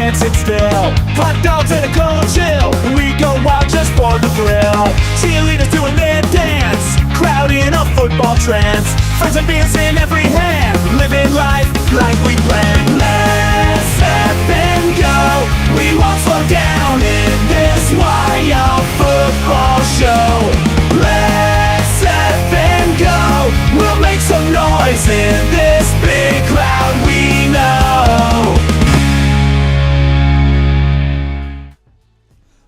can't sit still. Hot dogs and a cold chill, we go wild just for the thrill. Cheerleaders doing their dance, crowd in a football trance. Friends and beers in every hand, living life like we planned. Let's step and go, we won't slow down in this wild football show. Let's step and go, we'll make some noise in this big crowd we know.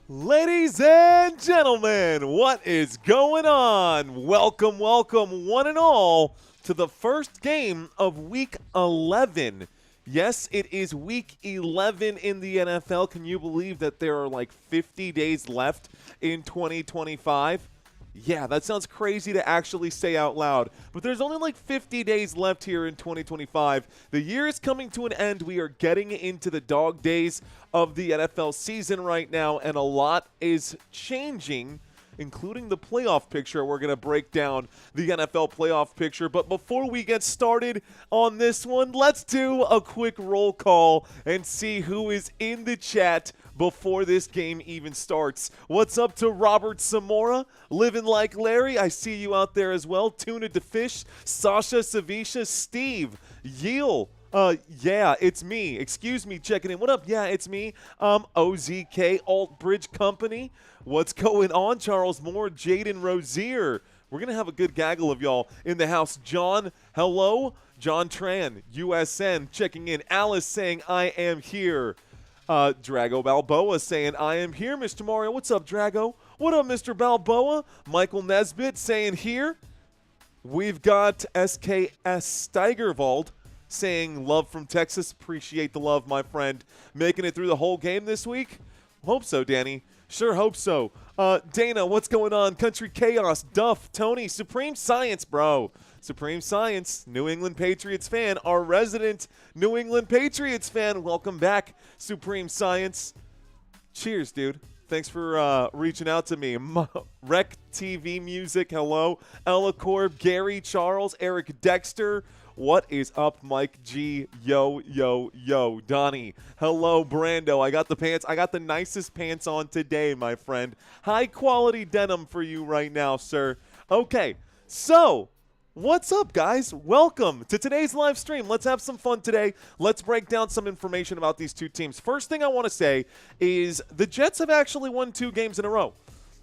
Ladies and gentlemen, what is going on? Welcome, welcome, one and all, to the first game of Week 11. Yes, it is Week 11 in the NFL. Can you believe that there are like 50 days left in 2025? Yeah, that sounds crazy to actually say out loud, but there's only like 50 days left here in 2025. The year is coming to an end. We are getting into the dog days of the NFL season right now, and a lot is changing, including the playoff picture. We're going to break down the NFL playoff picture, but before we get started on this one, let's do a quick roll call and see who is in the chat before this game even starts. What's up to Robert Zamora, Living Like Larry? I see you out there as well. Tuna to Fish, Sasha Savisha, Steve, Yeel. Yeah, it's me. Excuse me, checking in. What up? Yeah, it's me. OZK, Alt Bridge Company. What's going on? Charles Moore, Jaden Rozier. We're going to have a good gaggle of y'all in the house. John, hello. John Tran, USN, checking in. Alice saying, I am here. Drago Balboa saying, I am here, Mr. Mario. What's up, Drago? What up, Mr. Balboa? Michael Nesbitt saying here. We've got SKS Steigerwald saying, love from Texas. Appreciate the love, my friend. Making it through the whole game this week? Hope so, Danny. Sure hope so. Dana, what's going on? Country Chaos, Duff, Tony, Supreme Science, bro. Supreme Science, New England Patriots fan, our resident New England Patriots fan. Welcome back, Supreme Science. Cheers, dude. Thanks for reaching out to me. Rec TV Music, hello. Ella Corb, Gary Charles, Eric Dexter. What is up, Mike G? Yo, yo, yo. Donnie, hello, Brando. I got the pants. I got the nicest pants on today, my friend. High quality denim for you right now, sir. Okay, so what's up, guys? Welcome to today's live stream. Let's have some fun today. Let's break down some information about these two teams. First thing I want to say is the Jets have actually won 2 games in a row,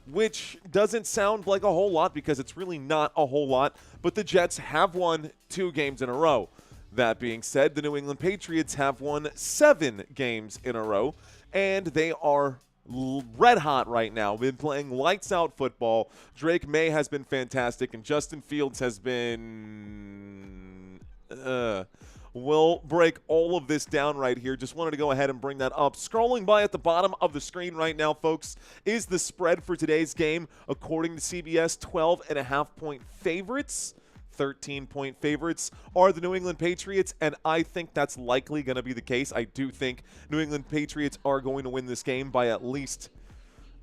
which doesn't sound like a whole lot because it's really not a whole lot, but the Jets have won 2 games in a row. That being said, the New England Patriots have won 7 games in a row, and they are red hot right now. Been playing lights out football. Drake Maye has been fantastic, and Justin Fields has been we'll break all of this down right here. Just wanted to go ahead and bring that up. Scrolling by at the bottom of the screen right now, folks, is the spread for today's game. According to CBS, 12.5-point favorites. 13-point favorites are the New England Patriots, and I think that's likely going to be the case. I do think New England Patriots are going to win this game by at least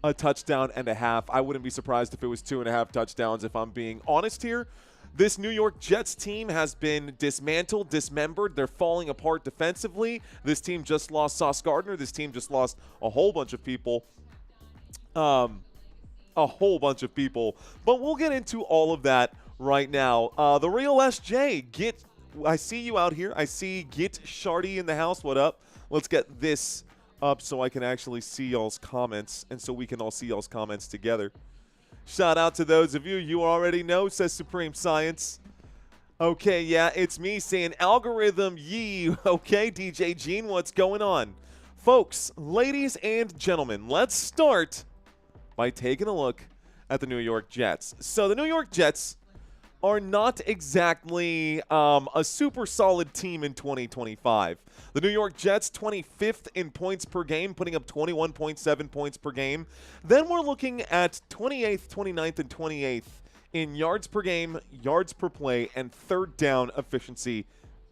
a touchdown and a half. I wouldn't be surprised if it was 2.5 touchdowns, if I'm being honest here. This New York Jets team has been dismantled, dismembered. They're falling apart defensively. This team just lost Sauce Gardner. This team just lost a whole bunch of people. But we'll get into all of that right now. The real SJ, I see you out here. I see Get Shardy in the house. What up? Let's get this up so I can actually see y'all's comments and so we can all see y'all's comments together. Shout out to those of you you already know, says Supreme Science. Okay, yeah, it's me saying algorithm yee. Okay, DJ Gene, what's going on? Folks, ladies and gentlemen, let's start by taking a look at the New York Jets. So the New York Jets are not exactly a super solid team in 2025. The New York Jets, 25th in points per game, putting up 21.7 points per game. Then we're looking at 28th, 29th, and 28th in yards per game, yards per play, and third down efficiency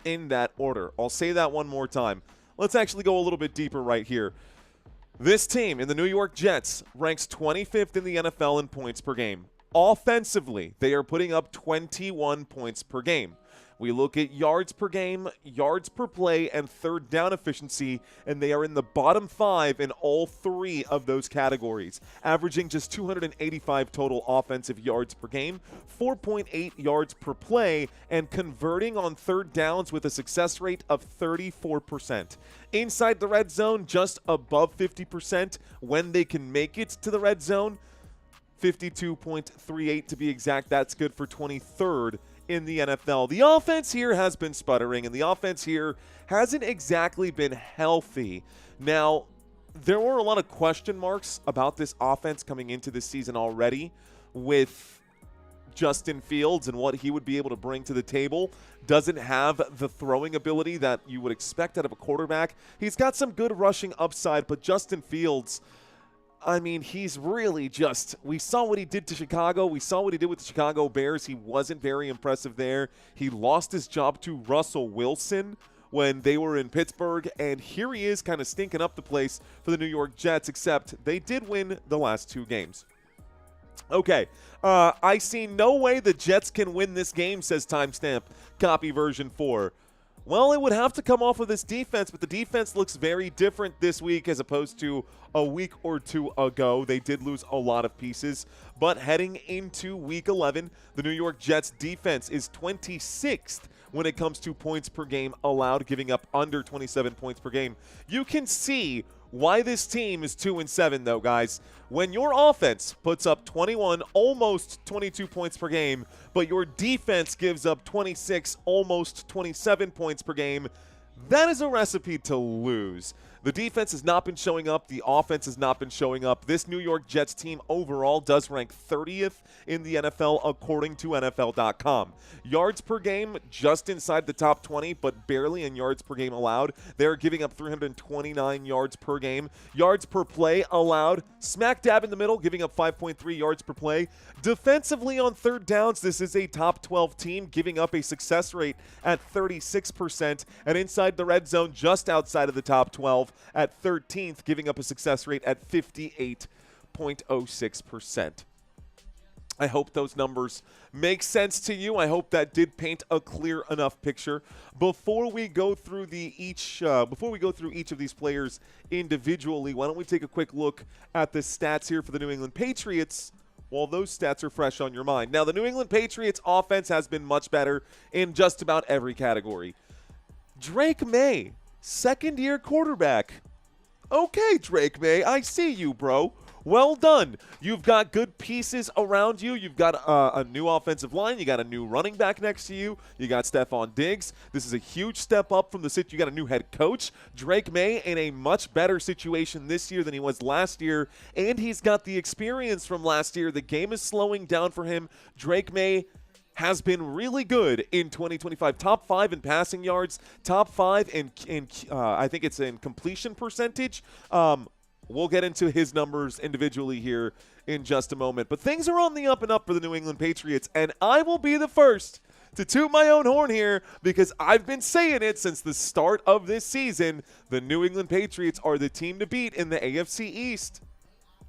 in that order. I'll say that one more time. Let's actually go a little bit deeper right here. This team in the New York Jets ranks 25th in the NFL in points per game. Offensively, they are putting up 21 points per game. We look at yards per game, yards per play, and third down efficiency, and they are in the bottom 5 in all 3 of those categories, averaging just 285 total offensive yards per game, 4.8 yards per play, and converting on third downs with a success rate of 34%. Inside the red zone, just above 50% when they can make it to the red zone, 52.38 to be exact. That's good for 23rd in the NFL. The offense here has been sputtering, and the offense here hasn't exactly been healthy. Now, there were a lot of question marks about this offense coming into this season already with Justin Fields and what he would be able to bring to the table. Doesn't have the throwing ability that you would expect out of a quarterback. He's got some good rushing upside, but Justin Fields, I mean, he's really just – we saw what he did to Chicago. We saw what he did with the Chicago Bears. He wasn't very impressive there. He lost his job to Russell Wilson when they were in Pittsburgh, and here he is kind of stinking up the place for the New York Jets, except they did win the last 2 games. Okay, I see no way the Jets can win this game, says Timestamp, copy version 4. Well, it would have to come off of this defense, but the defense looks very different this week as opposed to a week or 2 ago. They did lose a lot of pieces, but heading into Week 11, the New York Jets defense is 26th when it comes to points per game allowed, giving up under 27 points per game. You can see why this team is 2-7, though, guys. When your offense puts up 21, almost 22 points per game, but your defense gives up 26, almost 27 points per game, that is a recipe to lose. The defense has not been showing up. The offense has not been showing up. This New York Jets team overall does rank 30th in the NFL according to NFL.com. Yards per game, just inside the top 20, but barely in yards per game allowed. They're giving up 329 yards per game. Yards per play allowed, smack dab in the middle, giving up 5.3 yards per play. Defensively on third downs, this is a top 12 team, giving up a success rate at 36%. And inside the red zone, just outside of the top 12, at 13th, giving up a success rate at 58.06%. I hope those numbers make sense to you. I hope that did paint a clear enough picture. Before we go through each of these players individually, why don't we take a quick look at the stats here for the New England Patriots while those stats are fresh on your mind. Now, the New England Patriots offense has been much better in just about every category. Drake Maye, second-year quarterback. Okay, Drake Maye, I see you, bro. Well done. You've got good pieces around you. You've got a new offensive line. You got a new running back next to you. You got Stephon Diggs. This is a huge step up from the sit. You got a new head coach. Drake Maye in a much better situation this year than he was last year, and he's got the experience from last year. The game is slowing down for him. Drake Maye has been really good in 2025. Top 5 in passing yards, top 5 in I think it's in completion percentage. We'll get into his numbers individually here in just a moment. But things are on the up and up for the New England Patriots, and I will be the first to toot my own horn here because I've been saying it since the start of this season. The New England Patriots are the team to beat in the AFC East.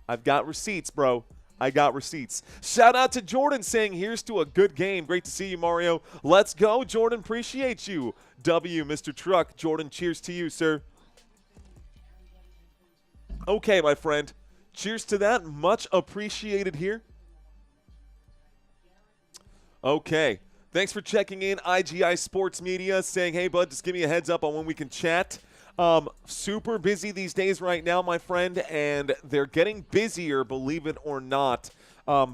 I've got receipts, bro. I got receipts. Shout out to Jordan saying, here's to a good game. Great to see you, Mario. Let's go, Jordan. Appreciate you. W, Mr. Truck. Jordan, cheers to you, sir. Okay, my friend. Cheers to that. Much appreciated here. Okay. Thanks for checking in. IGI Sports Media saying, hey, bud, just give me a heads up on when we can chat. Super busy these days right now, my friend, and they're getting busier, believe it or not,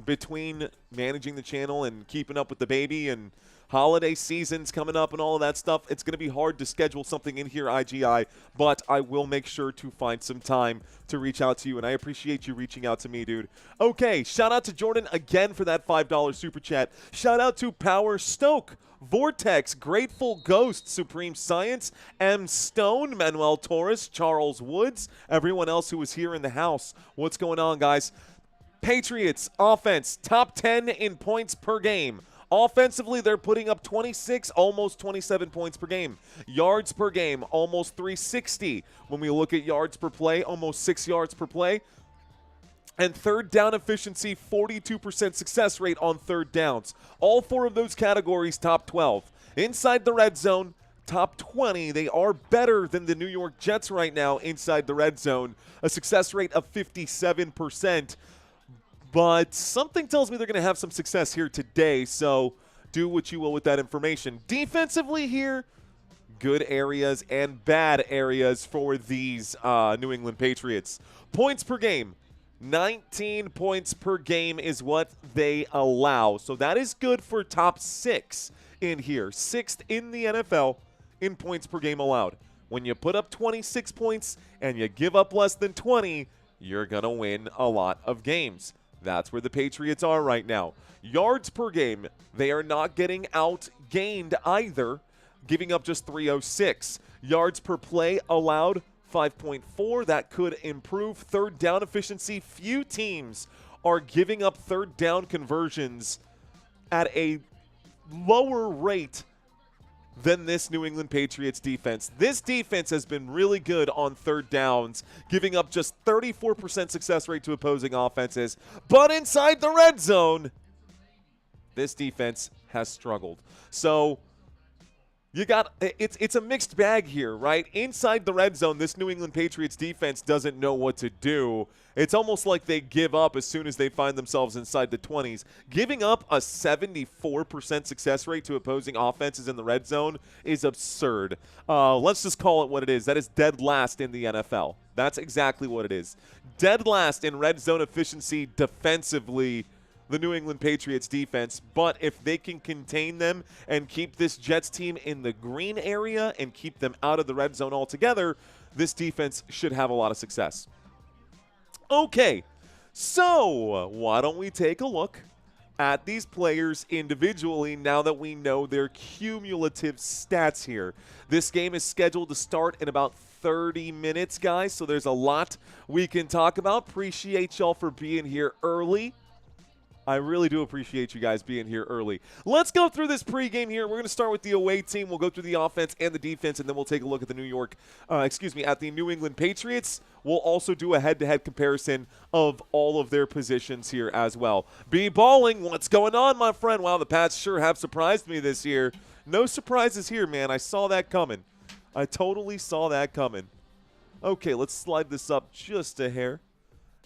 between managing the channel and keeping up with the baby and holiday seasons coming up and all of that stuff. It's going to be hard to schedule something in here, IGI, but I will make sure to find some time to reach out to you, and I appreciate you reaching out to me, dude. Okay, shout out to Jordan again for that $5 super chat. Shout out to Power Stoke, Vortex, Grateful Ghost, Supreme Science, M. Stone, Manuel Torres, Charles Woods, everyone else who is here in the house. What's going on, guys? Patriots offense, top 10 in points per game. Offensively, they're putting up 26, almost 27 points per game. Yards per game, almost 360. When we look at yards per play, almost 6 yards per play. And third down efficiency, 42% success rate on third downs. All 4 of those categories, top 12. Inside the red zone, top 20. They are better than the New York Jets right now inside the red zone. A success rate of 57%. But something tells me they're going to have some success here today, so do what you will with that information. Defensively here, good areas and bad areas for these New England Patriots. Points per game, 19 points per game is what they allow. So that is good for top 6 in here. 6th in the NFL in points per game allowed. When you put up 26 points and you give up less than 20, you're going to win a lot of games. That's where the Patriots are right now. Yards per game, they are not getting outgained either, giving up just 306. Yards per play allowed, 5.4. That could improve. Third down efficiency, few teams are giving up third down conversions at a lower rate than this New England Patriots defense. This defense has been really good on third downs, giving up just 34% success rate to opposing offenses. But inside the red zone, this defense has struggled. So you got it's a mixed bag here, right? Inside the red zone, this New England Patriots defense doesn't know what to do. It's almost like they give up as soon as they find themselves inside the 20s. Giving up a 74% success rate to opposing offenses in the red zone is absurd. Let's just call it what it is. That is dead last in the NFL. That's exactly what it is. Dead last in red zone efficiency defensively, the New England Patriots defense. But if they can contain them and keep this Jets team in the green area and keep them out of the red zone altogether, this defense should have a lot of success. Okay, so why don't we take a look at these players individually now that we know their cumulative stats here. This game is scheduled to start in about 30 minutes, guys, so there's a lot we can talk about. Appreciate y'all for being here early. I really do appreciate you guys being here early. Let's go through this pregame here. We're going to start with the away team. We'll go through the offense and the defense, and then we'll take a look at the at the New England Patriots. We'll also do a head-to-head comparison of all of their positions here as well. B balling, what's going on, my friend? Wow, the Pats sure have surprised me this year. No surprises here, man. I saw that coming. I totally saw that coming. Okay, let's slide this up just a hair.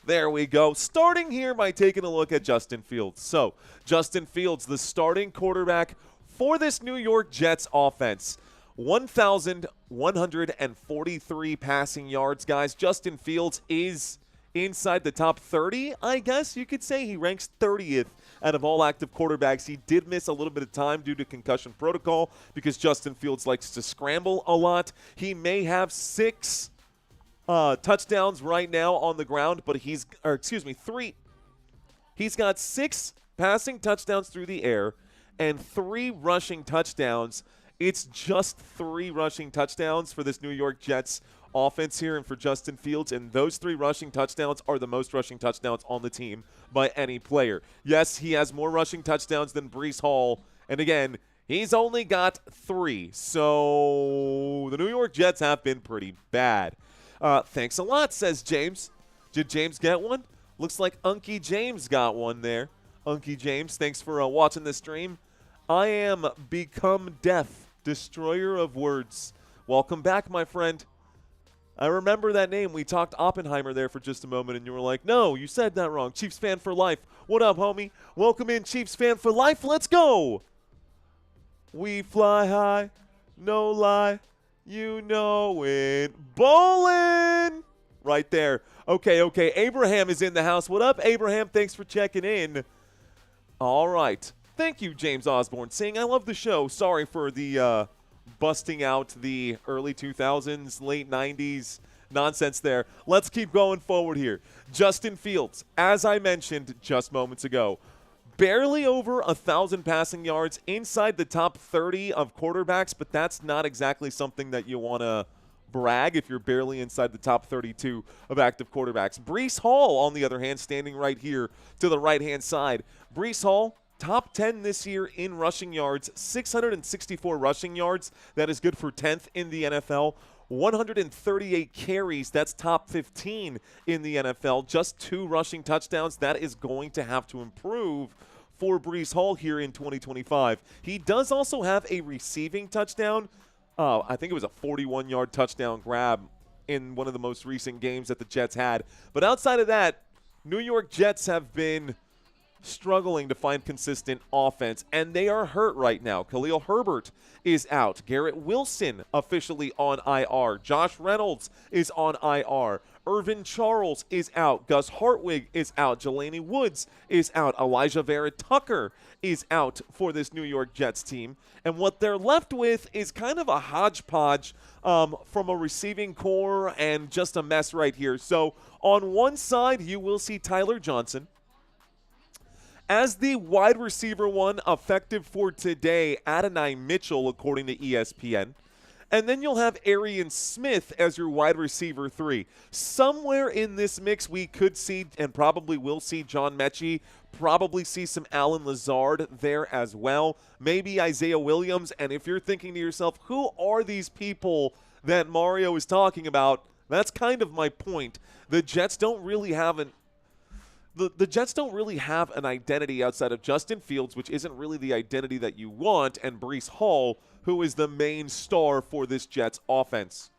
There we go. Starting here by taking a look at Justin Fields. So, Justin Fields, the starting quarterback for this New York Jets offense. 1,143 passing yards, guys. Justin Fields is inside the top 30, I guess you could say. He ranks 30th out of all active quarterbacks. He did miss a little bit of time due to concussion protocol because Justin Fields likes to scramble a lot. He may have 6 touchdowns right now on the ground, but three. He's got 6 passing touchdowns through the air and 3 rushing touchdowns. It's just 3 rushing touchdowns for this New York Jets offense here and for Justin Fields, and those 3 rushing touchdowns are the most rushing touchdowns on the team by any player. Yes, he has more rushing touchdowns than Breece Hall, and again, he's only got 3. So the New York Jets have been pretty bad. Thanks a lot, says James. Did James get one? Looks like Unky James got one there. Unky James, thanks for watching this stream. I am Become Death, Destroyer of Words. Welcome back, my friend. I remember that name. We talked Oppenheimer there for just a moment, and you were like, no, you said that wrong. Chiefs fan for life. What up, homie? Welcome in, Chiefs fan for life. Let's go. We fly high, no lie. You know it. Bowling! Right there. Okay. Abraham is in the house. What up, Abraham? Thanks for checking in. All right. Thank you, James Osborne, saying, I love the show. Sorry for the busting out the early 2000s, late 90s nonsense there. Let's keep going forward here. Justin Fields, as I mentioned just moments ago, barely over 1,000 passing yards, inside the top 30 of quarterbacks, but that's not exactly something that you want to brag if you're barely inside the top 32 of active quarterbacks. Breece Hall, on the other hand, standing right here to the right-hand side. Breece Hall, top 10 this year in rushing yards, 664 rushing yards. That is good for 10th in the NFL. 138 carries, that's top 15 in the NFL. Just 2 rushing touchdowns. That is going to have to improve for Breece Hall here in 2025. He does also have a receiving touchdown. I think it was a 41-yard touchdown grab in one of the most recent games that the Jets had. But outside of that, New York Jets have been struggling to find consistent offense, and they are hurt right now. Khalil Herbert is out. Garrett Wilson officially on IR. Josh Reynolds is on IR. Irvin Charles is out. Gus Hartwig is out. Jelani Woods is out. Elijah Vera Tucker is out for this New York Jets team. And what they're left with is kind of a hodgepodge from a receiving core and just a mess right here. So on one side, you will see Tyler Johnson as the wide receiver one, effective for today, Adonai Mitchell, according to ESPN. And then you'll have Arian Smith as your wide receiver 3. Somewhere in this mix, we could see and probably will see John Mechie, probably see some Alan Lazard there as well, maybe Isaiah Williams. And if you're thinking to yourself, who are these people that Mario is talking about? That's kind of my point. The Jets don't really have the Jets don't really have an identity outside of Justin Fields, which isn't really the identity that you want, and Breece Hall, who is the main star for this Jets offense.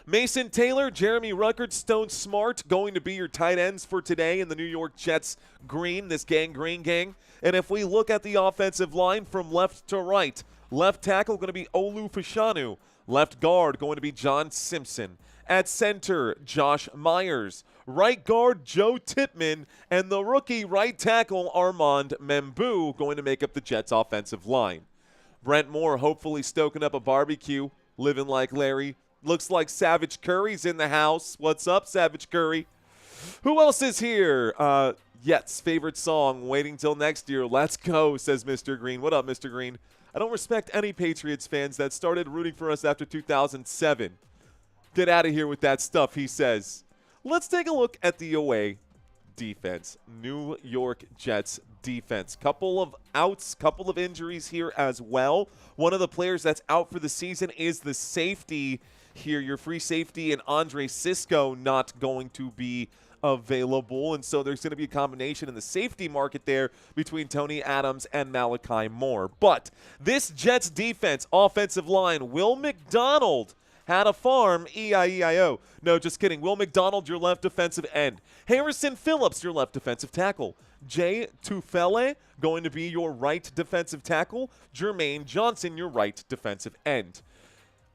Mason Taylor, Jeremy Ruckert, Stone Smart going to be your tight ends for today in the New York Jets green, this green gang. And if we look at the offensive line from left to right, left tackle going to be Olu Fashanu. Left guard going to be John Simpson. At center, Josh Myers. Right guard, Joe Tippmann. And the rookie right tackle, Armand Membu, going to make up the Jets' offensive line. Brent Moore hopefully stoking up a barbecue, living like Larry. Looks like Savage Curry's in the house. What's up, Savage Curry? Who else is here? Yet's favorite song, Waiting Till Next Year. Let's go, says Mr. Green. What up, Mr. Green? I don't respect any Patriots fans that started rooting for us after 2007. Get out of here with that stuff, he says. Let's take a look at the away defense. New York Jets defense. Couple of outs, couple of injuries here as well. One of the players that's out for the season is the safety here. Your free safety and Andre Sisco not going to be available, and so there's going to be a combination in the safety market there between Tony Adams and Malachi Moore. But this Jets defense, offensive line, Will McDonald had a farm, E-I-E-I-O. No, just kidding. Will McDonald, your left defensive end. Harrison Phillips, your left defensive tackle. Jay Tufele, going to be your right defensive tackle. Jermaine Johnson, your right defensive end.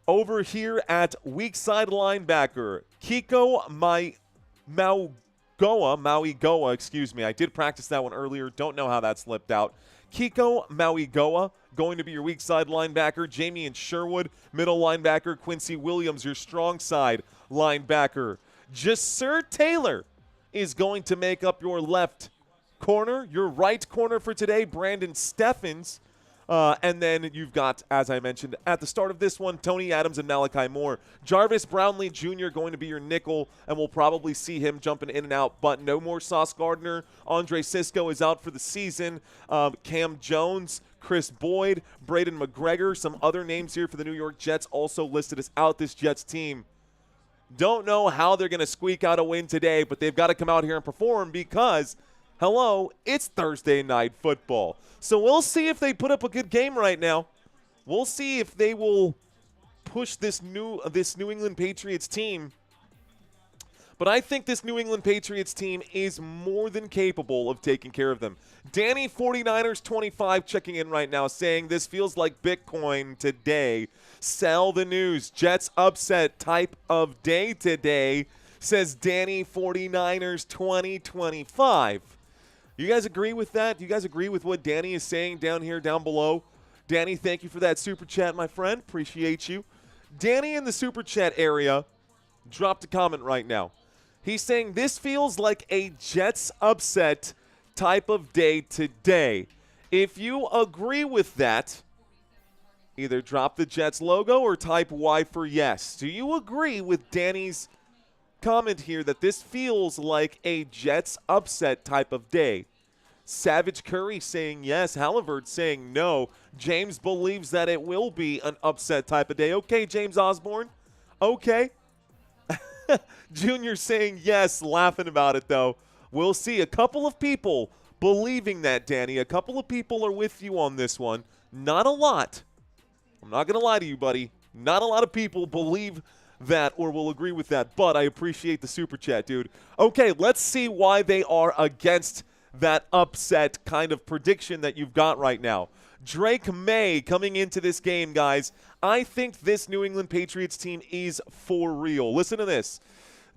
Over here at weak side linebacker, Kiko Mauigoa, excuse me. I did practice that one earlier. Don't know how that slipped out. Kiko Mauigoa, going to be your weak side linebacker. Jamie and Sherwood, middle linebacker. Quincy Williams, your strong side linebacker. Jasir Taylor is going to make up your left corner. Your right corner for today, Brandon Steffens. And then you've got, as I mentioned at the start of this one, Tony Adams and Malachi Moore. Jarvis Brownlee Jr. going to be your nickel, and we'll probably see him jumping in and out, but no more Sauce Gardner. Andre Sisco is out for the season. Cam Jones, Chris Boyd, Braden McGregor, some other names here for the New York Jets also listed as out this Jets team. Don't know how they're going to squeak out a win today, but they've got to come out here and perform because – hello, it's Thursday Night Football. So we'll see if they put up a good game right now. We'll see if they will push this New England Patriots team. But I think this New England Patriots team is more than capable of taking care of them. Danny 49ers 25 checking in right now saying this feels like Bitcoin today. Sell the news. Jets upset type of day today, says Danny 49ers 2025. You guys agree with that? Do you guys agree with what Danny is saying down here, down below? Danny, thank you for that super chat, my friend. Appreciate you. Danny in the super chat area dropped a comment right now. He's saying this feels like a Jets upset type of day today. If you agree with that, either drop the Jets logo or type Y for yes. Do you agree with Danny's comment here that this feels like a Jets upset type of day? Savage Curry saying yes. Halliburton saying no. James believes that it will be an upset type of day. Okay, James Osborne. Okay. Junior saying yes, laughing about it though. We'll see. A couple of people believing that, Danny. A couple of people are with you on this one. Not a lot. I'm not going to lie to you, buddy. Not a lot of people believe that or will agree with that, but I appreciate the super chat, dude. Okay, let's see why they are against that upset kind of prediction that you've got right now. Drake Maye coming into this game, guys. I think this New England Patriots team is for real. Listen to this.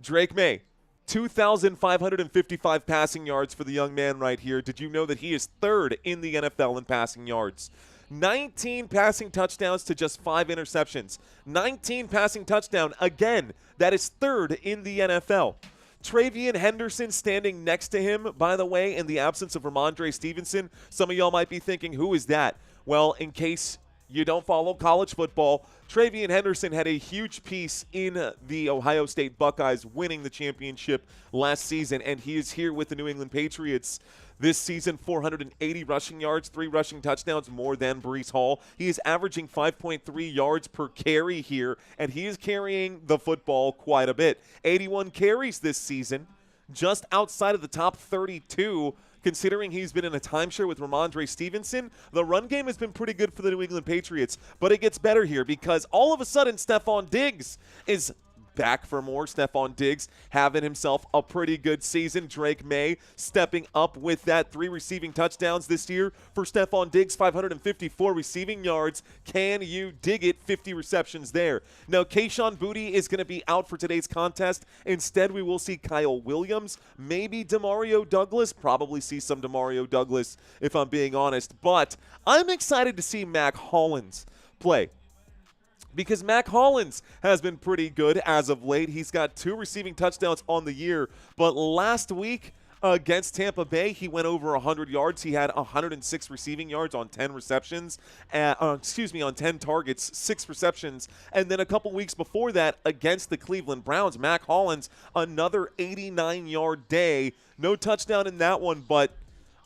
Drake Maye, 2,555 passing yards for the young man right here. Did you know that he is third in the NFL in passing yards? 19 passing touchdowns to just 5 interceptions. 19 passing touchdown. Again, that is third in the NFL. Travian Henderson standing next to him, by the way, in the absence of Ramondre Stevenson. Some of y'all might be thinking, who is that? Well, in case you don't follow college football, Travian Henderson had a huge piece in the Ohio State Buckeyes winning the championship last season, and he is here with the New England Patriots this season. 480 rushing yards, 3 rushing touchdowns, more than Breece Hall. He is averaging 5.3 yards per carry here, and he is carrying the football quite a bit. 81 carries this season, just outside of the top 32. Considering he's been in a timeshare with Ramondre Stevenson, the run game has been pretty good for the New England Patriots, but it gets better here because all of a sudden Stephon Diggs is back for more. Stephon Diggs having himself a pretty good season. Drake Maye stepping up with that 3 receiving touchdowns this year for Stephon Diggs, 554 receiving yards. Can you dig it? 50 receptions there. Now, Kayshon Boutte is going to be out for today's contest. Instead, we will see Kyle Williams, maybe Demario Douglas. Probably see some Demario Douglas if I'm being honest. But I'm excited to see Mac Hollins play, because Mac Hollins has been pretty good as of late. He's got 2 receiving touchdowns on the year, but last week against Tampa Bay, he went over 100 yards. He had 106 receiving yards on 10 receptions, on 10 targets, 6 receptions. And then a couple weeks before that against the Cleveland Browns, Mac Hollins, another 89-yard day. No touchdown in that one, but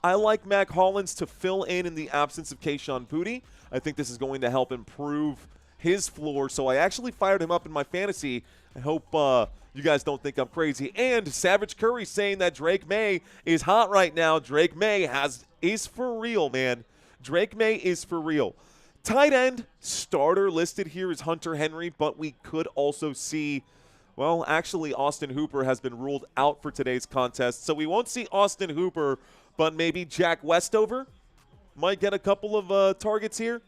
I like Mac Hollins to fill in the absence of Kayshon Boutte. I think this is going to help improve his floor, so I actually fired him up in my fantasy. I hope you guys don't think I'm crazy. And Savage Curry saying that Drake Maye is hot right now. Drake Maye is for real, man. Drake Maye is for real. Tight end starter listed here is Hunter Henry, but we could also see, well, actually Austin Hooper has been ruled out for today's contest, so we won't see Austin Hooper, but maybe Jack Westover might get a couple of targets here.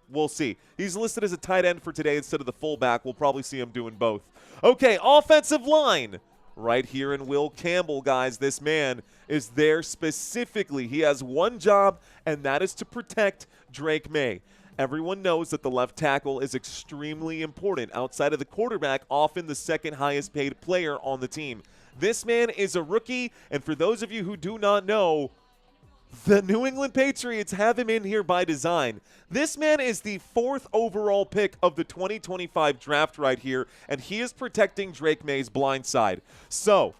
We'll see. He's listed as a tight end for today instead of the fullback. We'll probably see him doing both. Okay, offensive line. Right here in Will Campbell, guys. This man is there specifically. He has one job, and that is to protect Drake Maye. Everyone knows that the left tackle is extremely important. Outside of the quarterback, often the second highest paid player on the team. This man is a rookie, and for those of you who do not know, the New England Patriots have him in here by design. This man is the 4th overall pick of the 2025 draft right here, and he is protecting Drake Maye's blind side. So,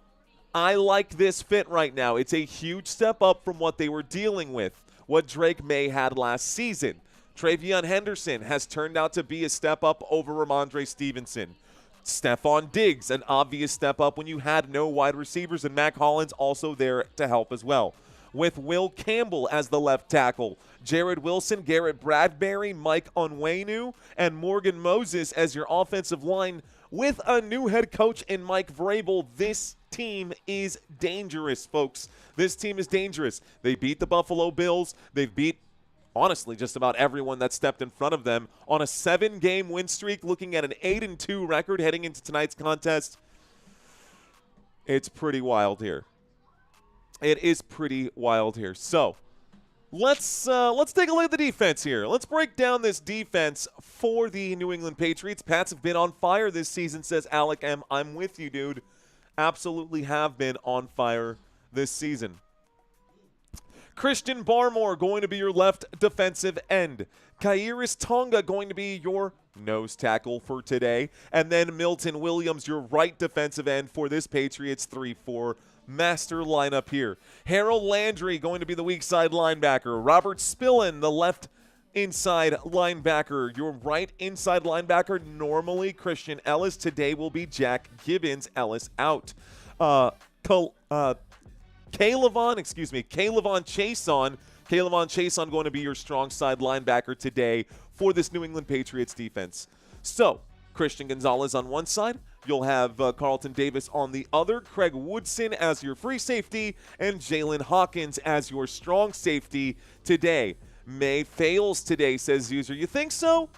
I like this fit right now. It's a huge step up from what they were dealing with, what Drake Maye had last season. Travian Henderson has turned out to be a step up over Ramondre Stevenson. Stephon Diggs, an obvious step up when you had no wide receivers, and Mac Hollins also there to help as well. With Will Campbell as the left tackle, Jared Wilson, Garrett Bradbury, Mike Onwenu, and Morgan Moses as your offensive line with a new head coach in Mike Vrabel. This team is dangerous, folks. This team is dangerous. They beat the Buffalo Bills. They've beat, honestly, just about everyone that stepped in front of them on a 7-game win streak, looking at an 8-2 record heading into tonight's contest. It's pretty wild here. It is pretty wild here. So let's take a look at the defense here. Let's break down this defense for the New England Patriots. Pats have been on fire this season, says Alec M. I'm with you, dude. Absolutely have been on fire this season. Christian Barmore going to be your left defensive end. Khyiris Tonga going to be your nose tackle for today. And then Milton Williams, your right defensive end for this Patriots 3-4 master lineup here. Harold Landry going to be the weak side linebacker. Robert Spillane, the left inside linebacker. Your right inside linebacker, normally Christian Ellis. Today will be Jack Gibbons. Ellis out. Kaylavon Chason. Kaylavon Chason going to be your strong side linebacker today for this New England Patriots defense. So, Christian Gonzalez on one side. You'll have Carlton Davis on the other. Craig Woodson as your free safety. And Jalen Hawkins as your strong safety today. May fails today, says user. You think so?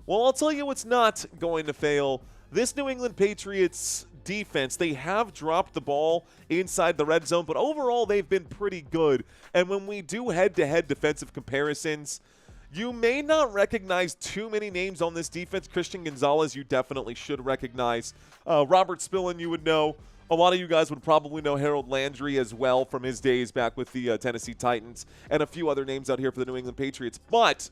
Well, I'll tell you what's not going to fail. This New England Patriots defense, they have dropped the ball inside the red zone, but overall they've been pretty good. And when we do head-to-head defensive comparisons, you may not recognize too many names on this defense. Christian Gonzalez, you definitely should recognize. Robert Spillane, you would know. A lot of you guys would probably know Harold Landry as well from his days back with the Tennessee Titans, and a few other names out here for the New England Patriots. But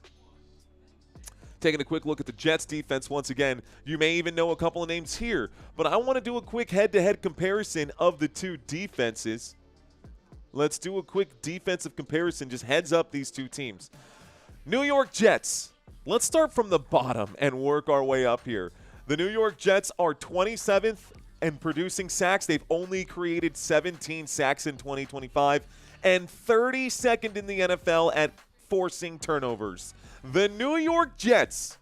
taking a quick look at the Jets defense once again, you may even know a couple of names here. But I want to do a quick head-to-head comparison of the two defenses. Let's do a quick defensive comparison, just heads up these two teams. New York Jets. Let's start from the bottom and work our way up here. The New York Jets are 27th in producing sacks. They've only created 17 sacks in 2025 and 32nd in the NFL at forcing turnovers. The New York Jets,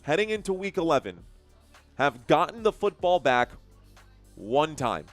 heading into Week 11, have gotten the football back one time.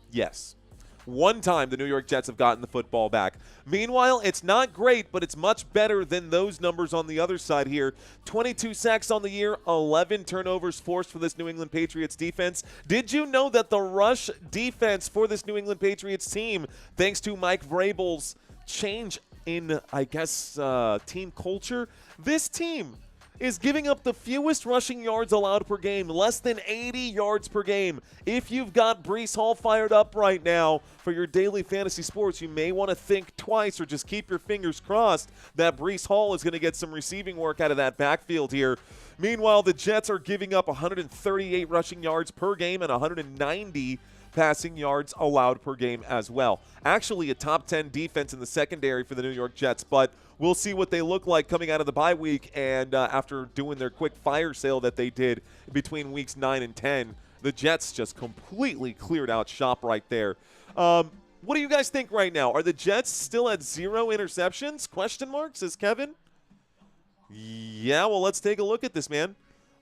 Yes, one time the New York Jets have gotten the football back. Meanwhile, it's not great, but it's much better than those numbers on the other side here. 22 sacks on the year, 11 turnovers forced for this New England Patriots defense. Did you know that the rush defense for this New England Patriots team, thanks to Mike Vrabel's change in, I guess, team culture, this team is giving up the fewest rushing yards allowed per game, less than 80 yards per game. If you've got Breece Hall fired up right now for your daily fantasy sports, you may want to think twice or just keep your fingers crossed that Breece Hall is going to get some receiving work out of that backfield here. Meanwhile, the Jets are giving up 138 rushing yards per game and 190 passing yards allowed per game as well. Actually, a top 10 defense in the secondary for the New York Jets, but we'll see what they look like coming out of the bye week and after doing their quick fire sale that they did between weeks 9 and 10. The Jets just completely cleared out shop right there. What do you guys think right now? Are the Jets still at 0 interceptions? Question mark, says Kevin. Yeah, well, let's take a look at this, man.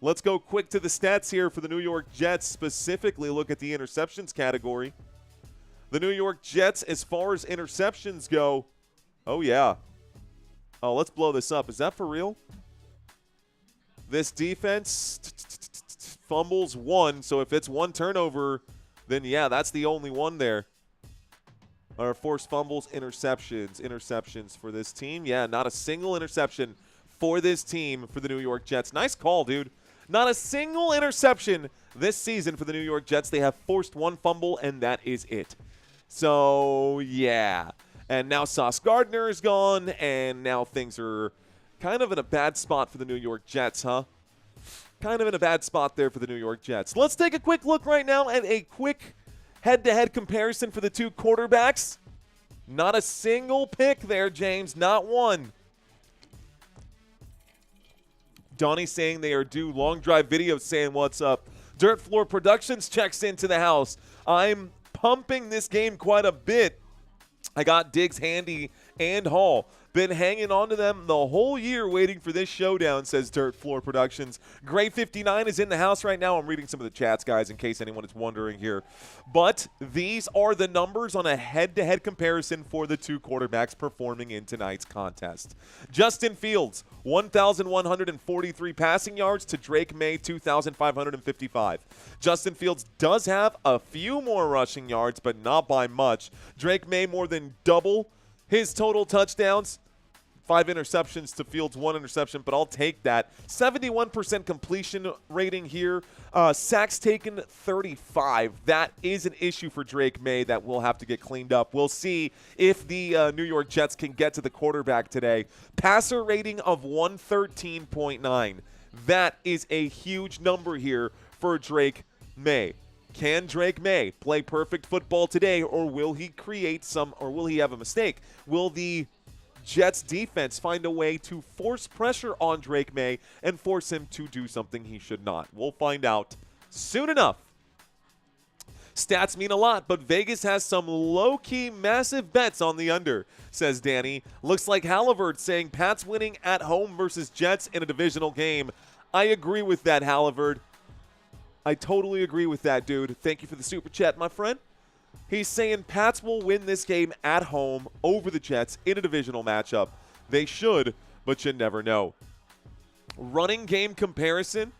Let's go quick to the stats here for the New York Jets, specifically look at the interceptions category. The New York Jets, as far as interceptions go, oh, yeah. Oh, let's blow this up. Is that for real? This defense fumbles 1, so if it's 1 turnover, then, yeah, that's the only one there. Or forced fumbles, interceptions for this team. Yeah, not a single interception for this team for the New York Jets. Nice call, dude. Not a single interception this season for the New York Jets. They have forced 1 fumble, and that is it. So, yeah. And now Sauce Gardner is gone, and now things are kind of in a bad spot for the New York Jets, huh? Kind of in a bad spot there for the New York Jets. Let's take a quick look right now at a quick head-to-head comparison for the two quarterbacks. Not a single pick there, James. Not one. Donnie saying they are due. Long Drive Video saying what's up. Dirt Floor Productions checks into the house. I'm pumping this game quite a bit. I got Diggs, Handy, and Hall. Been hanging on to them the whole year waiting for this showdown, says Dirt Floor Productions. Gray 59 is in the house right now. I'm reading some of the chats, guys, in case anyone is wondering here. But these are the numbers on a head-to-head comparison for the two quarterbacks performing in tonight's contest. Justin Fields, 1,143 passing yards to Drake Maye, 2,555. Justin Fields does have a few more rushing yards, but not by much. Drake Maye more than double his total touchdowns. 5 interceptions to Fields, 1 interception, but I'll take that. 71% completion rating here. Sacks taken, 35. That is an issue for Drake Maye that will have to get cleaned up. We'll see if the New York Jets can get to the quarterback today. Passer rating of 113.9. That is a huge number here for Drake Maye. Can Drake Maye play perfect football today, or will he create some, or will he have a mistake? Will the Jets defense find a way to force pressure on Drake Maye and force him to do something he should not? We'll find out soon enough. Stats mean a lot, but Vegas has some low-key massive bets on the under, says Danny. Looks like Halliburton saying Pats winning at home versus Jets in a divisional game. I agree with that, Halliburton. I totally agree with that, dude. Thank you for the super chat, my friend. He's saying Pats will win this game at home over the Jets in a divisional matchup. They should, but you never know. Running game comparison.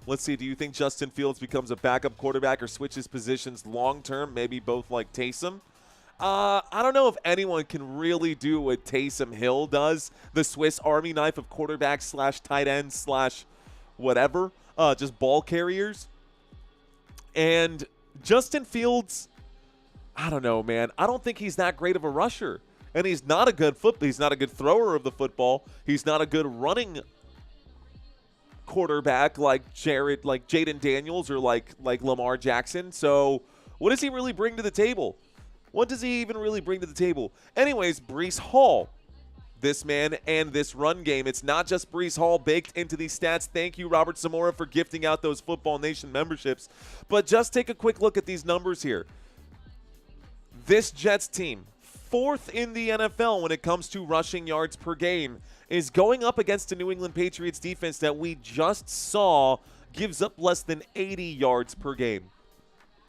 Let's see, do you think Justin Fields becomes a backup quarterback or switches positions long-term, maybe both like Taysom? I don't know if anyone can really do what Taysom Hill does, the Swiss Army knife of quarterback / tight end / whatever, just ball carriers. And Justin Fields, I don't know, man. I don't think he's that great of a rusher. And he's not a good he's not a good thrower of the football. He's not a good running quarterback like Jaden Daniels or like Lamar Jackson. So what does he really bring to the table? What does he even really bring to the table? Anyways, Breece Hall, this man and this run game. It's not just Breece Hall baked into these stats. Thank you, Robert Zamora, for gifting out those Football Nation memberships. But just take a quick look at these numbers here. This Jets team, 4th in the NFL when it comes to rushing yards per game, is going up against a New England Patriots defense that we just saw gives up less than 80 yards per game.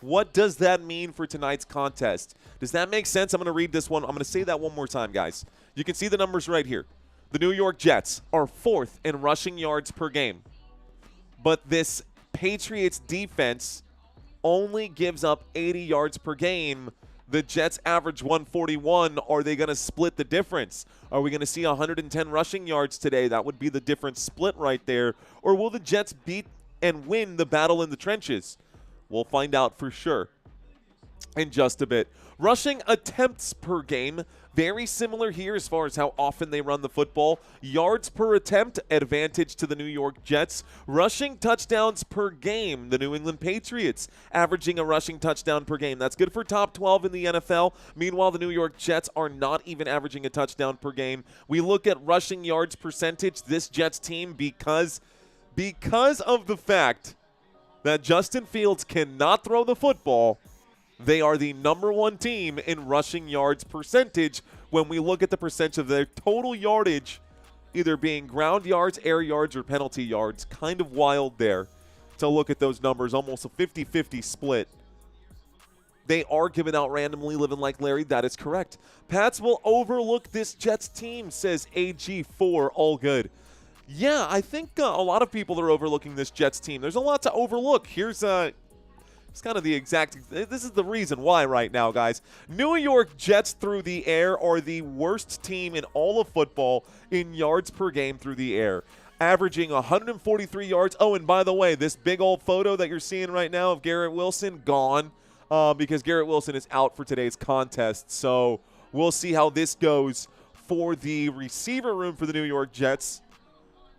What does that mean for tonight's contest? Does that make sense? I'm going to read this one. I'm going to say that one more time, guys. You can see the numbers right here. The New York Jets are 4th in rushing yards per game. But this Patriots defense only gives up 80 yards per game. The Jets average 141. Are they going to split the difference? Are we going to see 110 rushing yards today? That would be the difference split right there. Or will the Jets beat and win the battle in the trenches? We'll find out for sure in just a bit. Rushing attempts per game, very similar here as far as how often they run the football. Yards per attempt, advantage to the New York Jets. Rushing touchdowns per game, the New England Patriots averaging a rushing touchdown per game. That's good for top 12 in the NFL. Meanwhile, the New York Jets are not even averaging a touchdown per game. We look at rushing yards percentage, this Jets team, because of the fact that Justin Fields cannot throw the football, they are the #1 team in rushing yards percentage when we look at the percentage of their total yardage, either being ground yards, air yards, or penalty yards. Kind of wild there to look at those numbers, almost a 50-50 split. They are given out randomly, living like Larry. That is correct. Pats will overlook this Jets team, says AG4. All good. Yeah, I think a lot of people are overlooking this Jets team. There's a lot to overlook. It's kind of the exact – this is the reason why right now, guys. New York Jets through the air are the worst team in all of football in yards per game through the air, averaging 143 yards. Oh, and by the way, this big old photo that you're seeing right now of Garrett Wilson, gone because Garrett Wilson is out for today's contest. So we'll see how this goes for the receiver room for the New York Jets.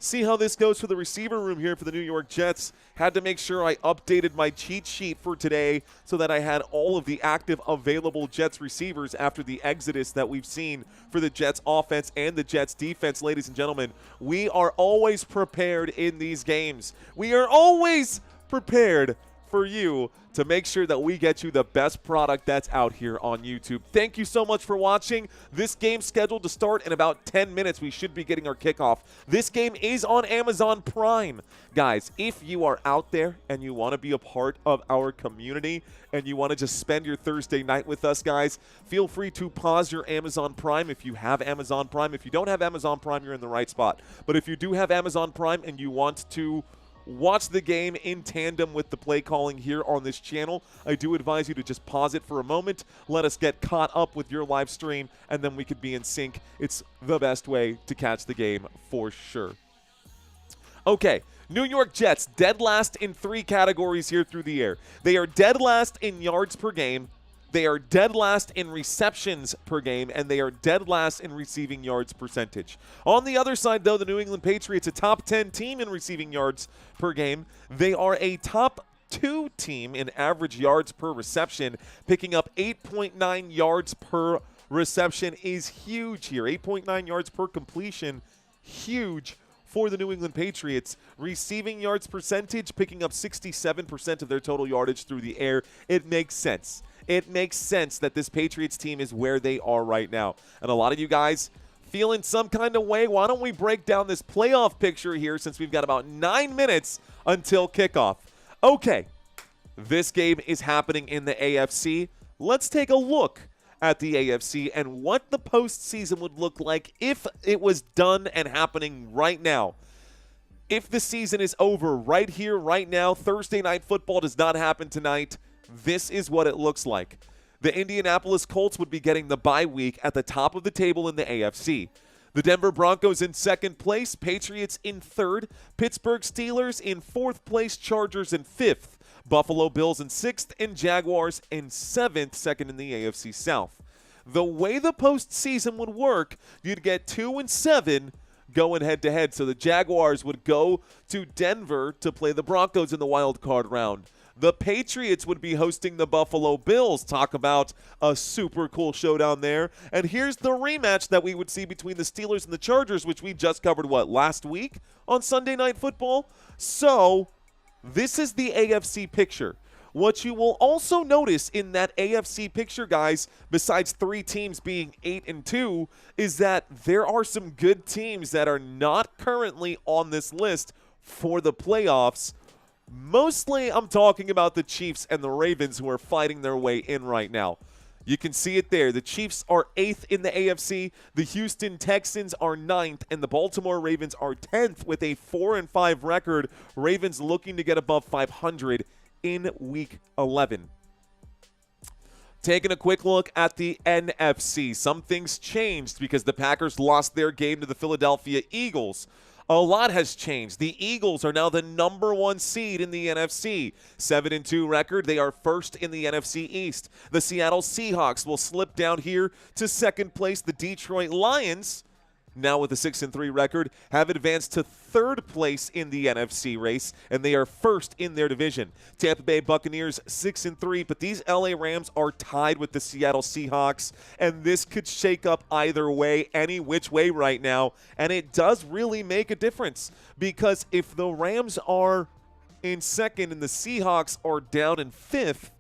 See how this goes for the receiver room here for the New York Jets. Had to make sure I updated my cheat sheet for today so that I had all of the active available Jets receivers after the exodus that we've seen for the Jets offense and the Jets defense. Ladies and gentlemen, we are always prepared in these games. We are always prepared for you to make sure that we get you the best product that's out here on YouTube. Thank you so much for watching. This game's scheduled to start in about 10 minutes. We should be getting our kickoff. This game is on Amazon Prime. Guys, if you are out there and you want to be a part of our community and you want to just spend your Thursday night with us, guys, feel free to pause your Amazon Prime if you have Amazon Prime. If you don't have Amazon Prime, you're in the right spot. But if you do have Amazon Prime and you want to watch the game in tandem with the play calling here on this channel, I do advise you to just pause it for a moment, let us get caught up with your live stream, and then we could be in sync. It's the best way to catch the game for sure. Okay, New York Jets, dead last in 3 categories here through the air. They are dead last in yards per game, they are dead last in receptions per game, and they are dead last in receiving yards percentage. On the other side, though, the New England Patriots, a top 10 team in receiving yards per game. They are a top 2 team in average yards per reception, picking up 8.9 yards per reception is huge here. 8.9 yards per completion, huge for the New England Patriots. Receiving yards percentage, picking up 67% of their total yardage through the air. It makes sense. It makes sense that this Patriots team is where they are right now. And a lot of you guys feeling some kind of way, why don't we break down this playoff picture here since we've got about 9 minutes until kickoff. Okay, this game is happening in the AFC. Let's take a look at the AFC and what the postseason would look like if it was done and happening right now. If the season is over right here, right now, Thursday Night Football does not happen tonight, this is what it looks like. The Indianapolis Colts would be getting the bye week at the top of the table in the AFC. The Denver Broncos in second place, Patriots in third, Pittsburgh Steelers in fourth place, Chargers in fifth, Buffalo Bills in sixth, and Jaguars in seventh, second in the AFC South. The way the postseason would work, you'd get 2 and 7 going head-to-head. So the Jaguars would go to Denver to play the Broncos in the wild card round. The Patriots would be hosting the Buffalo Bills. Talk about a super cool showdown there. And here's the rematch that we would see between the Steelers and the Chargers, which we just covered, last week on Sunday Night Football? So this is the AFC picture. What you will also notice in that AFC picture, guys, besides 3 teams being 8-2, is that there are some good teams that are not currently on this list for the playoffs. Mostly, I'm talking about the Chiefs and the Ravens who are fighting their way in right now. You can see it there. The Chiefs are 8th in the AFC. The Houston Texans are 9th, and the Baltimore Ravens are 10th with a 4-5 record. Ravens looking to get above 500 in Week 11. Taking a quick look at the NFC. Some things changed because the Packers lost their game to the Philadelphia Eagles. A lot has changed. The Eagles are now the number 1 seed in the NFC. 7-2 record. They are first in the NFC East. The Seattle Seahawks will slip down here to second place. The Detroit Lions, now with a 6-3 record, have advanced to third place in the NFC race, and they are first in their division. Tampa Bay Buccaneers 6-3, but these LA Rams are tied with the Seattle Seahawks, and this could shake up either way, any which way right now, and it does really make a difference because if the Rams are in second and the Seahawks are down in fifth,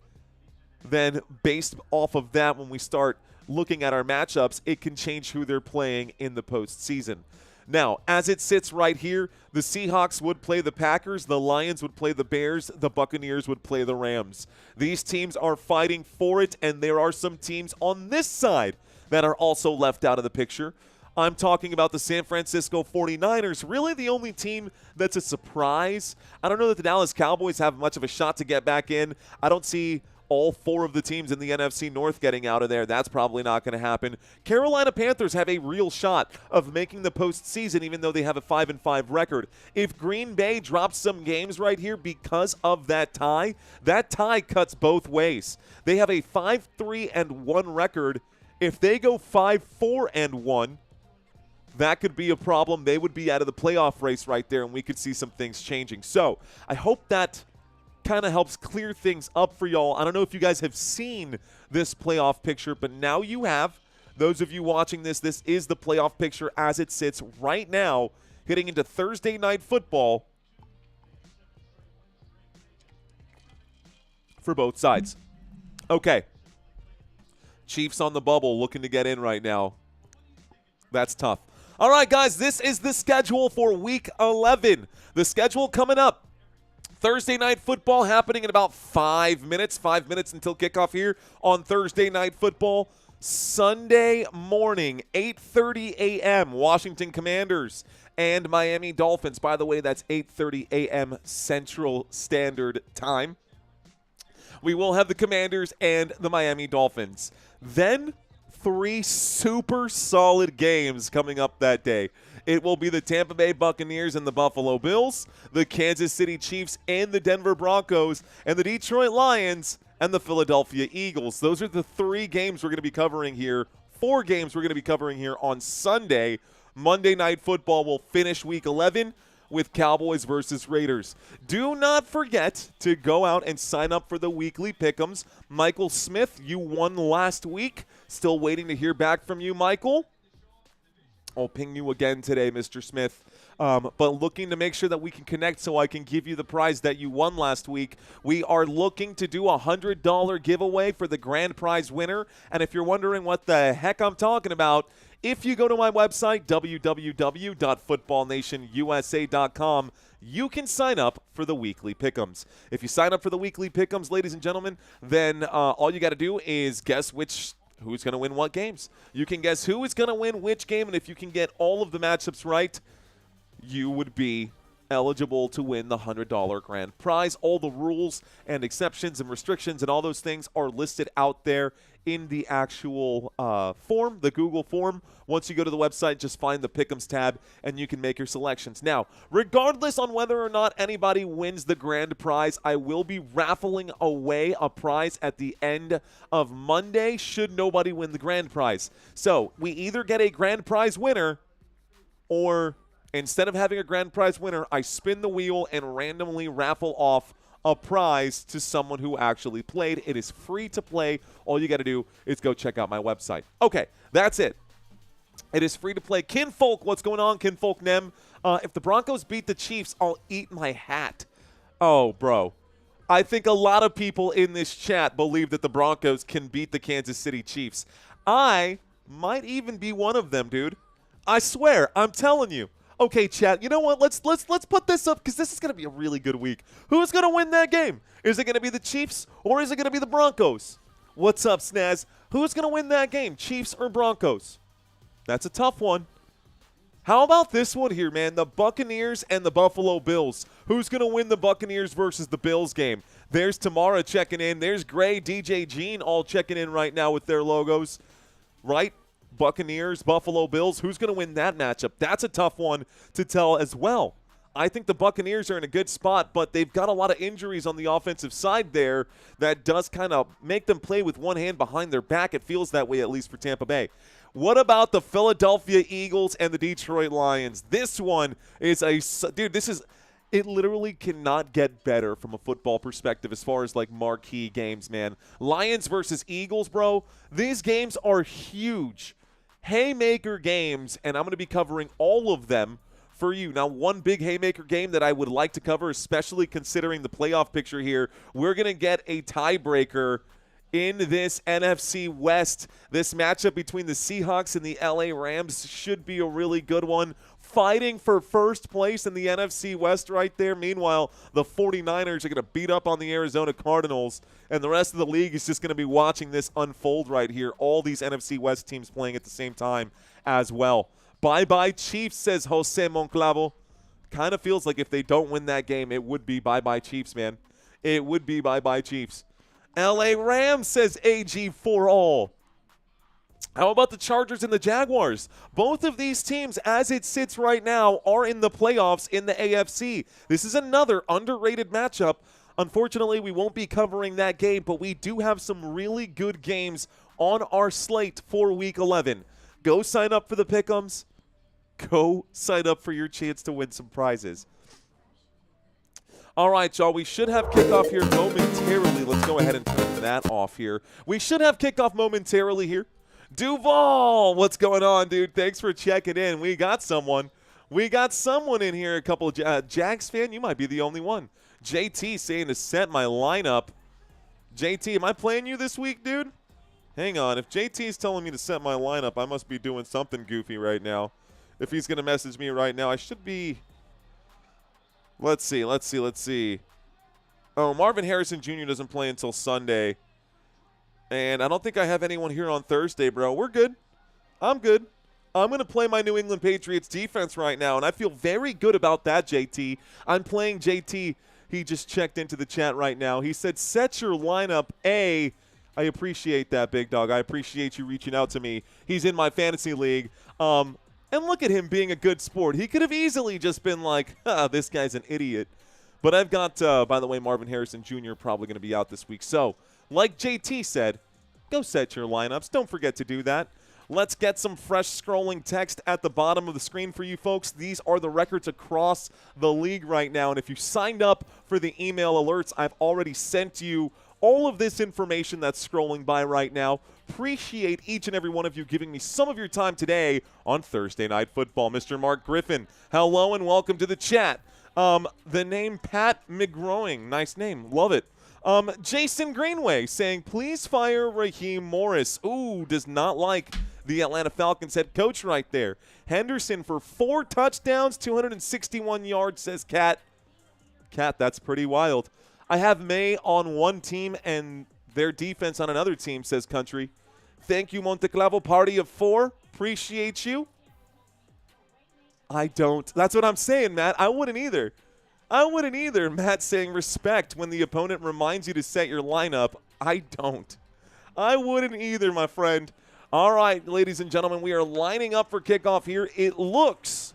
then based off of that, when we start looking at our matchups, it can change who they're playing in the postseason. Now, as it sits right here, the Seahawks would play the Packers, the Lions would play the Bears, the Buccaneers would play the Rams. These teams are fighting for it, and there are some teams on this side that are also left out of the picture. I'm talking about the San Francisco 49ers, really the only team that's a surprise. I don't know that the Dallas Cowboys have much of a shot to get back in. I don't see all 4 of the teams in the NFC North getting out of there. That's probably not going to happen. Carolina Panthers have a real shot of making the postseason, even though they have a 5-5 record. If Green Bay drops some games right here because of that tie cuts both ways. They have a 5-3-1 record. If they go 5-4-1, that could be a problem. They would be out of the playoff race right there, and we could see some things changing. So I hope that kind of helps clear things up for y'all. I don't know if you guys have seen this playoff picture, but now you have. Those of you watching this is the playoff picture as it sits right now, heading into Thursday Night Football for both sides. Okay. Chiefs on the bubble looking to get in right now. That's tough. All right, guys, this is the schedule for Week 11. The schedule coming up. Thursday Night Football happening in about 5 minutes. 5 minutes until kickoff here on Thursday Night Football. Sunday morning, 8:30 a.m., Washington Commanders and Miami Dolphins. By the way, that's 8:30 a.m. Central Standard Time. We will have the Commanders and the Miami Dolphins. Then 3 super solid games coming up that day. It will be the Tampa Bay Buccaneers and the Buffalo Bills, the Kansas City Chiefs and the Denver Broncos, and the Detroit Lions and the Philadelphia Eagles. Those are the 3 games we're going to be covering here. 4 games we're going to be covering here on Sunday. Monday Night Football will finish Week 11 with Cowboys versus Raiders. Do not forget to go out and sign up for the weekly pick'ems. Michael Smith, you won last week. Still waiting to hear back from you, Michael. I'll ping you again today, Mr. Smith. but looking to make sure that we can connect so I can give you the prize that you won last week. We are looking to do a $100 giveaway for the grand prize winner. And if you're wondering what the heck I'm talking about, if you go to my website, www.footballnationusa.com, you can sign up for the weekly pick'ems. If you sign up for the weekly pick'ems, ladies and gentlemen, then all you got to do is guess who's going to win what games. You can guess who is going to win which game, and if you can get all of the matchups right, you would be eligible to win the $100 grand prize. All the rules and exceptions and restrictions and all those things are listed out there in the actual form, the Google form. Once you go to the website, just find the Pick'ems tab, and you can make your selections. Now, regardless on whether or not anybody wins the grand prize, I will be raffling away a prize at the end of Monday should nobody win the grand prize. So we either get a grand prize winner, or instead of having a grand prize winner, I spin the wheel and randomly raffle off a prize to someone who actually played. It is free to play. All you got to do is go check out my website. Okay, that's it. It is free to play. Kinfolk, what's going on? Kinfolk Nem. If the Broncos beat the Chiefs, I'll eat my hat. Oh, bro. I think a lot of people in this chat believe that the Broncos can beat the Kansas City Chiefs. I might even be one of them, dude. I swear, I'm telling you. Okay, chat, you know what? Let's put this up because this is going to be a really good week. Who's going to win that game? Is it going to be the Chiefs or is it going to be the Broncos? What's up, Snaz? Who's going to win that game, Chiefs or Broncos? That's a tough one. How about this one here, man? The Buccaneers and the Buffalo Bills. Who's going to win the Buccaneers versus the Bills game? There's Tamara checking in. There's Gray, DJ Jean all checking in right now with their logos. Right? Buccaneers, Buffalo Bills. Who's going to win that matchup? That's a tough one to tell as well. I think the Buccaneers are in a good spot, but they've got a lot of injuries on the offensive side there that does kind of make them play with one hand behind their back. It feels that way, at least for Tampa Bay. What about the Philadelphia Eagles and the Detroit Lions? This one is dude, it literally cannot get better from a football perspective as far as like marquee games, man. Lions versus Eagles, bro. These games are huge. Haymaker games, and I'm going to be covering all of them for you. Now, one big haymaker game that I would like to cover, especially considering the playoff picture here, we're going to get a tiebreaker in this NFC West. This matchup between the Seahawks and the LA Rams should be a really good one. Fighting for first place in the NFC West right there. Meanwhile, the 49ers are going to beat up on the Arizona Cardinals, and the rest of the league is just going to be watching this unfold right here. All these NFC West teams playing at the same time as well. Bye-bye Chiefs, says Jose Monclavo. Kind of feels like if they don't win that game, it would be bye-bye Chiefs, man. It would be bye-bye Chiefs. LA Rams, says AG for all. How about the Chargers and the Jaguars? Both of these teams, as it sits right now, are in the playoffs in the AFC. This is another underrated matchup. Unfortunately, we won't be covering that game, but we do have some really good games on our slate for Week 11. Go sign up for the Pick'ems. Go sign up for your chance to win some prizes. All right, y'all, we should have kickoff here momentarily. Let's go ahead and turn that off here. We should have kickoff momentarily here. Duval, what's going on, dude? Thanks for checking in. We got someone. We got someone in here. A couple of Jags fan. You might be the only one. JT saying to set my lineup. JT, am I playing you this week, dude? Hang on. If JT is telling me to set my lineup, I must be doing something goofy right now. If he's going to message me right now, I should be. Let's see. Oh, Marvin Harrison Jr. doesn't play until Sunday. And I don't think I have anyone here on Thursday, bro. We're good. I'm good. I'm going to play my New England Patriots defense right now, and I feel very good about that, JT. I'm playing JT. He just checked into the chat right now. He said, set your lineup A. I appreciate that, big dog. I appreciate you reaching out to me. He's in my fantasy league. And look at him being a good sport. He could have easily just been like, this guy's an idiot. But I've got, by the way, Marvin Harrison Jr. probably going to be out this week. So, like JT said, go set your lineups. Don't forget to do that. Let's get some fresh scrolling text at the bottom of the screen for you folks. These are the records across the league right now. And if you signed up for the email alerts, I've already sent you all of this information that's scrolling by right now. Appreciate each and every one of you giving me some of your time today on Thursday Night Football. Mr. Mark Griffin, hello and welcome to the chat. The name Pat McGrowing, nice name, love it. Jason Greenway saying, please fire Raheem Morris. Ooh, does not like the Atlanta Falcons head coach right there. Henderson for 4 touchdowns, 261 yards, says Cat. Cat, that's pretty wild. I have May on one team and their defense on another team, says Country. Thank you, Monteclavo party of 4. Appreciate you. I don't. That's what I'm saying, Matt. I wouldn't either. Matt saying respect when the opponent reminds you to set your lineup. I don't. I wouldn't either, my friend. All right, ladies and gentlemen, we are lining up for kickoff here. It looks,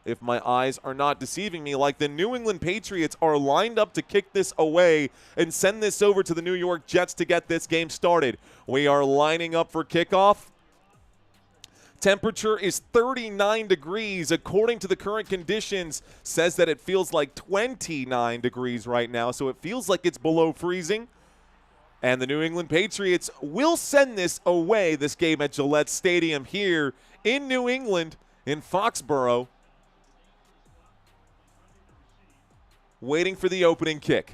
if my eyes are not deceiving me, like the New England Patriots are lined up to kick this away and send this over to the New York Jets to get this game started. We are lining up for kickoff. Temperature is 39 degrees. According to the current conditions, says that it feels like 29 degrees right now, so it feels like it's below freezing. And the New England Patriots will send this away, this game at Gillette Stadium here in New England, in Foxborough. Waiting for the opening kick.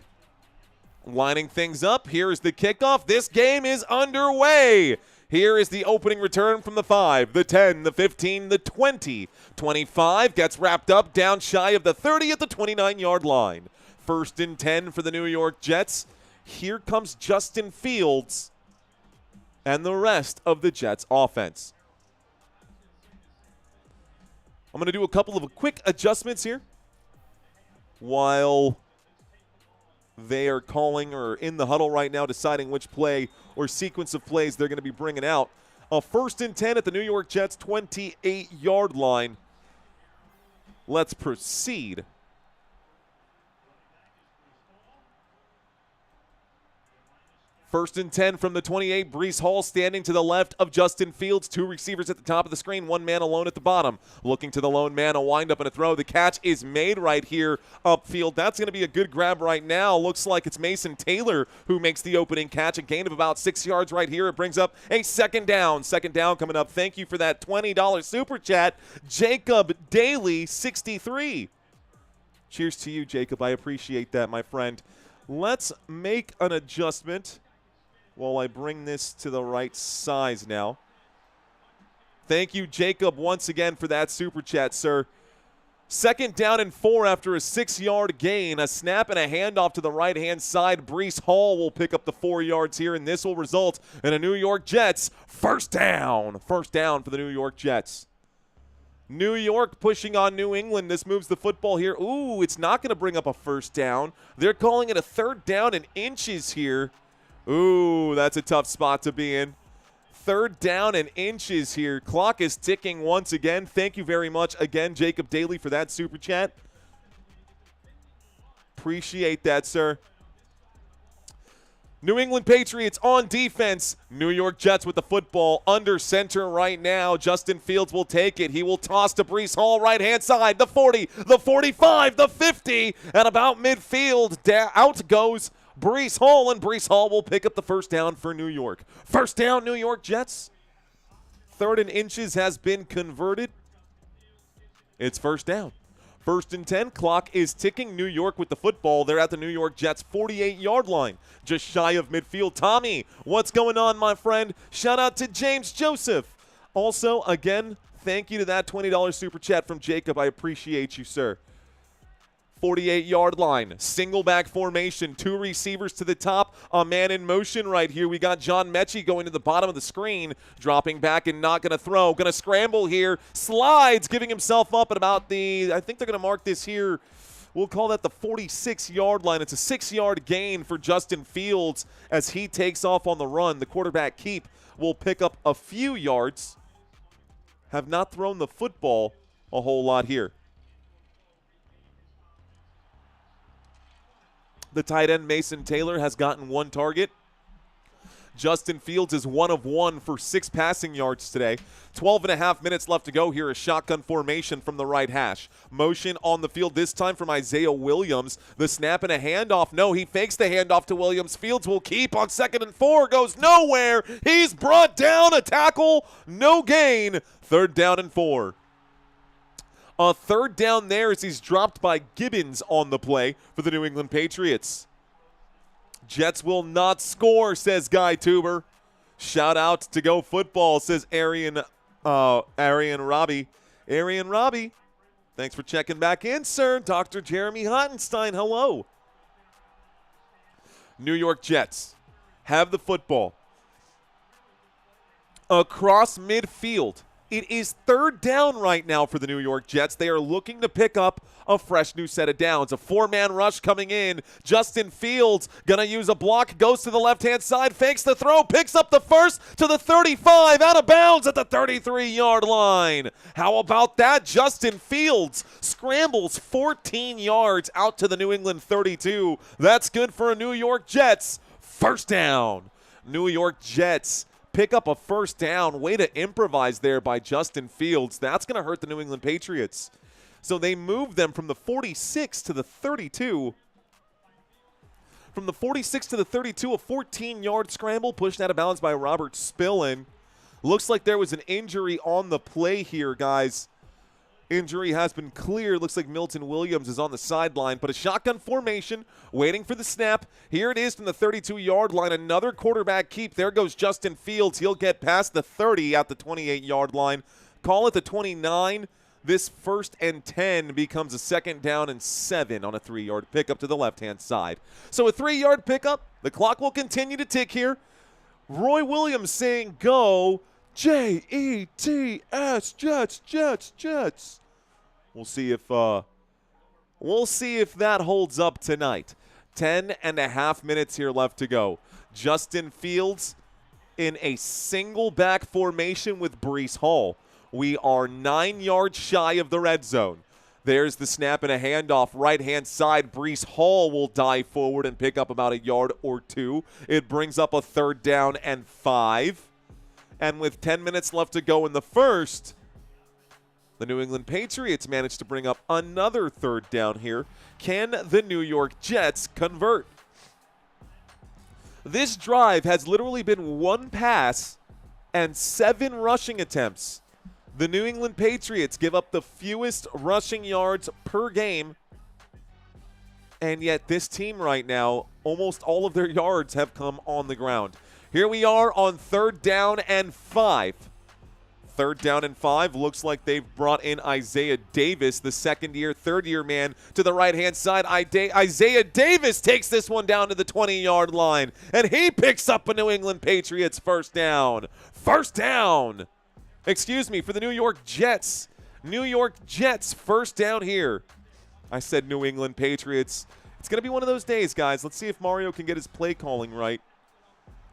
Lining things up, here is the kickoff. This game is underway. Here is the opening return from the 5, the 10, the 15, the 20. 25 gets wrapped up down shy of the 30 at the 29-yard line. 1st and 10 for the New York Jets. Here comes Justin Fields and the rest of the Jets offense. I'm going to do a couple of quick adjustments here while they are calling or in the huddle right now deciding which play or sequence of plays they're going to be bringing out. A 1st and 10 at the New York Jets 28-yard line. Let's proceed. First and 10 from the 28. Breece Hall standing to the left of Justin Fields. 2 receivers at the top of the screen. 1 man alone at the bottom. Looking to the lone man, a windup and a throw. The catch is made right here upfield. That's going to be a good grab right now. Looks like it's Mason Taylor who makes the opening catch. A gain of about 6 yards right here. It brings up a second down. Second down coming up. Thank you for that $20 super chat. Jacob Daly, 63. Cheers to you, Jacob. I appreciate that, my friend. Let's make an adjustment while I bring this to the right size now. Thank you, Jacob, once again for that super chat, sir. 2nd down and 4 after a 6-yard gain. A snap and a handoff to the right-hand side. Breece Hall will pick up the 4 yards here, and this will result in a New York Jets first down. First down for the New York Jets. New York pushing on New England. This moves the football here. Ooh, it's not going to bring up a first down. They're calling it a 3rd down and inches here. Ooh, that's a tough spot to be in. 3rd down and inches here. Clock is ticking once again. Thank you very much again, Jacob Daly, for that super chat. Appreciate that, sir. New England Patriots on defense. New York Jets with the football under center right now. Justin Fields will take it. He will toss to Breece Hall, right-hand side. The 40, the 45, the 50, and about midfield. Out goes Breece Hall, and Breece Hall will pick up the first down for New York. First down, New York Jets. 3rd and inches has been converted. It's first down. 1st and 10, clock is ticking. New York with the football. They're at the New York Jets 48-yard line, just shy of midfield. Tommy, what's going on, my friend? Shout out to James Joseph. Also, again, thank you to that $20 super chat from Jacob. I appreciate you, sir. 48-yard line, single back formation, 2 receivers to the top, a man in motion right here. We got John Mechie going to the bottom of the screen, dropping back and not going to throw. Going to scramble here, slides, giving himself up at about the, I think they're going to mark this here, we'll call that the 46-yard line. It's a 6-yard gain for Justin Fields as he takes off on the run. The quarterback keep will pick up a few yards. Have not thrown the football a whole lot here. The tight end, Mason Taylor, has gotten 1 target. Justin Fields is 1 of 1 for 6 passing yards today. 12.5 minutes left to go here. A shotgun formation from the right hash. Motion on the field this time from Isaiah Williams. The snap and a handoff. No, he fakes the handoff to Williams. Fields will keep on 2nd and 4. Goes nowhere. He's brought down. A tackle. No gain. 3rd down and 4. A 3rd down there as he's dropped by Gibbons on the play for the New England Patriots. Jets will not score, says Guy Tuber. Shout out to Go Football, says Arian Robbie. Arian Robbie, thanks for checking back in, sir. Dr. Jeremy Hottenstein, hello. New York Jets have the football. Across midfield. It is 3rd down right now for the New York Jets. They are looking to pick up a fresh new set of downs. A 4-man rush coming in. Justin Fields going to use a block. Goes to the left-hand side. Fakes the throw. Picks up the first to the 35. Out of bounds at the 33-yard line. How about that? Justin Fields scrambles 14 yards out to the New England 32. That's good for a New York Jets. 1st down. New York Jets pick up a 1st down. Way to improvise there by Justin Fields. That's going to hurt the New England Patriots. So they move them from the 46 to the 32. From the 46 to the 32, a 14-yard scramble pushed out of bounds by Robert Spillane. Looks like there was an injury on the play here, guys. Injury has been cleared. Looks like Milton Williams is on the sideline, but a shotgun formation waiting for the snap. Here it is from the 32-yard line. Another quarterback keep. There goes Justin Fields. He'll get past the 30 at the 28-yard line. Call it the 29. This 1st and 10 becomes a 2nd down and 7 on a 3-yard pickup to the left-hand side. So a 3-yard pickup. The clock will continue to tick here. Roy Williams saying go. Jets, Jets, Jets, Jets. We'll see if that holds up tonight. 10.5 minutes here left to go. Justin Fields in a single back formation with Breece Hall. We are 9 yards shy of the red zone. There's the snap and a handoff. Right-hand side, Breece Hall will dive forward and pick up about a yard or 2. It brings up a 3rd down and 5. And with 10 minutes left to go in the first, the New England Patriots managed to bring up another 3rd down here. Can the New York Jets convert? This drive has literally been 1 pass and 7 rushing attempts. The New England Patriots give up the fewest rushing yards per game. And yet this team right now, almost all of their yards have come on the ground. Here we are on 3rd down and 5. 3rd down and 5. Looks like they've brought in Isaiah Davis, the 2nd-year, 3rd-year man to the right-hand side. Isaiah Davis takes this one down to the 20-yard line, and he picks up a New England Patriots 1st down. 1st down. Excuse me, for the New York Jets. New York Jets 1st down here. I said New England Patriots. It's going to be one of those days, guys. Let's see if Mario can get his play calling right.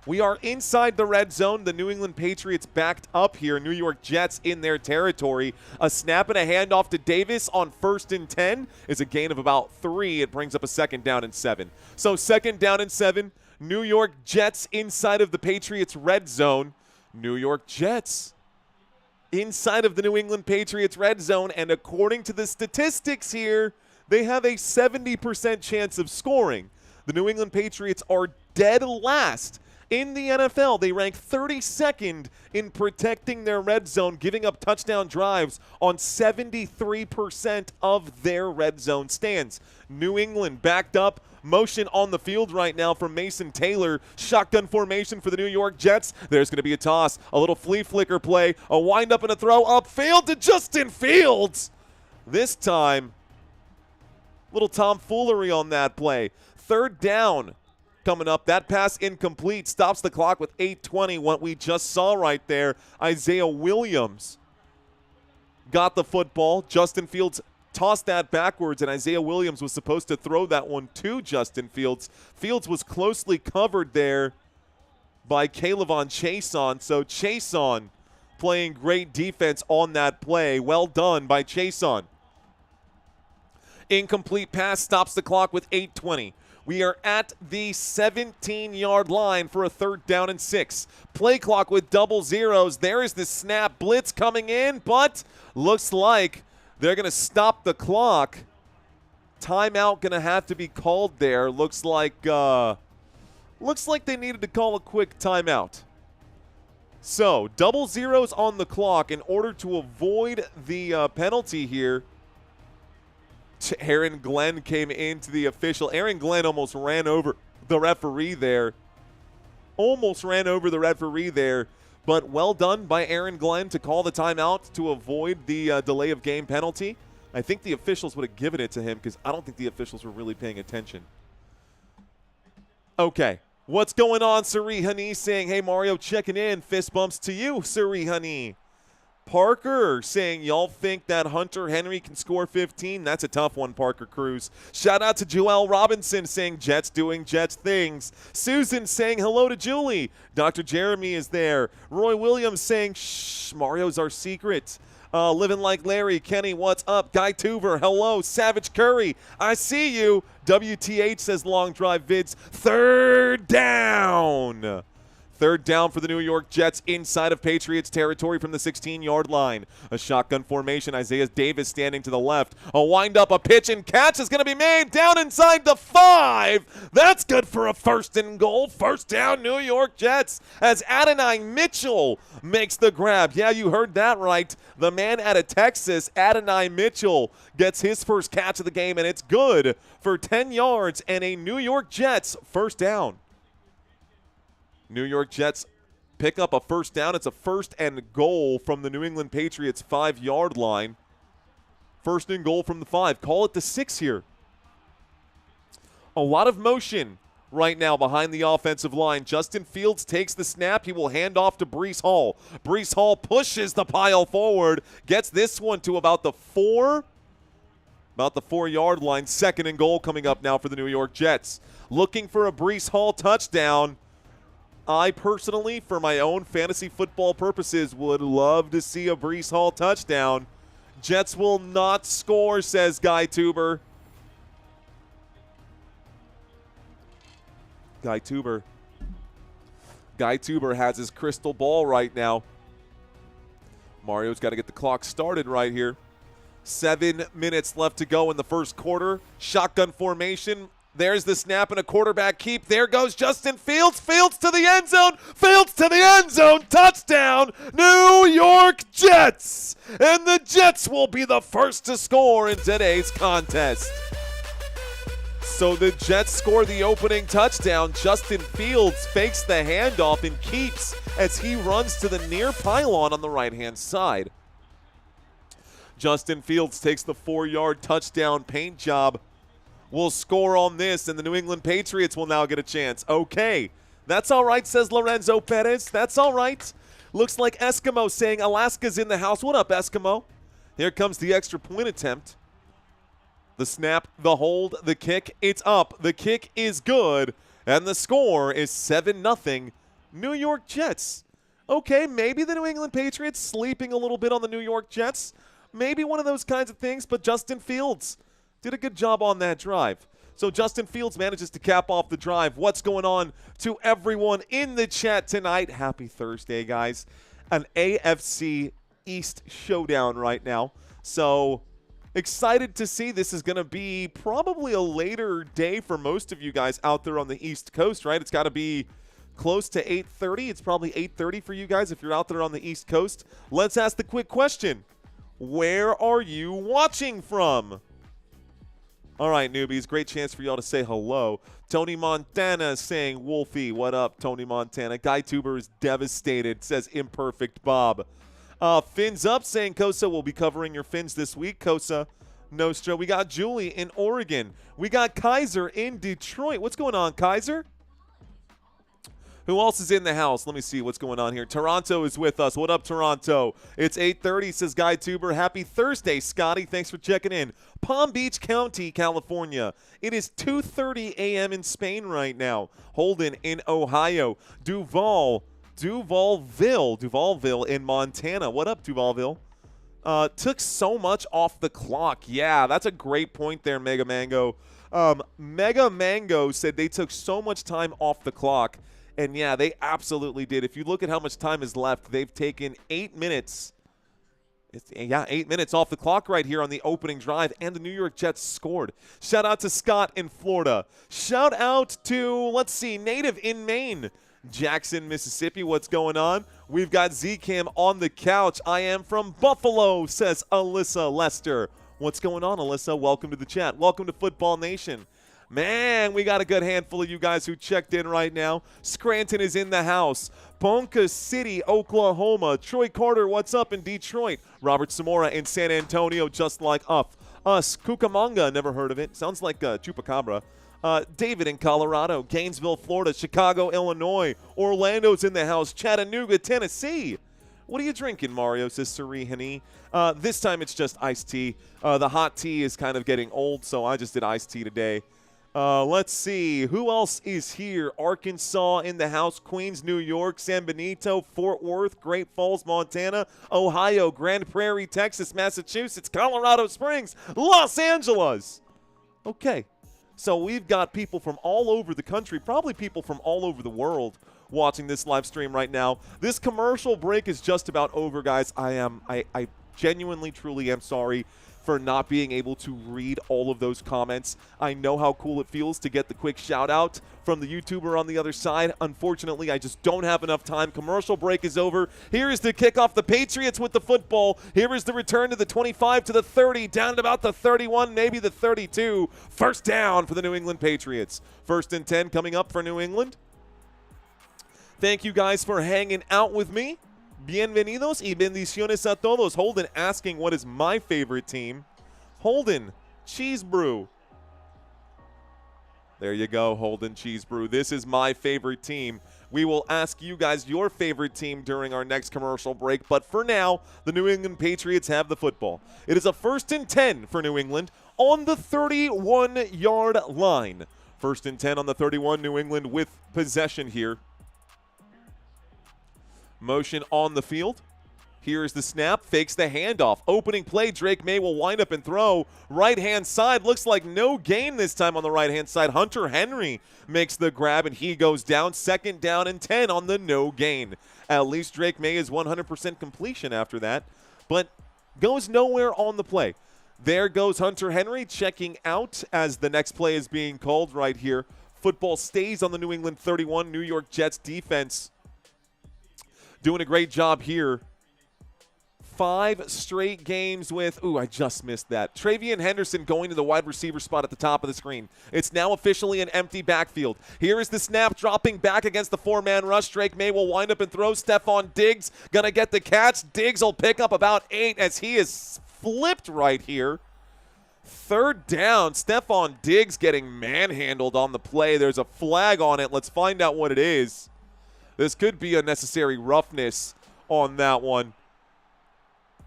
We are inside the red zone. The New England Patriots backed up here. New York Jets in their territory. A snap and a handoff to Davis on 1st and 10 is a gain of about 3. It brings up a 2nd down and 7. So 2nd down and 7. New York Jets inside of the Patriots red zone. New York Jets inside of the New England Patriots red zone. And according to the statistics here, they have a 70% chance of scoring. The New England Patriots are dead last in the NFL. They rank 32nd in protecting their red zone, giving up touchdown drives on 73% of their red zone stands. New England backed up. Motion on the field right now from Mason Taylor. Shotgun formation for the New York Jets. There's going to be a toss, a little flea flicker play, a wind-up and a throw upfield to Justin Fields. This time, little tomfoolery on that play. 3rd down coming up. That pass incomplete. Stops the clock with 8:20. What we just saw right there, Isaiah Williams got the football. Justin Fields tossed that backwards, and Isaiah Williams was supposed to throw that one to Justin Fields. Fields was closely covered there by Kaylavon Chason. So Chason playing great defense on that play. Well done by Chason. Incomplete pass stops the clock with 8:20. We are at the 17-yard line for a 3rd down and 6. Play clock with double zeros. There is the snap. Blitz coming in, but looks like they're going to stop the clock. Timeout going to have to be called there. Looks like they needed to call a quick timeout. So, double zeros on the clock in order to avoid the penalty here. Aaron Glenn came into the official. Aaron Glenn almost ran over the referee there. But well done by Aaron Glenn to call the timeout to avoid the delay of game penalty. I think the officials would have given it to him because I don't think the officials were really paying attention. Okay. What's going on, Suri Hani saying, hey, Mario, checking in. Fist bumps to you, Suri Hani. Parker saying, y'all think that Hunter Henry can score 15? That's a tough one, Parker Cruz. Shout out to Joel Robinson saying, Jets doing Jets things. Susan saying, hello to Julie. Dr. Jeremy is there. Roy Williams saying, shh, Mario's our secret. Living like Larry. Kenny, what's up? Guy Tuber, hello. Savage Curry, I see you. WTH says long drive vids. 3rd down. 3rd down for the New York Jets inside of Patriots territory from the 16-yard line. A shotgun formation. Isaiah Davis standing to the left. A wind-up, a pitch and catch is going to be made down inside the 5. That's good for a 1st and goal. 1st down, New York Jets, as Adonai Mitchell makes the grab. Yeah, you heard that right. The man out of Texas, Adonai Mitchell, gets his first catch of the game, and it's good for 10 yards and a New York Jets 1st down. New York Jets pick up a 1st down. It's a 1st and goal from the New England Patriots 5-yard line. 1st and goal from the 5. Call it the 6 here. A lot of motion right now behind the offensive line. Justin Fields takes the snap. He will hand off to Breece Hall. Breece Hall pushes the pile forward. Gets this one to about the 4-yard line. 2nd and goal coming up now for the New York Jets. Looking for a Breece Hall touchdown. I personally, for my own fantasy football purposes, would love to see a Breece Hall touchdown. Jets will not score, says Guy Tuber. Guy Tuber has his crystal ball right now. Mario's got to get the clock started right here. 7 minutes left to go in the 1st quarter. Shotgun formation. There's the snap and a quarterback keep. There goes Justin Fields. Fields to the end zone. Touchdown, New York Jets. And the Jets will be the first to score in today's contest. So the Jets score the opening touchdown. Justin Fields fakes the handoff and keeps as he runs to the near pylon on the right-hand side. Justin Fields takes the 4-yard touchdown paint job. Will score on this, and the New England Patriots will now get a chance. Okay, that's all right, says Lorenzo Perez. That's all right. Looks like Eskimo saying Alaska's in the house. What up, Eskimo? Here comes the extra point attempt. The snap, the hold, the kick, it's up. The kick is good, and the score is 7-0 New York Jets. Okay, maybe the New England Patriots sleeping a little bit on the New York Jets. Maybe one of those kinds of things, but Justin Fields did a good job on that drive. So Justin Fields manages to cap off the drive. What's going on to everyone in the chat tonight? Happy Thursday, guys. An AFC East showdown right now. So excited to see. This is going to be probably a later day for most of you guys out there on the East Coast, right? It's got to be close to 8:30. It's probably 8:30 for you guys if you're out there on the East Coast. Let's ask the quick question. Where are you watching from? All right, newbies, great chance for y'all to say hello. Tony Montana saying, Wolfie, what up, Tony Montana? Guy Tuber is devastated, says Imperfect Bob. Fins up saying, Kosa will be covering your fins this week. Kosa Nostra. We got Julie in Oregon. We got Kaiser in Detroit. What's going on, Kaiser? Who else is in the house? Let me see what's going on here. Toronto is with us. What up, Toronto? It's 8:30, says Guy Tuber. Happy Thursday, Scotty. Thanks for checking in. Palm Beach County, California. It is 2:30 a.m. in Spain right now. Holden in Ohio. Duvalville in Montana. What up, Duvalville? Took so much off the clock. Yeah, that's a great point there, Mega Mango. Mega Mango said they took so much time off the clock. And, yeah, they absolutely did. If you look at how much time is left, they've taken 8 minutes. 8 minutes off the clock right here on the opening drive, and the New York Jets scored. Shout out to Scott in Florida. Shout out to, let's see, Native in Maine. Jackson, Mississippi, what's going on? We've got Z-Cam on the couch. I am from Buffalo, says Alyssa Lester. What's going on, Alyssa? Welcome to the chat. Welcome to Football Nation. Man, we got a good handful of you guys who checked in right now. Scranton is in the house. Ponca City, Oklahoma. Troy Carter, what's up in Detroit? Robert Zamora in San Antonio, just like us. Cucamonga, never heard of it. Sounds like Chupacabra. David in Colorado. Gainesville, Florida. Chicago, Illinois. Orlando's in the house. Chattanooga, Tennessee. What are you drinking, Mario, says Sarihani. This time it's just iced tea. The hot tea is kind of getting old, so I just did iced tea today. Let's see. Who else is here? Arkansas in the house. Queens, New York. San Benito, Fort Worth, Great Falls, Montana. Ohio, Grand Prairie, Texas, Massachusetts, Colorado Springs, Los Angeles. Okay. So we've got people from all over the country, probably people from all over the world watching this live stream right now. This commercial break is just about over, guys. I genuinely, truly am sorry for not being able to read all of those comments. I know how cool it feels to get the quick shout out from the YouTuber on the other side. Unfortunately, I just don't have enough time. Commercial break is over. Here is the kickoff. The Patriots with the football. Here is the return to the 25 to the 30, down at about the 31, maybe the 32. First down for the New England Patriots. 1st and 10 coming up for New England. Thank you guys for hanging out with me. Bienvenidos y bendiciones a todos. Holden asking what is my favorite team. Holden, Cheese Brew. There you go, Holden Cheese Brew. This is my favorite team. We will ask you guys your favorite team during our next commercial break. But for now, the New England Patriots have the football. It is a 1st and 10 for New England on the 31-yard line. 1st and 10 on the 31, New England with possession here. Motion on the field. Here's the snap. Fakes the handoff. Opening play. Drake Maye will wind up and throw. Right-hand side. Looks like no gain this time on the right-hand side. Hunter Henry makes the grab, and he goes down. 2nd down and 10 on the no gain. At least Drake Maye is 100% completion after that, but goes nowhere on the play. There goes Hunter Henry checking out as the next play is being called right here. Football stays on the New England 31. New York Jets defense doing a great job here. 5 straight games with, I just missed that. Travian Henderson going to the wide receiver spot at the top of the screen. It's now officially an empty backfield. Here is the snap, dropping back against the 4-man rush. Drake Maye will wind up and throw. Stephon Diggs gonna get the catch. Diggs will pick up about 8 as he is flipped right here. 3rd down. Stephon Diggs getting manhandled on the play. There's a flag on it. Let's find out what it is. This could be unnecessary roughness on that one.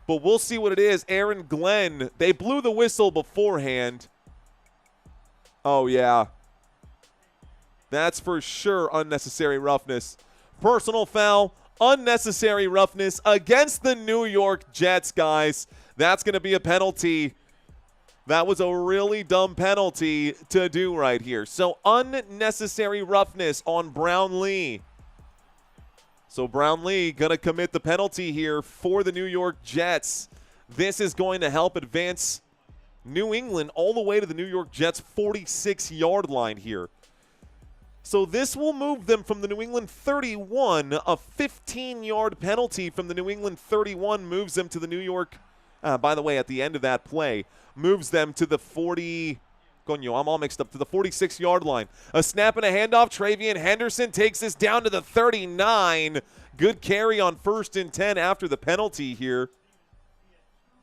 But we'll see what it is. Aaron Glenn, they blew the whistle beforehand. Oh, yeah. That's for sure unnecessary roughness. Personal foul, unnecessary roughness against the New York Jets, guys. That's going to be a penalty. That was a really dumb penalty to do right here. So unnecessary roughness on Brownlee. So Brownlee going to commit the penalty here for the New York Jets. This is going to help advance New England all the way to the New York Jets 46-yard line here. So this will move them from the New England 31. A 15-yard penalty from the New England 31 moves them to the New York, by the way, at the end of that play, moves them to the 40. Coño, I'm all mixed up, to the 46-yard line. A snap and a handoff. Travian Henderson takes this down to the 39. Good carry on 1st and 10 after the penalty here.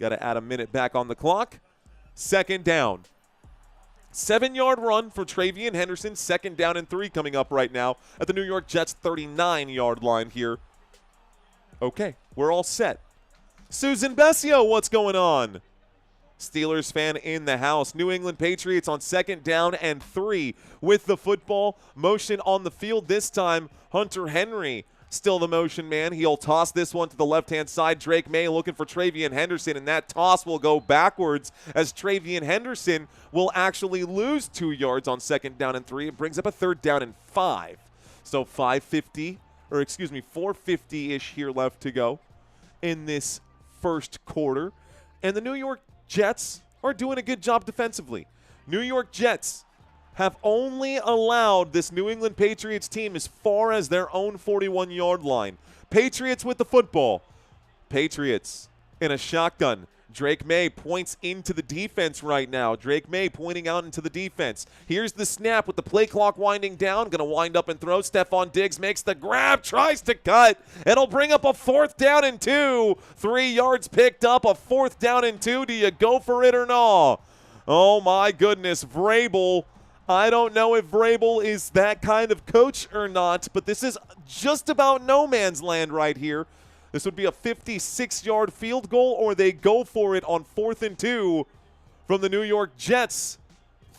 Got to add a minute back on the clock. 2nd down. 7-yard run for Travian Henderson. 2nd down and 3 coming up right now at the New York Jets 39-yard line here. Okay, we're all set. Susan Bessio, what's going on? Steelers fan in the house. New England Patriots on 2nd down and 3 with the football. Motion on the field this time. Hunter Henry Still the motion man. He'll toss this one to the left-hand side. Drake Maye looking for Travian Henderson, and that toss will go backwards as Travian Henderson will actually lose 2 yards on 2nd down and 3. It brings up a 3rd down and 5. So 450-ish here left to go in this first quarter. And the New York Jets are doing a good job defensively. New York Jets have only allowed this New England Patriots team as far as their own 41-yard line. Patriots with the football. Patriots in a shotgun. Drake Maye points into the defense right now. Drake Maye pointing out into the defense. Here's the snap with the play clock winding down. Going to wind up and throw. Stephon Diggs makes the grab, tries to cut. It'll bring up a 4th down and 2. 3 yards picked up, a 4th down and 2. Do you go for it or not? Oh, my goodness. Vrabel. I don't know if Vrabel is that kind of coach or not, but this is just about no man's land right here. This would be a 56-yard field goal, or they go for it on 4th and 2 from the New York Jets'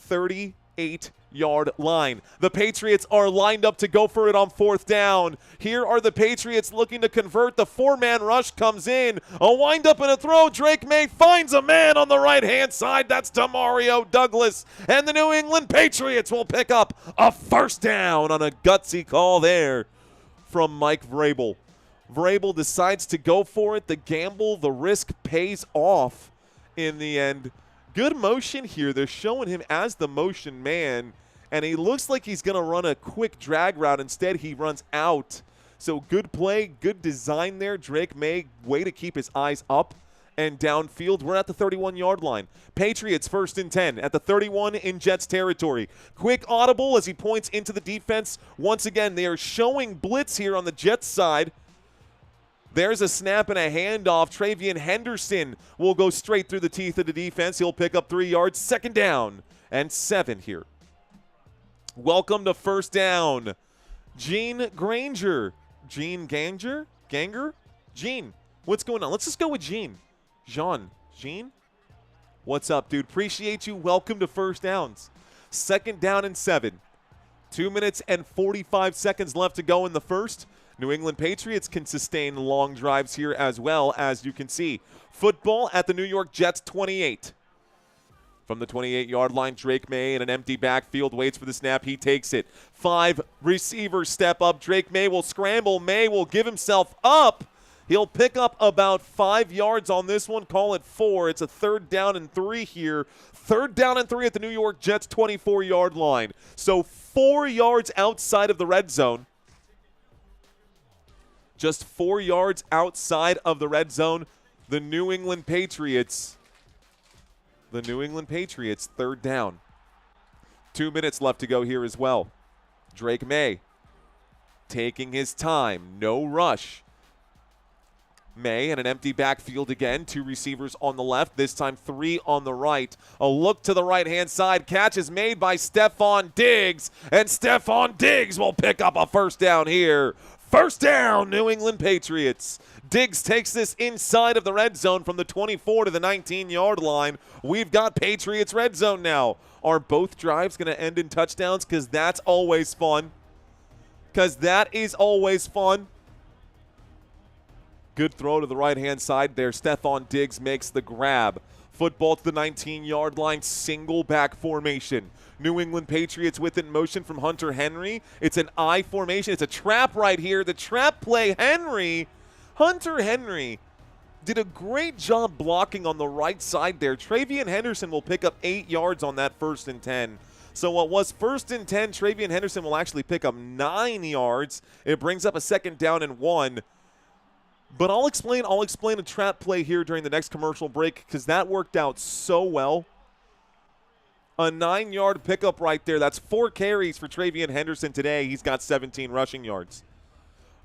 38-yard line. The Patriots are lined up to go for it on 4th down. Here are the Patriots looking to convert. The 4-man rush comes in. A wind-up and a throw. Drake Maye finds a man on the right-hand side. That's Demario Douglas. And the New England Patriots will pick up a 1st down on a gutsy call there from Mike Vrabel. Vrabel decides to go for it. The gamble, the risk pays off in the end. Good motion here. They're showing him as the motion man, and he looks like he's going to run a quick drag route. Instead, he runs out. So good play, good design there. Drake Maye, way to keep his eyes up and downfield. We're at the 31-yard line. Patriots 1st and 10 at the 31 in Jets territory. Quick audible as he points into the defense. Once again, they are showing blitz here on the Jets side. There's a snap and a handoff. Travian Henderson will go straight through the teeth of the defense. He'll pick up 3 yards. 2nd down and 7 here. Welcome to 1st down. Gene Granger. Gene Ganger? Ganger? Gene. What's going on? Let's just go with Gene. Gene? What's up, dude? Appreciate you. Welcome to 1st downs. 2nd down and 7. 2 minutes and 45 seconds left to go in the first. New England Patriots can sustain long drives here as well, as you can see. Football at the New York Jets 28. From the 28-yard line, Drake Maye in an empty backfield waits for the snap. He takes it. 5 receivers step up. Drake Maye will scramble. Maye will give himself up. He'll pick up about 5 yards on this one. Call it 4. It's a 3rd down and 3 here. 3rd down and 3 at the New York Jets 24-yard line. So 4 yards outside of the red zone. Just 4 yards outside of the red zone. The New England Patriots. 3rd down. 2 minutes left to go here as well. Drake Maye taking his time. No rush. Maye in an empty backfield again. 2 receivers on the left. This time 3 on the right. A look to the right-hand side. Catch is made by Stephon Diggs. And Stephon Diggs will pick up a 1st down here. 1st down, New England Patriots. Diggs takes this inside of the red zone from the 24 to the 19-yard line. We've got Patriots red zone now. Are both drives going to end in touchdowns? Because that's always fun. Good throw to the right-hand side there. Stephon Diggs makes the grab. Football to the 19-yard line, single back formation. New England Patriots with it in motion from Hunter Henry. It's an I formation. It's a trap right here. The trap play, Hunter Henry did a great job blocking on the right side there. Travian Henderson will pick up 8 yards on that 1st and 10. So what was 1st and 10, Travian Henderson will actually pick up 9 yards. It brings up a 2nd down and 1. But I'll explain a trap play here during the next commercial break because that worked out so well. A 9-yard pickup right there. That's 4 carries for Travian Henderson today. He's got 17 rushing yards.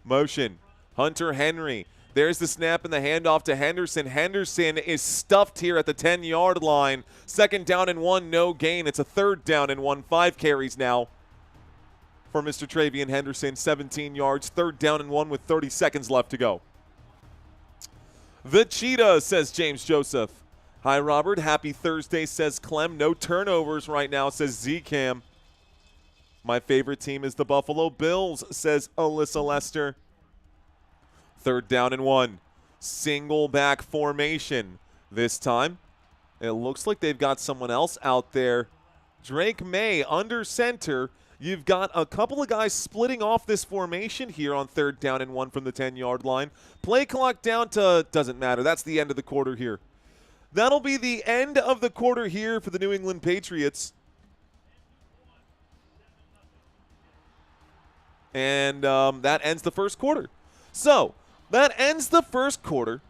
Motion. Hunter Henry. There's the snap and the handoff to Henderson. Henderson is stuffed here at the 10-yard line. 2nd down and 1, no gain. It's a 3rd down and 1. 5 carries now for Mr. Travian Henderson. 17 yards. 3rd down and 1 with 30 seconds left to go. The Cheetah, says James Joseph. Hi, Robert. Happy Thursday, says Clem. No turnovers right now, says Z-Cam. My favorite team is the Buffalo Bills, says Alyssa Lester. 3rd down and 1. Single back formation. This time, it looks like they've got someone else out there. Drake Maye under center. You've got a couple of guys splitting off this formation here on 3rd down and 1 from the 10-yard line. Play clock down to, doesn't matter. That's the end of the quarter here. That'll be the end of the quarter here for the New England Patriots. And that ends the first quarter. So, that ends the first quarter.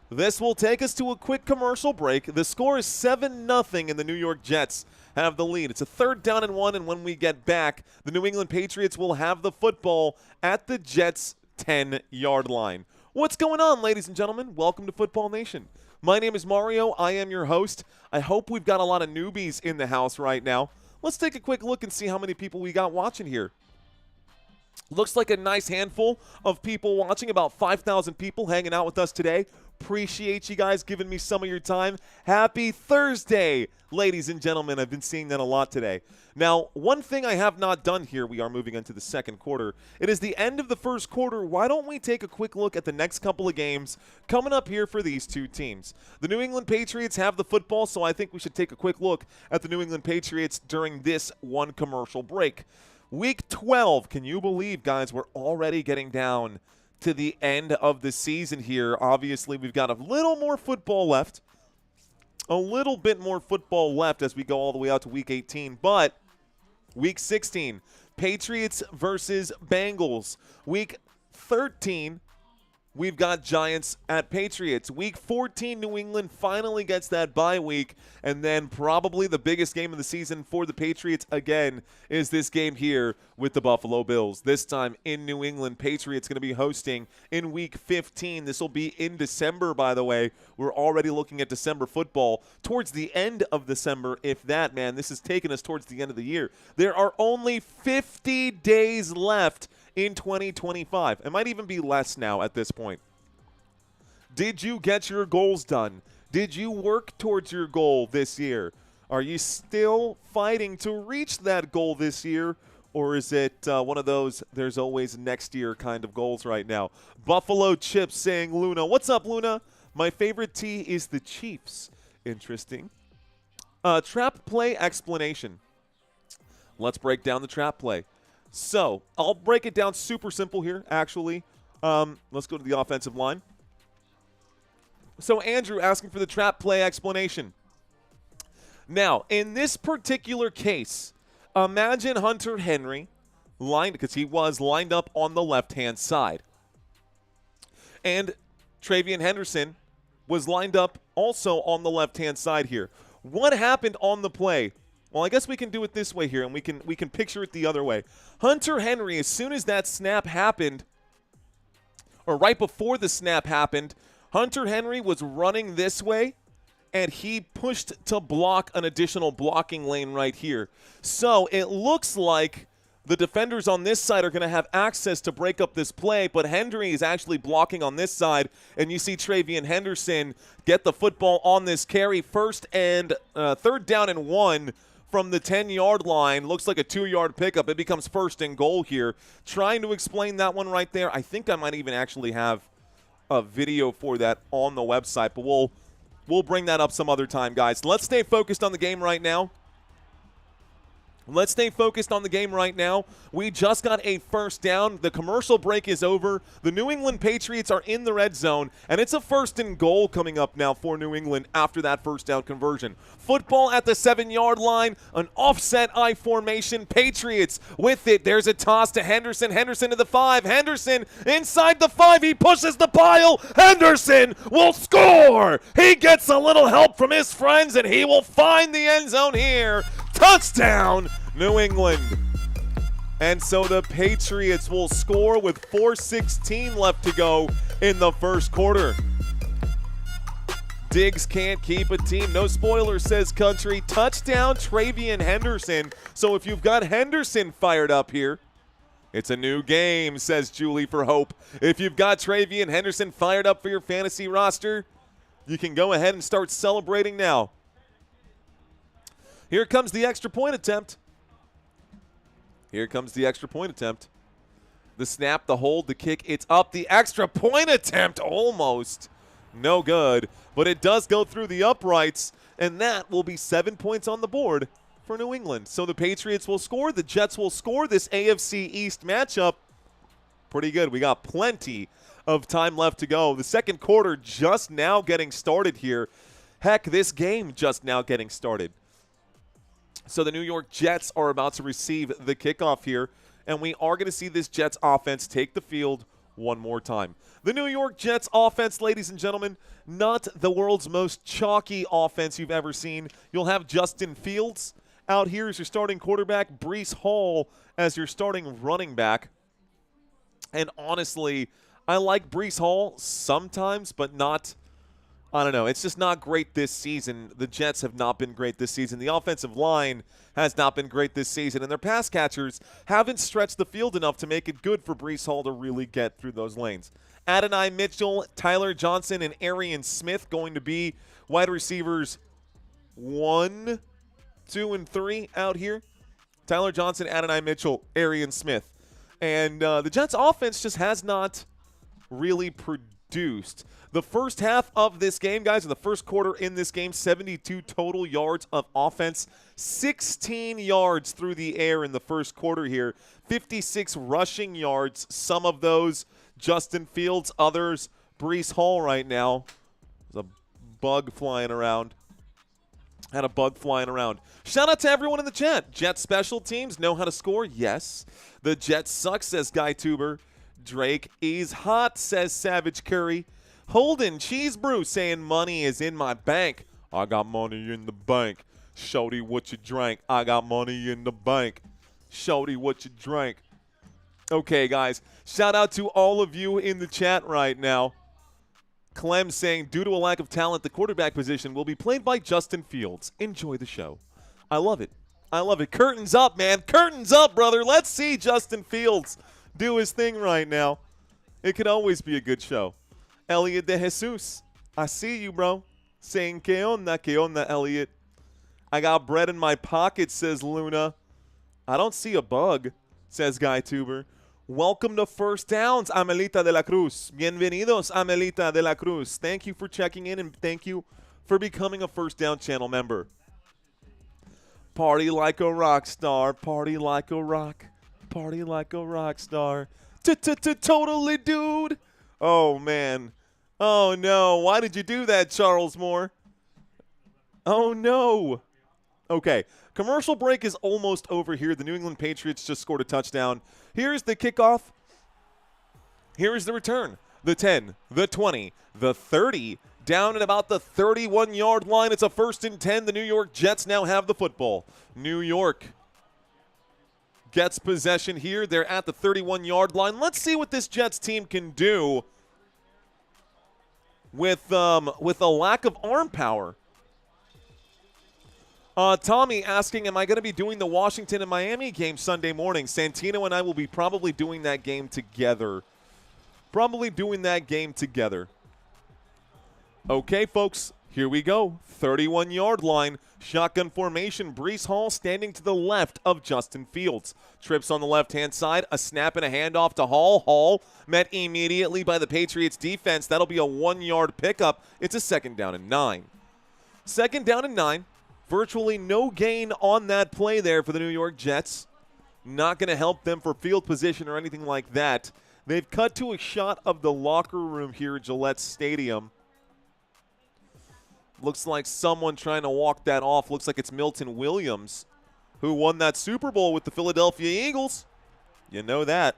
This will take us to a quick commercial break. The score is 7-0, and the New York Jets have the lead. It's a 3rd down and 1, and when we get back, the New England Patriots will have the football at the Jets' 10-yard line. What's going on, ladies and gentlemen? Welcome to Football Nation. My name is Mario. I am your host. I hope we've got a lot of newbies in the house right now. Let's take a quick look and see how many people we got watching here. Looks like a nice handful of people watching, about 5,000 people hanging out with us today. Appreciate you guys giving me some of your time. Happy Thursday, ladies and gentlemen. I've been seeing that a lot today. Now, one thing I have not done here, we are moving into the second quarter. It is the end of the first quarter. Why don't we take a quick look at the next couple of games coming up here for these two teams? The New England Patriots have the football, so I think we should take a quick look at the New England Patriots during this one commercial break. Week 12, can you believe, guys, we're already getting down to the end of the season here. Obviously, we've got a little more football left. A little bit more football left as we go all the way out to Week 18. But Week 16, Patriots versus Bengals. Week 13, we've got Giants at Patriots. Week 14, New England finally gets that bye week. And then probably the biggest game of the season for the Patriots, again, is this game here with the Buffalo Bills. This time in New England, Patriots going to be hosting in Week 15. This will be in December, by the way. We're already looking at December football. Towards the end of December, if that, man, this is taking us towards the end of the year. There are only 50 days left in 2025. It might even be less now at this point. Did you get your goals done? Did you work towards your goal this year? Are you still fighting to reach that goal this year? Or is it one of those there's always next year kind of goals right now? Buffalo Chips saying Luna. What's up, Luna? My favorite tea is the Chiefs. Interesting. Trap play explanation. Let's break down the trap play. So, I'll break it down super simple here, actually. Let's go to the offensive line. So, Andrew asking for the trap play explanation. Now, in this particular case, imagine Hunter Henry, because he was lined up on the left-hand side. And Travian Henderson was lined up also on the left-hand side here. What happened on the play? Well, I guess we can do it this way here, and we can picture it the other way. Hunter Henry, as soon as that snap happened, or right before the snap happened, Hunter Henry was running this way, and he pushed to block an additional blocking lane right here. So it looks like the defenders on this side are going to have access to break up this play, but Henry is actually blocking on this side, and you see Travian Henderson get the football on this carry. 3rd down and 1 from the 10-yard line. Looks like a 2-yard pickup. It becomes 1st and goal here. Trying to explain that one right there. I think I might even actually have a video for that on the website, but we'll bring that up some other time, guys. Let's stay focused on the game right now. Let's stay focused on the game right now. We just got a first down. The commercial break is over. The New England Patriots are in the red zone, and it's a 1st and goal coming up now for New England after that first down conversion. Football at the 7-yard line, an offset I formation. Patriots with it. There's a toss to Henderson. Henderson to the 5. Henderson inside the 5. He pushes the pile. Henderson will score. He gets a little help from his friends, and he will find the end zone here. Touchdown, New England. And so the Patriots will score with 4:16 left to go in the first quarter. Diggs can't keep a team. No spoilers, says Country. Touchdown, Travian Henderson. So if you've got Henderson fired up here, it's a new game, says Julie for Hope. If you've got Travian Henderson fired up for your fantasy roster, you can go ahead and start celebrating now. Here comes the extra point attempt. Here comes the extra point attempt. The snap, the hold, the kick, it's up. The extra point attempt, almost. No good, but it does go through the uprights, and that will be 7 points on the board for New England. So the Patriots will score, the Jets will score this AFC East matchup. Pretty good. We got plenty of time left to go. The second quarter just now getting started here. Heck, this game just now getting started. So the New York Jets are about to receive the kickoff here, and we are going to see this Jets offense take the field one more time. The New York Jets offense, ladies and gentlemen, not the world's most chalky offense you've ever seen. You'll have Justin Fields out here as your starting quarterback, Breece Hall as your starting running back. And honestly, I like Breece Hall sometimes, but not – I don't know. It's just not great this season. The Jets have not been great this season. The offensive line has not been great this season, and their pass catchers haven't stretched the field enough to make it good for Breece Hall to really get through those lanes. Adonai Mitchell, Tyler Johnson, and Arian Smith going to be wide receivers 1, 2, and 3 out here. Tyler Johnson, Adonai Mitchell, Arian Smith. And the Jets offense just has not really produced. The first half of this game, guys, in the first quarter in this game, 72 total yards of offense, 16 yards through the air in the first quarter here, 56 rushing yards, some of those Justin Fields, others Breece Hall right now. There's a bug flying around. Had a bug flying around. Shout out to everyone in the chat. Jets special teams know how to score? Yes. The Jets suck, says Guy Tuber. Drake is hot, says Savage Curry. Holden Cheese Brew saying money is in my bank. I got money in the bank. Shorty, what you drank? I got money in the bank. Shorty, what you drank? Okay, guys. Shout out to all of you in the chat right now. Clem saying, due to a lack of talent, the quarterback position will be played by Justin Fields. Enjoy the show. I love it. I love it. Curtains up, man. Curtains up, brother. Let's see Justin Fields do his thing right now. It could always be a good show. Elliot de Jesus, I see you, bro. Saying, que onda, Elliot. I got bread in my pocket, says Luna. I don't see a bug, says Guy Tuber. Welcome to First Downs, Amelita de la Cruz. Bienvenidos, Amelita de la Cruz. Thank you for checking in, and thank you for becoming a First Down channel member. Party like a rock star, party like a rock, party like a rock star. Totally, dude. Oh, man. Oh, no. Why did you do that, Charles Moore? Oh, no. Okay. Commercial break is almost over here. The New England Patriots just scored a touchdown. Here's the kickoff. Here is the return. The 10, the 20, the 30, down at about the 31-yard line. It's a 1st and 10. The New York Jets now have the football. New York gets possession here. They're at the 31-yard line. Let's see what this Jets team can do with a lack of arm power. Tommy asking, am I going to be doing the Washington and Miami game Sunday morning? Santino and I will be probably doing that game together. Okay, folks, here we go. 31-yard line, shotgun formation. Breece Hall standing to the left of Justin Fields. Trips on the left-hand side, a snap and a handoff to Hall. Hall met immediately by the Patriots defense. That'll be a 1-yard pickup. It's a 2nd down and 9. 2nd down and 9. Virtually no gain on that play there for the New York Jets. Not going to help them for field position or anything like that. They've cut to a shot of the locker room here at Gillette Stadium. Looks like someone trying to walk that off. Looks like it's Milton Williams, who won that Super Bowl with the Philadelphia Eagles. You know that.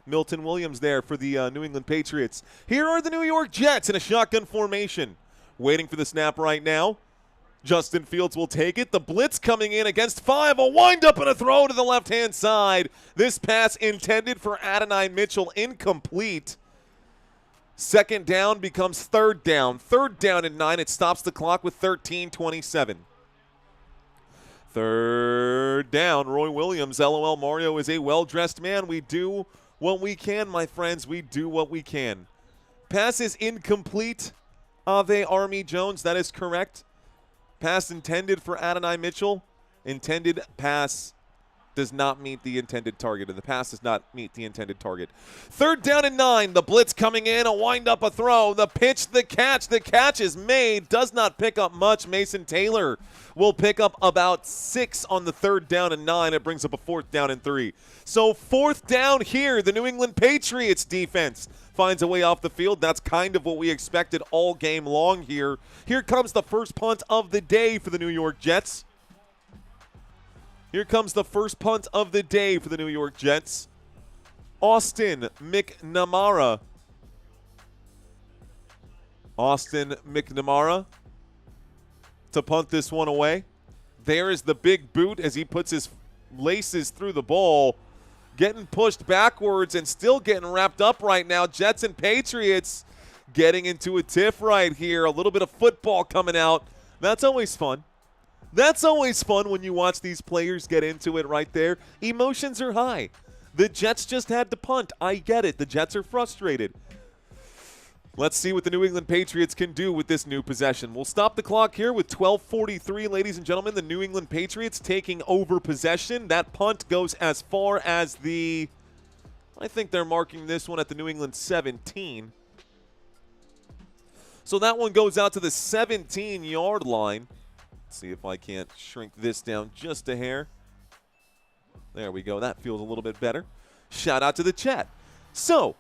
Milton Williams there for the New England Patriots. Here are the New York Jets in a shotgun formation. Waiting for the snap right now. Justin Fields will take it. The blitz coming in against 5. A wind-up and a throw to the left-hand side. This pass intended for Adonai Mitchell, incomplete. 2nd down becomes 3rd down. 3rd down and 9. It stops the clock with 13:27. 3rd down. Roy Williams, LOL Mario is a well-dressed man. We do what we can, my friends. We do what we can. Pass is incomplete. Ave Army Jones, that is correct. Pass intended for Adonai Mitchell. Intended pass does not meet the intended target, and the pass does not meet the intended target. 3rd down and 9. The blitz coming in, a wind up, a throw, the pitch, the catch. The catch is made, does not pick up much. Mason Taylor will pick up about 6 on the 3rd down and 9. It brings up a 4th down and 3. So 4th down here, the New England Patriots defense finds a way off the field. That's kind of what we expected all game long here. Here comes the first punt of the day for the New York Jets. Here comes the first punt of the day for the New York Jets. Austin McNamara. Austin McNamara to punt this one away. There is the big boot as he puts his laces through the ball. Getting pushed backwards and still getting wrapped up right now. Jets and Patriots getting into a tiff right here. A little bit of football coming out. That's always fun. That's always fun when you watch these players get into it right there. Emotions are high. The Jets just had to punt. I get it. The Jets are frustrated. Let's see what the New England Patriots can do with this new possession. We'll stop the clock here with 12:43, ladies and gentlemen. The New England Patriots taking over possession. That punt goes as far as the, I think they're marking this one at the New England 17. So that one goes out to the 17-yard line. Let's see if I can't shrink this down just a hair. There we go. That feels a little bit better. Shout out to the chat. So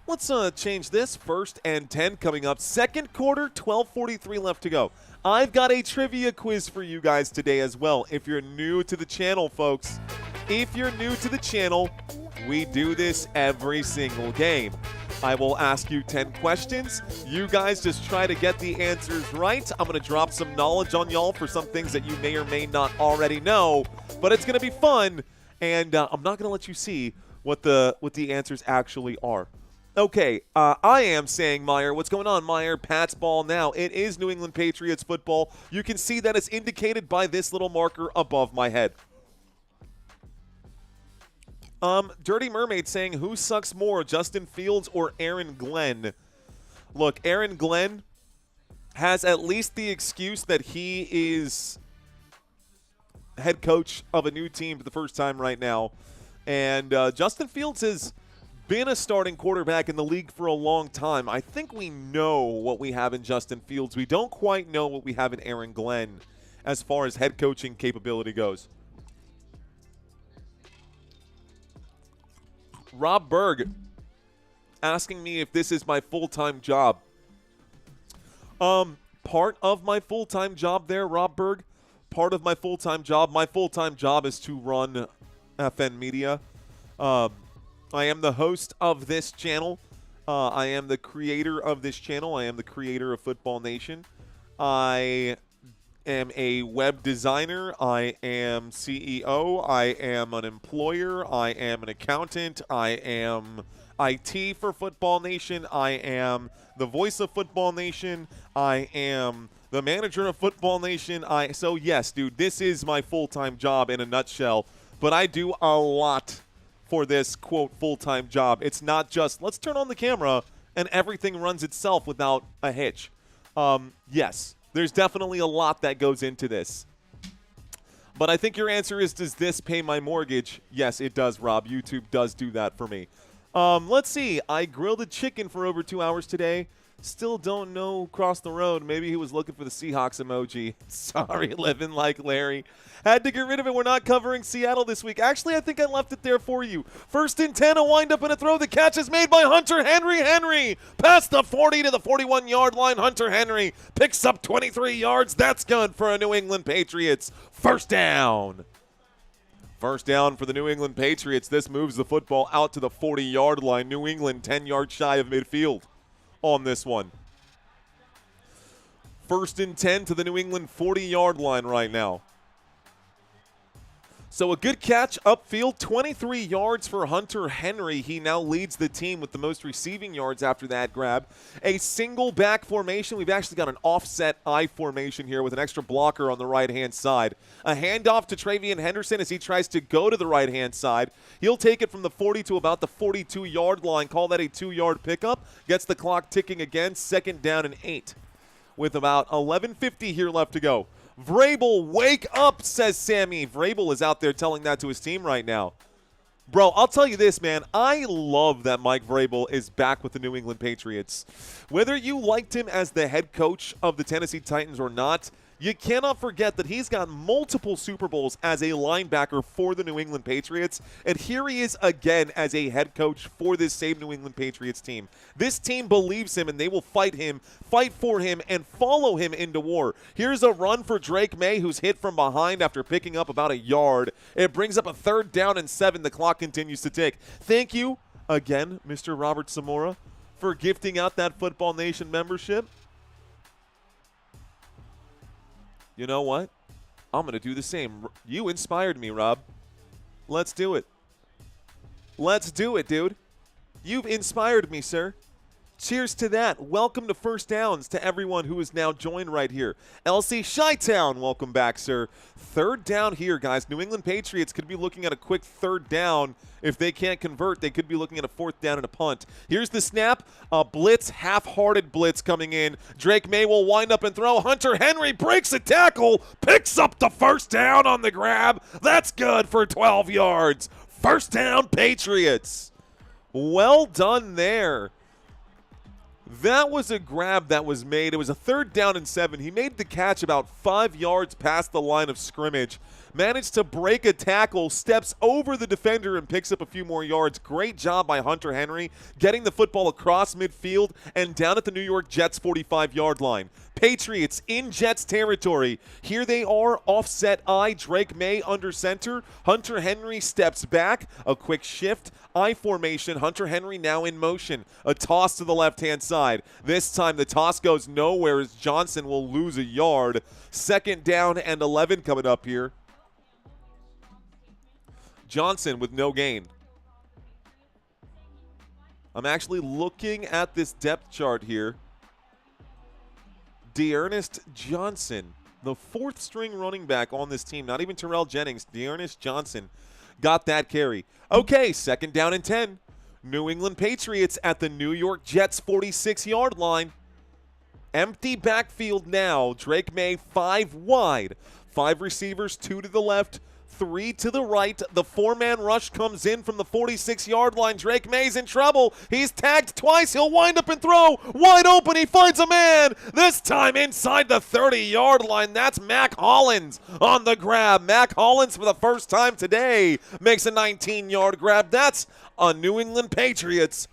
let's change this. 1st and 10 coming up. 2nd quarter, 12:43 left to go. I've got a trivia quiz for you guys today as well. If you're new to the channel, folks, if you're new to the channel, we do this every single game. I will ask you 10 questions. You guys just try to get the answers right. I'm going to drop some knowledge on y'all for some things that you may or may not already know, but it's going to be fun, and I'm not going to let you see what the answers actually are. Okay, I am saying Meyer. What's going on, Meyer? Pat's ball now. It is New England Patriots football. You can see that it's indicated by this little marker above my head. Dirty Mermaid saying, who sucks more, Justin Fields or Aaron Glenn? Look, Aaron Glenn has at least the excuse that he is head coach of a new team for the first time right now. And Justin Fields has been a starting quarterback in the league for a long time. I think we know what we have in Justin Fields. We don't quite know what we have in Aaron Glenn as far as head coaching capability goes. Rob Berg asking me if this is my full-time job. Part of my full-time job there, Rob Berg, part of my full-time job. My full-time job is to run FN Media. I am the host of this channel. I am the creator of this channel. I am the creator of Football Nation. I am a web designer. I am CEO. I am an employer. I am an accountant. I am IT for Football Nation. I am the voice of Football Nation. I am the manager of Football Nation. So yes, dude, this is my full-time job in a nutshell. But I do a lot for this, quote, full-time job. It's not just, let's turn on the camera and everything runs itself without a hitch. Yes. There's definitely a lot that goes into this. But I think your answer is, does this pay my mortgage? Yes, it does, Rob. YouTube does do that for me. Let's see. I grilled a chicken for over 2 hours today. Still don't know across the road. Maybe he was looking for the Seahawks emoji. Sorry, living like Larry. Had to get rid of it. We're not covering Seattle this week. Actually, I think I left it there for you. 1st and 10, a wind-up and a throw. The catch is made by Hunter Henry. Henry past the 40 to the 41-yard line. Hunter Henry picks up 23 yards. That's good for a New England Patriots. 1st down. 1st down for the New England Patriots. This moves the football out to the 40-yard line. New England 10 yards shy of midfield on this one. 1st and 10 to the New England 40-yard line right now. So a good catch upfield, 23 yards for Hunter Henry. He now leads the team with the most receiving yards after that grab. A single back formation. We've actually got an offset I formation here with an extra blocker on the right-hand side. A handoff to Travian Henderson as he tries to go to the right-hand side. He'll take it from the 40 to about the 42-yard line. Call that a 2-yard pickup. Gets the clock ticking again. 2nd down and 8 with about 11:50 here left to go. Vrabel, wake up, says Sammy. Vrabel is out there telling that to his team right now. Bro, I'll tell you this, man. I love that Mike Vrabel is back with the New England Patriots. Whether you liked him as the head coach of the Tennessee Titans or not, you cannot forget that he's got multiple Super Bowls as a linebacker for the New England Patriots, and here he is again as a head coach for this same New England Patriots team. This team believes him, and they will fight for him, and follow him into war. Here's a run for Drake Maye, who's hit from behind after picking up about a yard. It brings up a 3rd down and 7. The clock continues to tick. Thank you again, Mr. Robert Samora, for gifting out that Football Nation membership. You know what? I'm going to do the same. You inspired me, Rob. Let's do it. Let's do it, dude. You've inspired me, sir. Cheers to that. Welcome to First Downs to everyone who is now joined right here. LC Chi-Town, welcome back, sir. 3rd down here, guys. New England Patriots could be looking at a quick 3rd down. If they can't convert, they could be looking at a 4th down and a punt. Here's the snap. A blitz, half-hearted blitz coming in. Drake Maye will wind up and throw. Hunter Henry breaks a tackle, picks up the 1st down on the grab. That's good for 12 yards. 1st down, Patriots. Well done there. That was a grab that was made. It was a 3rd down and 7. He made the catch about 5 yards past the line of scrimmage. Managed to break a tackle, steps over the defender and picks up a few more yards. Great job by Hunter Henry getting the football across midfield and down at the New York Jets 45-yard line. Patriots in Jets territory. Here they are, offset I. Drake Maye under center. Hunter Henry steps back. A quick shift. I formation. Hunter Henry now in motion. A toss to the left-hand side. This time the toss goes nowhere as Johnson will lose a yard. 2nd down and 11 coming up here. Johnson with no gain. I'm actually looking at this depth chart here. D'Ernest Johnson, the 4th string running back on this team, not even Terrell Jennings. D'Ernest Johnson got that carry. Okay, 2nd down and 10. New England Patriots at the New York Jets 46-yard line. Empty backfield now. Drake Maye 5 wide. 5 receivers, 2 to the left, 3 to the right. The 4-man rush comes in from the 46-yard line. Drake Maye's in trouble. He's tagged twice. He'll wind up and throw. Wide open. He finds a man. This time inside the 30-yard line. That's Mac Hollins on the grab. Mac Hollins for the first time today makes a 19-yard grab. That's a New England Patriots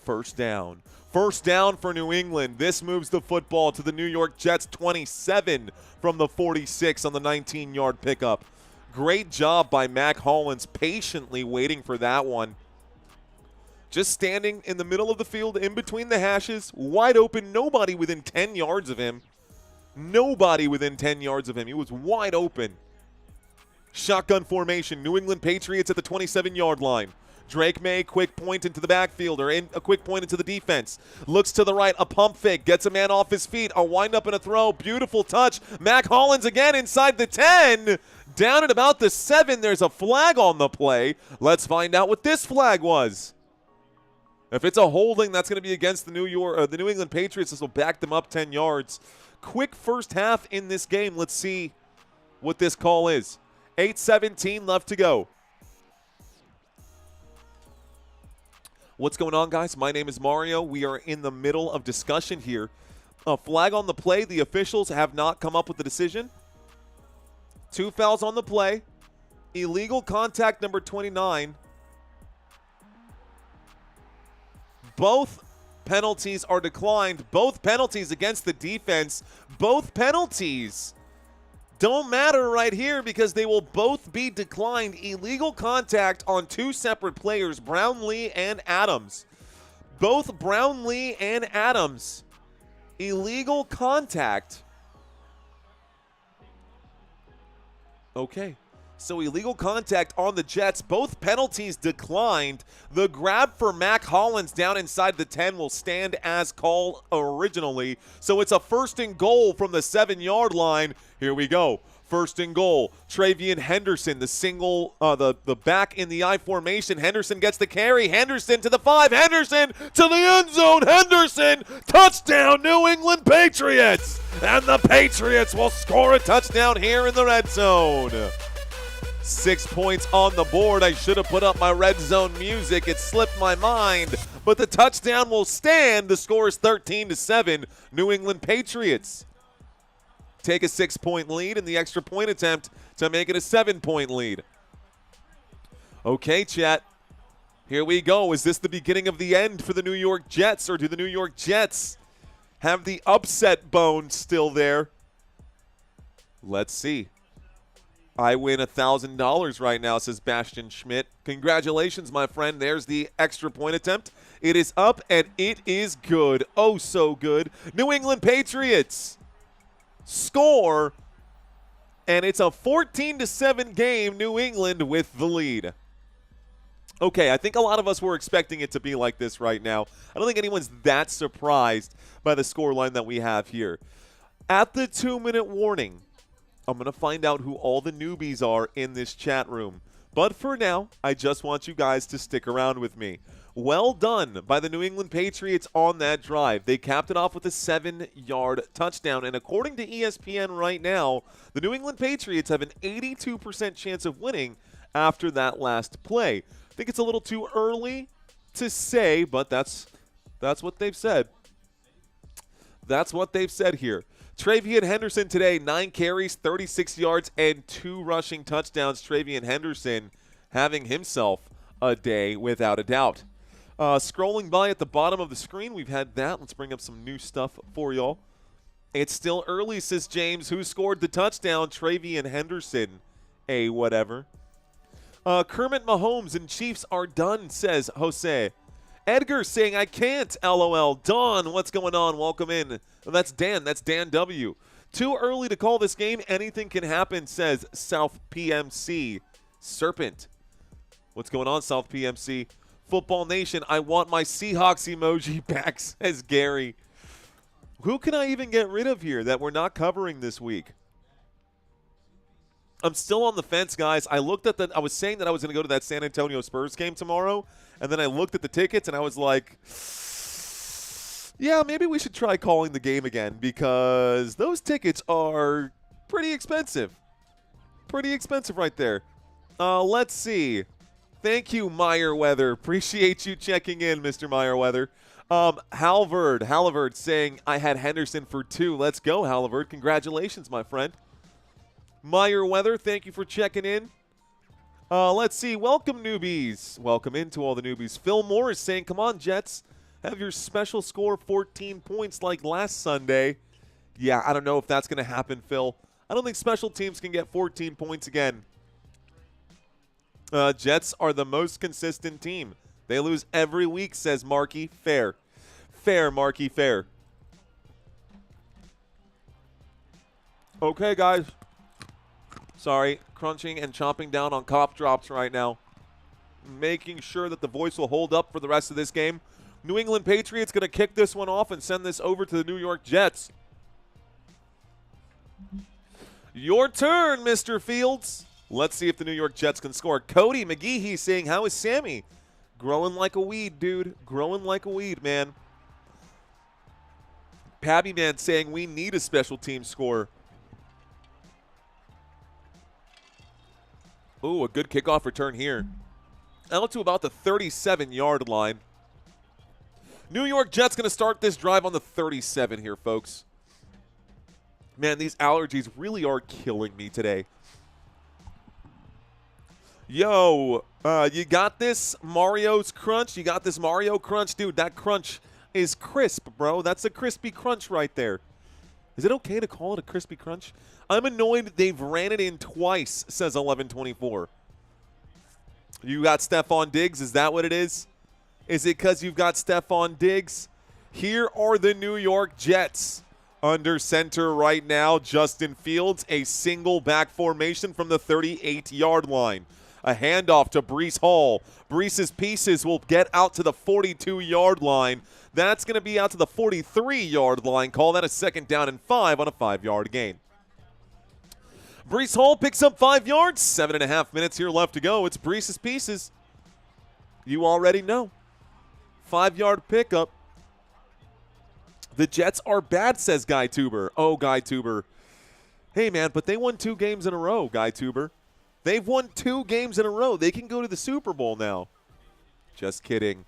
1st down. 1st down for New England. This moves the football to the New York Jets 27 from the 46 on the 19-yard pickup. Great job by Mac Hollins, patiently waiting for that one. Just standing in the middle of the field, in between the hashes, wide open, nobody within 10 yards of him. Nobody within 10 yards of him. He was wide open. Shotgun formation, New England Patriots at the 27-yard line. Drake Maye, quick point into the backfield, or a quick point into the defense. Looks to the right, a pump fake, gets a man off his feet, a wind-up and a throw. Beautiful touch. Mac Hollins again inside the 10. Down at about the 7, there's a flag on the play. Let's find out what this flag was. If it's a holding, that's going to be against the New England Patriots. This will back them up 10 yards. Quick first half in this game. Let's see what this call is. 8:17 left to go. What's going on, guys? My name is Mario. We are in the middle of discussion here. A flag on the play. The officials have not come up with the decision. 2 fouls on the play. Illegal contact number 29. Both penalties are declined. Both penalties against the defense. Both penalties don't matter right here because they will both be declined. Illegal contact on 2 separate players, Brownlee and Adams. Both Brownlee and Adams. Illegal contact. Okay, so illegal contact on the Jets. Both penalties declined. The grab for Mac Hollins down inside the 10 will stand as called originally. So it's a 1st and goal from the 7-yard line. Here we go. First and goal. Travian Henderson, the single, the back in the I formation. Henderson gets the carry. Henderson to the 5. Henderson to the end zone. Henderson, touchdown, New England Patriots. And the Patriots will score a touchdown here in the red zone. 6 points on the board. I should have put up my red zone music. It slipped my mind. But the touchdown will stand. The score is 13-7. New England Patriots take a 6-point lead in the extra point attempt to make it a 7-point lead. Okay, chat. Here we go. Is this the beginning of the end for the New York Jets, or do the New York Jets have the upset bone still there? Let's see. I win $1,000 right now, says Bastian Schmidt. Congratulations, my friend. There's the extra point attempt. It is up, and it is good. Oh, so good. New England Patriots score, and it's a 14-7 game. New England with the lead. Okay, I think a lot of us were expecting it to be like this right now. I don't think anyone's that surprised by the scoreline that we have here. At the 2-minute warning, I'm going to find out who all the newbies are in this chat room. But for now, I just want you guys to stick around with me. Well done by the New England Patriots on that drive. They capped it off with a 7-yard touchdown. And according to ESPN right now, the New England Patriots have an 82% chance of winning after that last play. I think it's a little too early to say, but that's what they've said. That's what they've said here. Travian Henderson today, 9 carries, 36 yards, and 2 rushing touchdowns. Travian Henderson having himself a day without a doubt. Scrolling by at the bottom of the screen, we've had that. Let's bring up some new stuff for y'all. It's still early, says James. Who scored the touchdown? Travian Henderson. A whatever. Kermit Mahomes and Chiefs are done, says Jose. Edgar saying, I can't, LOL. Dawn, what's going on? Welcome in. That's Dan. That's Dan W. Too early to call this game. Anything can happen, says South PMC. Serpent. What's going on, South PMC? Football Nation, I want my Seahawks emoji back, says Gary. Who can I even get rid of here that we're not covering this week? I'm still on the fence, guys. I was saying that I was going to go to that San Antonio Spurs game tomorrow, and then I looked at the tickets, and I was like, yeah, maybe we should try calling the game again, because those tickets are pretty expensive. Pretty expensive right there. Let's see. Thank you, Meyerweather. Appreciate you checking in, Mr. Meyerweather. Halvard saying, I had Henderson for 2. Let's go, Halvard. Congratulations, my friend. Meyerweather, thank you for checking in. Let's see. Welcome, newbies. Welcome into all the newbies. Phil Moore is saying, come on, Jets. Have your special score 14 points like last Sunday. Yeah, I don't know if that's going to happen, Phil. I don't think special teams can get 14 points again. Jets are the most consistent team. They lose every week, says Marky. Fair. Fair, Marky, fair. Okay, guys. Sorry, crunching and chomping down on cough drops right now. Making sure that the voice will hold up for the rest of this game. New England Patriots going to kick this one off and send this over to the New York Jets. Your turn, Mr. Fields. Let's see if the New York Jets can score. Cody McGehee saying, how is Sammy? Growing like a weed, dude. Growing like a weed, man. Pabby Man saying, we need a special team score. Ooh, a good kickoff return here. Out to about the 37-yard line. New York Jets going to start this drive on the 37 here, folks. Man, these allergies really are killing me today. Yo, you got this Mario's Crunch? You got this Mario Crunch? Dude, that crunch is crisp, bro. That's a crispy crunch right there. Is it okay to call it a crispy crunch? I'm annoyed they've ran it in twice, says 1124. You got Stephon Diggs? Is that what it is? Is it because you've got Stephon Diggs? Here are the New York Jets. Under center right now, Justin Fields, a single back formation from the 38-yard line. A handoff to Breece Hall. Breece's pieces will get out to the 42-yard line. That's going to be out to the 43-yard line. Call that a 2nd down and 5 on a 5-yard gain. Brees Hall picks up 5 yards. 7.5 minutes here left to go. It's Brees' Pieces. You already know. 5-yard pickup. The Jets are bad, says Guy Tuber. Oh, Guy Tuber. Hey, man, but they won 2 games in a row, Guy Tuber. They've won 2 games in a row. They can go to the Super Bowl now. Just kidding.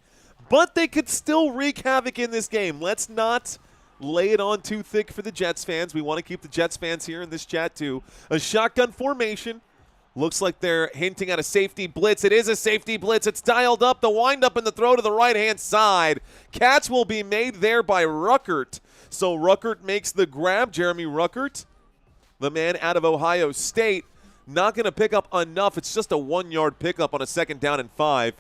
But they could still wreak havoc in this game. Let's not lay it on too thick for the Jets fans. We want to keep the Jets fans here in this chat, too. A shotgun formation. Looks like they're hinting at a safety blitz. It is a safety blitz. It's dialed up. The windup and the throw to the right-hand side. Catch will be made there by Ruckert. So Ruckert makes the grab. Jeremy Ruckert, the man out of Ohio State, not going to pick up enough. It's just a 1-yard pickup on a 2nd down and 5.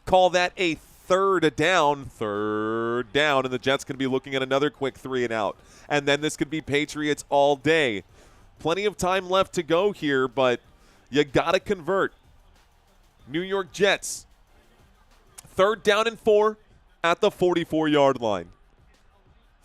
Call that a third down, and the Jets can be looking at another quick 3 and out. And then this could be Patriots all day. Plenty of time left to go here, but you got to convert. New York Jets, 3rd down and 4 at the 44-yard line.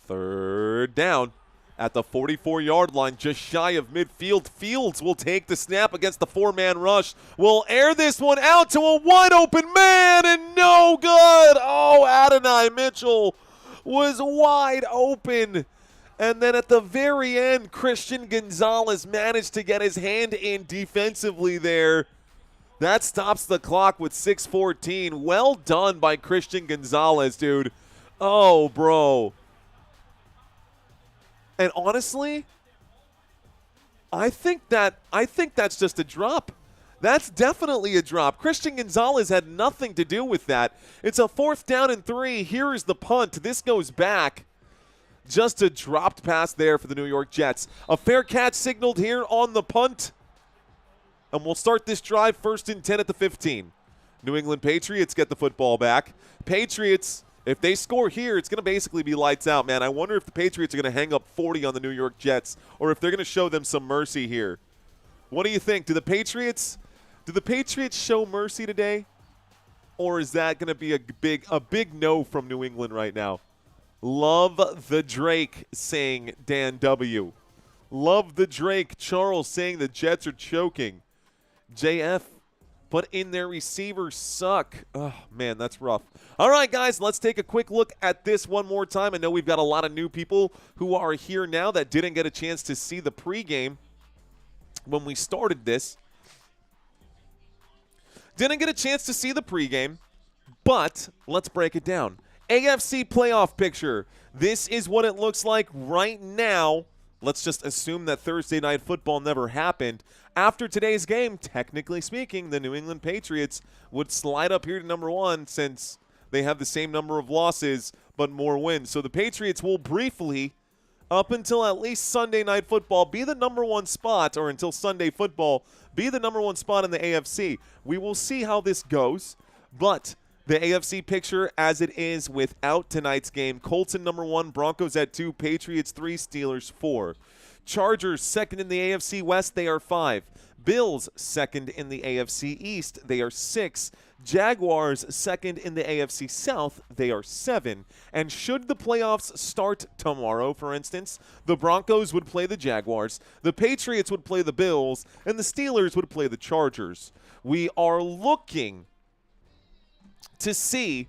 3rd down at the 44-yard line, just shy of midfield. Fields will take the snap against the 4-man rush. Will air this one out to a wide-open man, and no good. Oh, Adonai Mitchell was wide open. And then at the very end, Christian Gonzalez managed to get his hand in defensively there. That stops the clock with 6:14. Well done by Christian Gonzalez, dude. Oh, bro. And honestly, I think that's just a drop. That's definitely a drop. Christian Gonzalez had nothing to do with that. It's a 4th down and 3. Here is the punt. This goes back. Just a dropped pass there for the New York Jets. A fair catch signaled here on the punt. And we'll start this drive 1st and 10 at the 15. New England Patriots get the football back. Patriots, if they score here, it's going to basically be lights out, man. I wonder if the Patriots are going to hang up 40 on the New York Jets or if they're going to show them some mercy here. What do you think? Do the Patriots show mercy today? Or is that going to be a big no from New England right now? Love the Drake, saying Dan W. Love the Drake. Charles saying the Jets are choking. JF, but in their receivers suck. Oh, man, that's rough. All right, guys, let's take a quick look at this one more time. I know we've got a lot of new people who are here now that didn't get a chance to see the pregame when we started this. Didn't get a chance to see the pregame, but let's break it down. AFC playoff picture. This is what it looks like right now. Let's just assume that Thursday Night Football never happened. After today's game, technically speaking, the New England Patriots would slide up here to number 1 since they have the same number of losses but more wins. So the Patriots will briefly, up until at least Sunday Night Football, be the number 1 spot, or until Sunday Football, be the number 1 spot in the AFC. We will see how this goes, but the AFC picture as it is without tonight's game. Colts in number 1, Broncos at 2, Patriots 3, Steelers 4. Chargers 2nd in the AFC West, they are 5. Bills 2nd in the AFC East, they are 6. Jaguars 2nd in the AFC South, they are 7. And should the playoffs start tomorrow, for instance, the Broncos would play the Jaguars, the Patriots would play the Bills, and the Steelers would play the Chargers. We are looking to see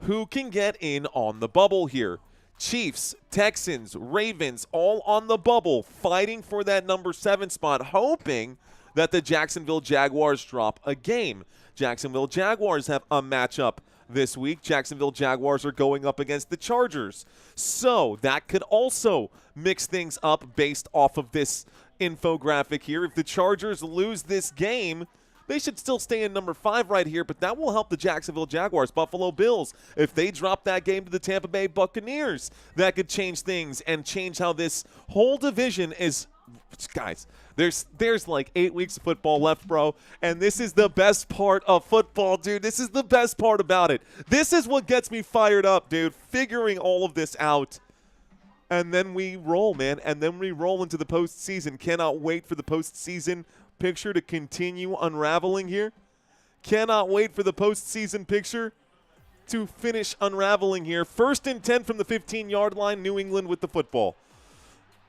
who can get in on the bubble here. Chiefs, Texans, Ravens, all on the bubble, fighting for that number 7 spot, hoping that the Jacksonville Jaguars drop a game. Jacksonville Jaguars have a matchup this week. Jacksonville Jaguars are going up against the Chargers. So that could also mix things up based off of this infographic here. If the Chargers lose this game, they should still stay in number 5 right here, but that will help the Jacksonville Jaguars. Buffalo Bills, if they drop that game to the Tampa Bay Buccaneers, that could change things and change how this whole division is. Guys, there's like 8 weeks of football left, bro, and this is the best part of football, dude. This is the best part about it. This is what gets me fired up, dude, figuring all of this out. And then we roll, man, and then we roll into the postseason. Cannot wait for the postseason picture to continue unraveling here. Cannot wait for the postseason picture to finish unraveling here. 1st and 10 from the 15-yard line, New England with the football.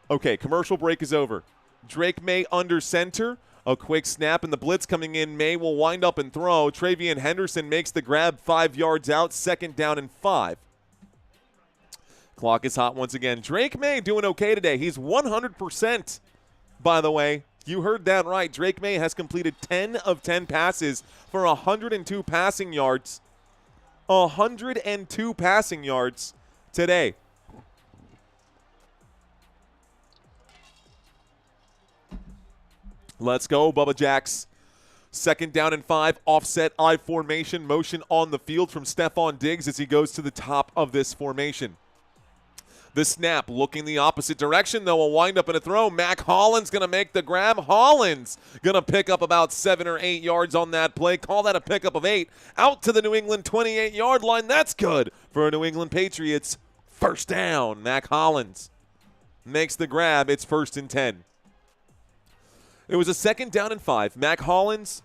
Okay, commercial break is over. Drake Maye under center. A quick snap and the blitz coming in. Maye will wind up and throw. Travian Henderson makes the grab 5 yards out. 2nd down and 5. Clock is hot once again. Drake Maye doing okay today. He's 100%, by the way. You heard that right. Drake Maye has completed 10 of 10 passes for 102 passing yards. 102 passing yards today. Let's go, Bubba Jacks. 2nd down and 5, offset I formation, motion on the field from Stephon Diggs as he goes to the top of this formation. The snap looking the opposite direction, though, will wind up in a throw. Mac Hollins going to make the grab. Hollins going to pick up about 7 or 8 yards on that play. Call that a pickup of 8. Out to the New England 28-yard line. That's good for a New England Patriots. 1st down. Mac Hollins makes the grab. It's 1st and 10. It was a 2nd down and 5. Mac Hollins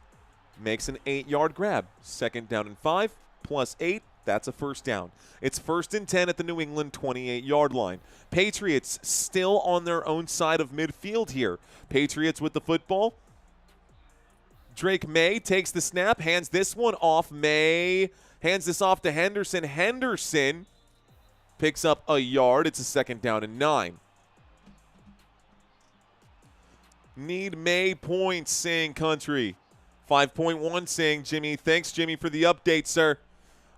makes an 8-yard grab. 2nd down and 5 plus 8. That's a 1st down. It's 1st and 10 at the New England 28-yard line. Patriots still on their own side of midfield here. Patriots with the football. Drake Maye takes the snap, hands this one off. Maye hands this off to Henderson. Henderson picks up a yard. It's a 2nd down and 9. Need Maye points, saying country. 5.1 saying Jimmy. Thanks, Jimmy, for the update, sir.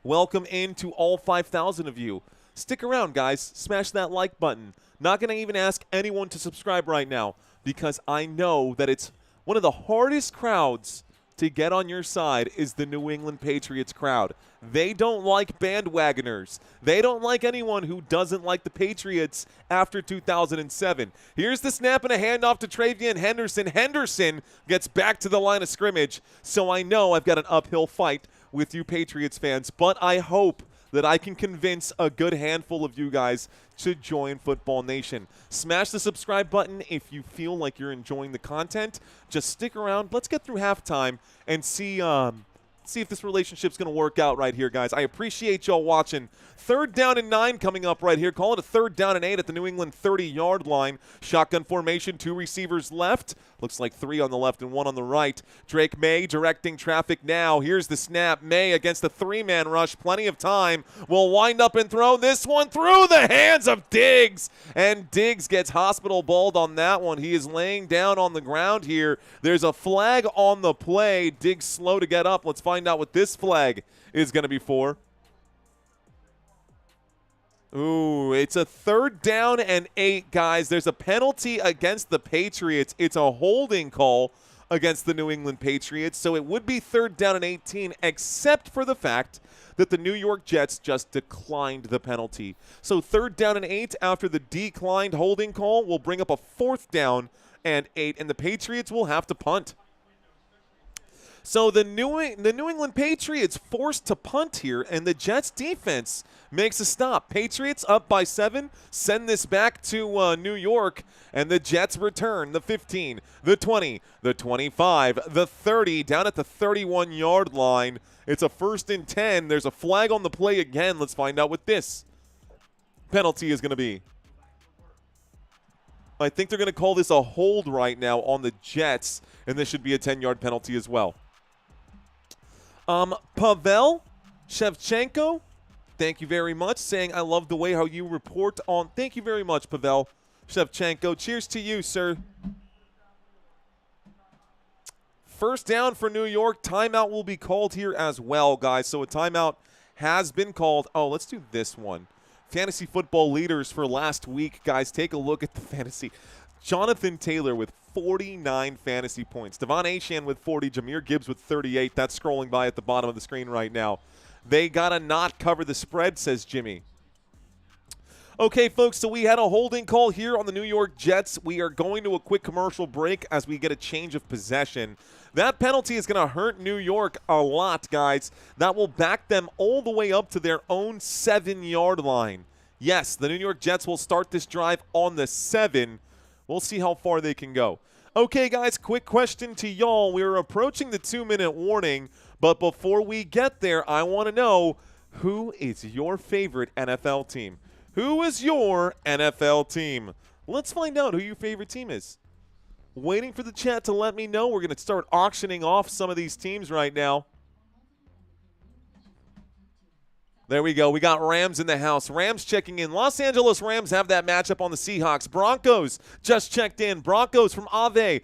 Welcome in to all 5,000 of you. Stick around, guys. Smash that like button. Not going to even ask anyone to subscribe right now because I know that it's one of the hardest crowds to get on your side is the New England Patriots crowd. They don't like bandwagoners. They don't like anyone who doesn't like the Patriots after 2007. Here's the snap and a handoff to Travian Henderson. Henderson gets back to the line of scrimmage, so I know I've got an uphill fight with you Patriots fans, but I hope that I can convince a good handful of you guys to join Football Nation. Smash the subscribe button if you feel like you're enjoying the content. Just stick around. Let's get through halftime and see if this relationship's going to work out right here, guys. I appreciate y'all watching. 3rd down and 9 coming up right here. Call it a 3rd down and 8 at the New England 30-yard line. Shotgun formation, 2 receivers left. Looks like 3 on the left and 1 on the right. Drake Maye directing traffic now. Here's the snap. Maye against the 3-man rush. Plenty of time. Will wind up and throw this one through the hands of Diggs. And Diggs gets hospital balled on that one. He is laying down on the ground here. There's a flag on the play. Diggs slow to get up. Let's find out what this flag is going to be for. Ooh, it's a 3rd down and 8, guys. There's a penalty against the Patriots. It's a holding call against the New England Patriots, so it would be 3rd down and 18, except for the fact that the New York Jets just declined the penalty. So 3rd down and 8 after the declined holding call will bring up a 4th down and 8, and the Patriots will have to punt. So the New England Patriots forced to punt here, and the Jets defense makes a stop. Patriots up by 7, send this back to New York, and the Jets return the 15, the 20, the 25, the 30, down at the 31-yard line. It's a 1st and 10. There's a flag on the play again. Let's find out what this penalty is going to be. I think they're going to call this a hold right now on the Jets, and this should be a 10-yard penalty as well. Pavel Shevchenko, thank you very much, saying I love the way how you report on. Thank you very much, Pavel Shevchenko. Cheers to you, sir. 1st down for New York. Timeout will be called here as well, guys. So a timeout has been called. Oh, let's do this one. Fantasy football leaders for last week, guys. Take a look at the fantasy. Jonathan Taylor with 49 fantasy points. Devon Achane with 40. Jahmyr Gibbs with 38. That's scrolling by at the bottom of the screen right now. They got to not cover the spread, says Jimmy. Okay, folks, so we had a holding call here on the New York Jets. We are going to a quick commercial break as we get a change of possession. That penalty is going to hurt New York a lot, guys. That will back them all the way up to their own 7-yard line. Yes, the New York Jets will start this drive on the 7. We'll see how far they can go. Okay, guys, quick question to y'all. We're approaching the 2-minute warning, but before we get there, I want to know, who is your favorite NFL team? Who is your NFL team? Let's find out who your favorite team is. Waiting for the chat to let me know. We're going to start auctioning off some of these teams right now. There we go. We got Rams in the house. Rams checking in. Los Angeles Rams have that matchup on the Seahawks. Broncos just checked in. Broncos from Ave.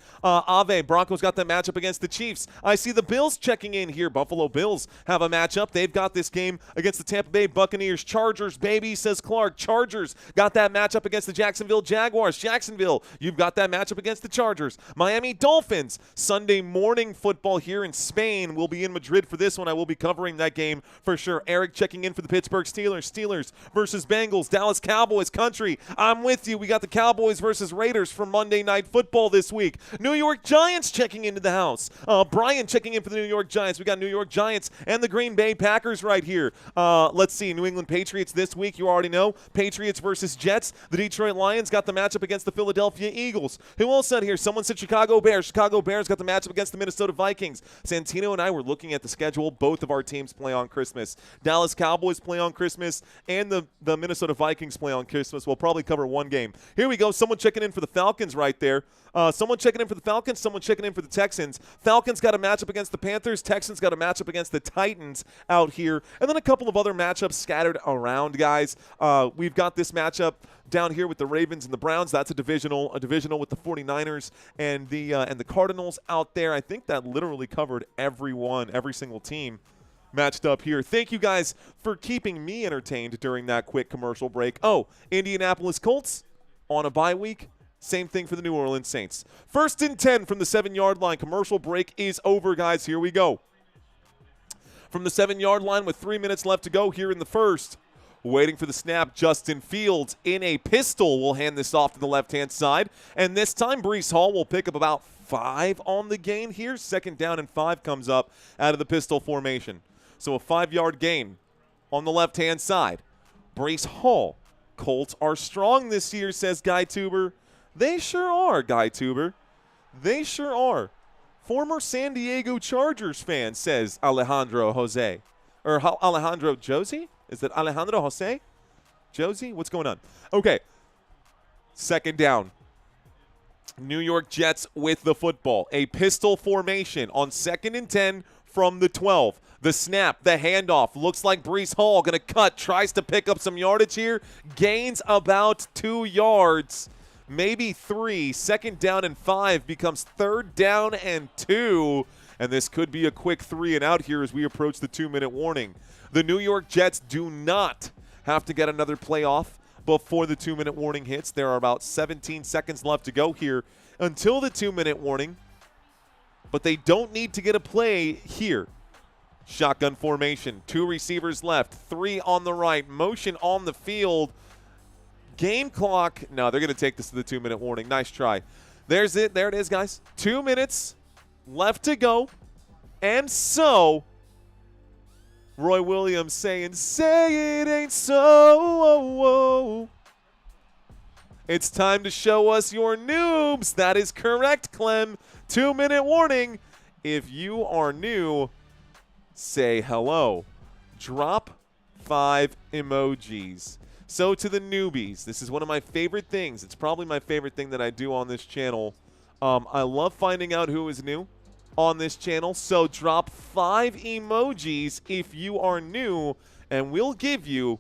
Broncos got that matchup against the Chiefs. I see the Bills checking in here. Buffalo Bills have a matchup. They've got this game against the Tampa Bay Buccaneers. Chargers, baby, says Clark. Chargers got that matchup against the Jacksonville Jaguars. Jacksonville, you've got that matchup against the Chargers. Miami Dolphins. Sunday morning football here in Spain. We'll be in Madrid for this one. I will be covering that game for sure. Eric checking in for the Pittsburgh Steelers. Steelers versus Bengals. Dallas Cowboys country. I'm with you. We got the Cowboys versus Raiders for Monday Night Football this week. New York Giants checking into the house. Brian checking in for the New York Giants. We got New York Giants and the Green Bay Packers right here. Let's see. New England Patriots this week. You already know. Patriots versus Jets. The Detroit Lions got the matchup against the Philadelphia Eagles. Who else said here? Someone said Chicago Bears. Chicago Bears got the matchup against the Minnesota Vikings. Santino and I were looking at the schedule. Both of our teams play on Christmas. Dallas Cowboys play on Christmas, and the Minnesota Vikings play on Christmas. We'll probably cover one game. Here we go. Someone checking in for the Falcons right there. Someone checking in for the Falcons. Someone checking in for the Texans. Falcons got a matchup against the Panthers. Texans got a matchup against the Titans out here. And then a couple of other matchups scattered around, guys. We've got this matchup down here with the Ravens and the Browns. That's a divisional with the 49ers and the Cardinals out there. I think that literally covered every single team matched up here. Thank you guys for keeping me entertained during that quick commercial break. Oh, Indianapolis Colts on a bye week. Same thing for the New Orleans Saints. 1st and 10 from the 7-yard line. Commercial break is over, guys. Here we go. From the 7-yard line with 3 minutes left to go here in the first. Waiting for the snap, Justin Fields in a pistol will hand this off to the left-hand side. And this time, Breece Hall will pick up about 5 on the gain here. 2nd down and 5 comes up out of the pistol formation. So a 5-yard gain on the left-hand side. Breece Hall. Colts are strong this year, says Guy Tuber. They sure are, Guy Tuber. They sure are. Former San Diego Chargers fan, says Alejandro Jose. Or Alejandro Josie? Is that Alejandro Jose? Josie? What's going on? Okay. 2nd down. New York Jets with the football. A pistol formation on 2nd and 10 from the 12. The snap, the handoff. Looks like Breece Hall going to cut. Tries to pick up some yardage here. Gains about 2 yards. Maybe 3. 2nd down and 5 becomes 3rd down and 2. And this could be a quick 3 and out here as we approach the 2-minute warning. The New York Jets do not have to get another play off before the 2-minute warning hits. There are about 17 seconds left to go here until the 2-minute warning. But they don't need to get a play here. Shotgun formation. 2 receivers left. 3 on the right. Motion on the field. Game clock. No, they're going to take this to the 2-minute warning. Nice try. There's it. There it is, guys. 2 minutes left to go. And so, Roy Williams saying, say it ain't so. It's time to show us your noobs. That is correct, Clem. 2-minute warning. If you are new, say hello. Drop 5 emojis. So to the newbies, this is one of my favorite things. It's probably my favorite thing that I do on this channel. I love finding out who is new on this channel. So drop 5 emojis if you are new, and we'll give you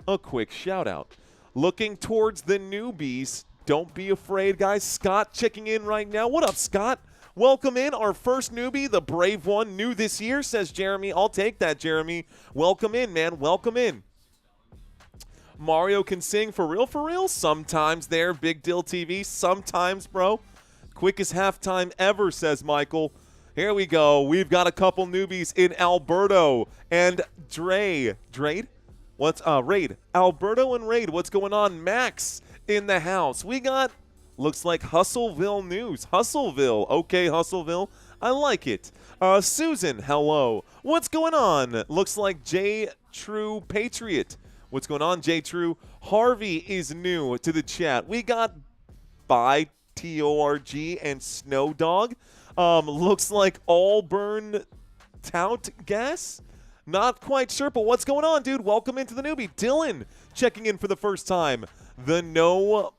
a quick shout out. Looking towards the newbies. Don't be afraid, guys. Scott checking in right now. What up, Scott? Welcome in, our first newbie, the brave one, new this year, says Jeremy. I'll take that, Jeremy. Welcome in, man. Welcome in. Mario can sing for real? Sometimes there, Big Dill TV. Sometimes, bro. Quickest halftime ever, says Michael. Here we go. We've got a couple newbies in Alberto and Raid? What's Raid? Alberto and Raid. What's going on? Max in the house. We got, looks like Hustleville news. Hustleville. Okay, Hustleville. I like it. Susan, hello. What's going on? Looks like J True Patriot. What's going on, J True? Harvey is new to the chat. We got by TORG and Snow Dog. Looks like Allburn Tout Gas. Not quite sure, but what's going on, dude? Welcome into the newbie. Dylan checking in for the first time. The Noble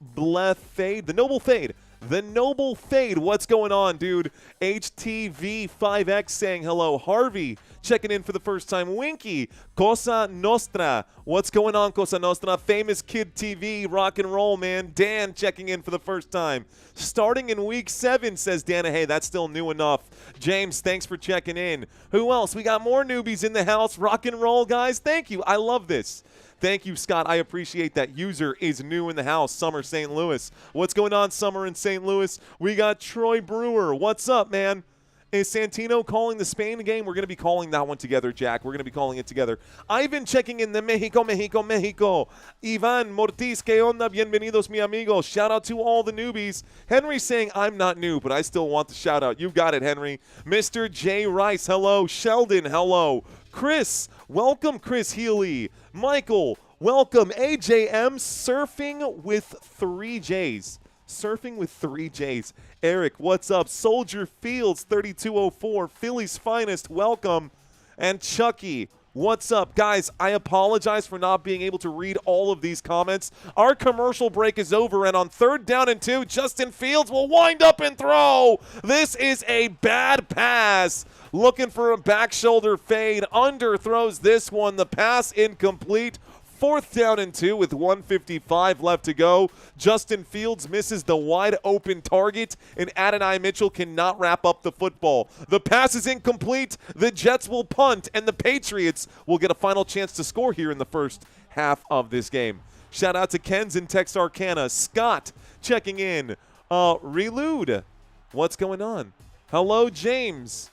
Fade. The Noble Fade, what's going on, dude? HTV5X saying hello. Harvey checking in for the first time. Winky, Cosa Nostra, what's going on, Cosa Nostra? Famous Kid TV, rock and roll, man. Dan checking in for the first time. Starting in week 7, says Dana. Hey, that's still new enough. James, thanks for checking in. Who else? We got more newbies in the house. Rock and roll, guys. Thank you. I love this. Thank you, Scott. I appreciate that. User is new in the house. Summer St. Louis. What's going on, Summer in St. Louis? We got Troy Brewer. What's up, man? Is Santino calling the Spain game? We're going to be calling that one together, Jack. We're going to be calling it together. Ivan checking in the Mexico. Ivan Mortiz, que onda? Bienvenidos, mi amigos. Shout out to all the newbies. Henry saying, I'm not new, but I still want the shout out. You got it, Henry. Mr. J. Rice, hello. Sheldon, hello. Chris, welcome, Chris Healy. Michael, welcome. AJM, surfing with 3 J's. Surfing with 3 J's. Eric, what's up? Soldier Fields, 3204. Philly's finest, welcome. And Chucky, what's up? Guys, I apologize for not being able to read all of these comments. Our commercial break is over, and on 3rd down and 2, Justin Fields will wind up and throw. This is a bad pass. Looking for a back shoulder fade. Underthrows this one. The pass incomplete. 4th down and 2 with 1:55 left to go. Justin Fields misses the wide open target, and Adonai Mitchell cannot wrap up the football. The pass is incomplete. The Jets will punt, and the Patriots will get a final chance to score here in the first half of this game. Shout out to Ken's in Texarkana. Scott checking in. Relude, what's going on? Hello, James.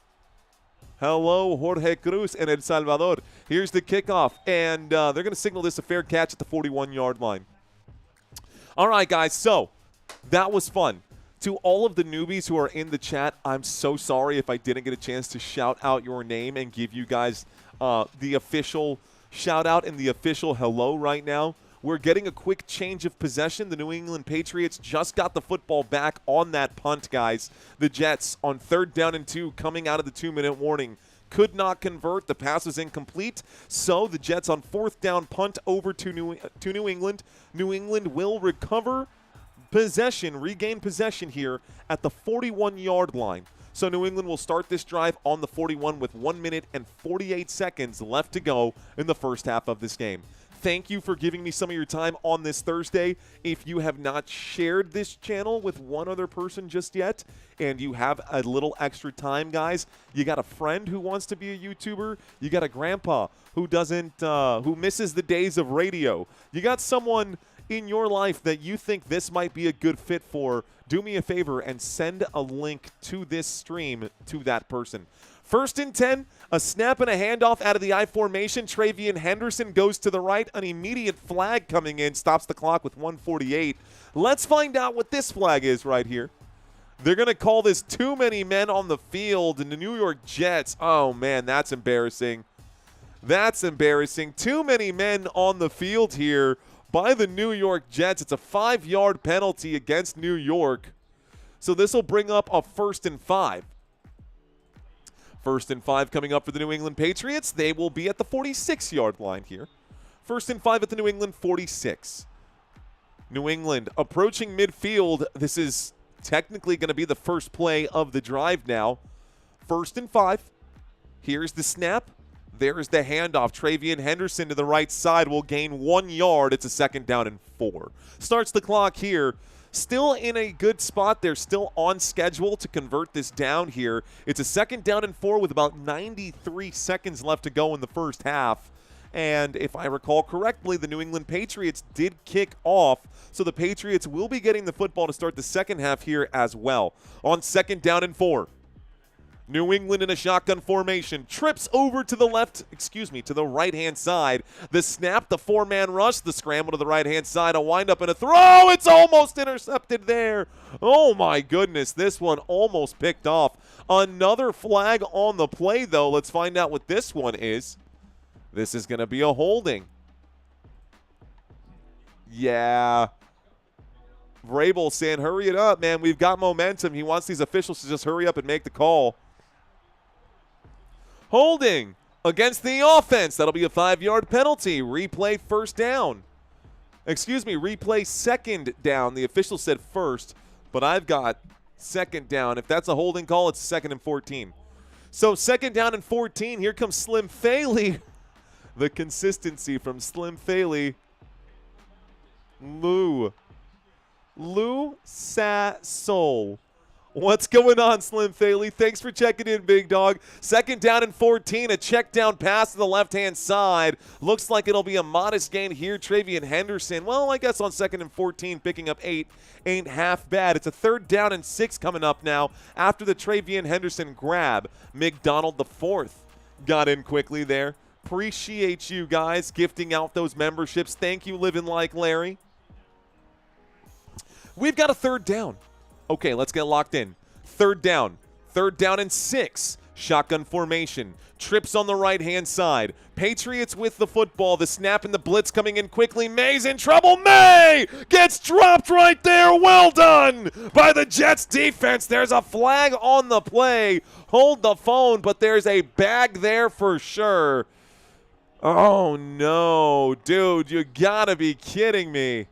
Hello, Jorge Cruz in El Salvador. Here's the kickoff, and they're going to signal this a fair catch at the 41-yard line. All right, guys, so that was fun. To all of the newbies who are in the chat, I'm so sorry if I didn't get a chance to shout out your name and give you guys the official shout-out and the official hello right now. We're getting a quick change of possession. The New England Patriots just got the football back on that punt, guys. The Jets on 3rd down and 2 coming out of the 2-minute warning could not convert. The pass was incomplete. So the Jets on 4th down punt over to New England. New England will recover possession, regain possession here at the 41-yard line. So New England will start this drive on the 41 with 1 minute and 48 seconds left to go in the first half of this game. Thank you for giving me some of your time on this Thursday. If you have not shared this channel with one other person just yet, and you have a little extra time, guys, you got a friend who wants to be a YouTuber, you got a grandpa who who misses the days of radio, you got someone in your life that you think this might be a good fit for, do me a favor and send a link to this stream to that person. 1st and 10, a snap and a handoff out of the I formation. Travian Henderson goes to the right. An immediate flag coming in, stops the clock with 1:48. Let's find out what this flag is right here. They're going to call this too many men on the field, and the New York Jets. Oh, man, that's embarrassing. That's embarrassing. Too many men on the field here by the New York Jets. It's a 5-yard penalty against New York. So this will bring up a 1st and 5. 1st and 5 coming up for the New England Patriots. They will be at the 46-yard line here. 1st and 5 at the New England 46. New England approaching midfield. This is technically going to be the first play of the drive now. 1st and 5. Here's the snap. There's the handoff. Travian Henderson to the right side will gain 1 yard. It's a 2nd down and 4. Starts the clock here. Still in a good spot. They're still on schedule to convert this down here. It's a 2nd down and 4 with about 93 seconds left to go in the first half. And if I recall correctly, the New England Patriots did kick off. So the Patriots will be getting the football to start the second half here as well. On 2nd down and 4. New England in a shotgun formation. Trips over to the to the right-hand side. The snap, the 4-man rush, the scramble to the right-hand side, a windup and a throw. It's almost intercepted there. Oh, my goodness. This one almost picked off. Another flag on the play, though. Let's find out what this one is. This is going to be a holding. Yeah. Vrabel saying, hurry it up, man. We've got momentum. He wants these officials to just hurry up and make the call. Holding against the offense. That'll be a 5-yard penalty. Replay 1st down. Replay 2nd down. The official said 1st. but I've got second down. If that's a holding call, it's 2nd and 14. So 2nd down and 14. Here comes Slim Faley. The consistency from Slim Faley. Lou Sassol. What's going on, Slim Faley? Thanks for checking in, big dog. 2nd down and 14, a check down pass to the left-hand side. Looks like it'll be a modest gain here. Travian Henderson, well, I guess on 2nd and 14, picking up 8 ain't half bad. It's a 3rd down and 6 coming up now after the Travian Henderson grab. McDonald the 4th got in quickly there. Appreciate you guys gifting out those memberships. Thank you, Living Like Larry. We've got a 3rd down. Okay, let's get locked in. 3rd down. 3rd down and 6. Shotgun formation. Trips on the right-hand side. Patriots with the football. The snap and the blitz coming in quickly. Maye's in trouble. Maye gets dropped right there. Well done by the Jets defense. There's a flag on the play. Hold the phone, but there's a bag there for sure. Oh, no. Dude, you gotta be kidding me.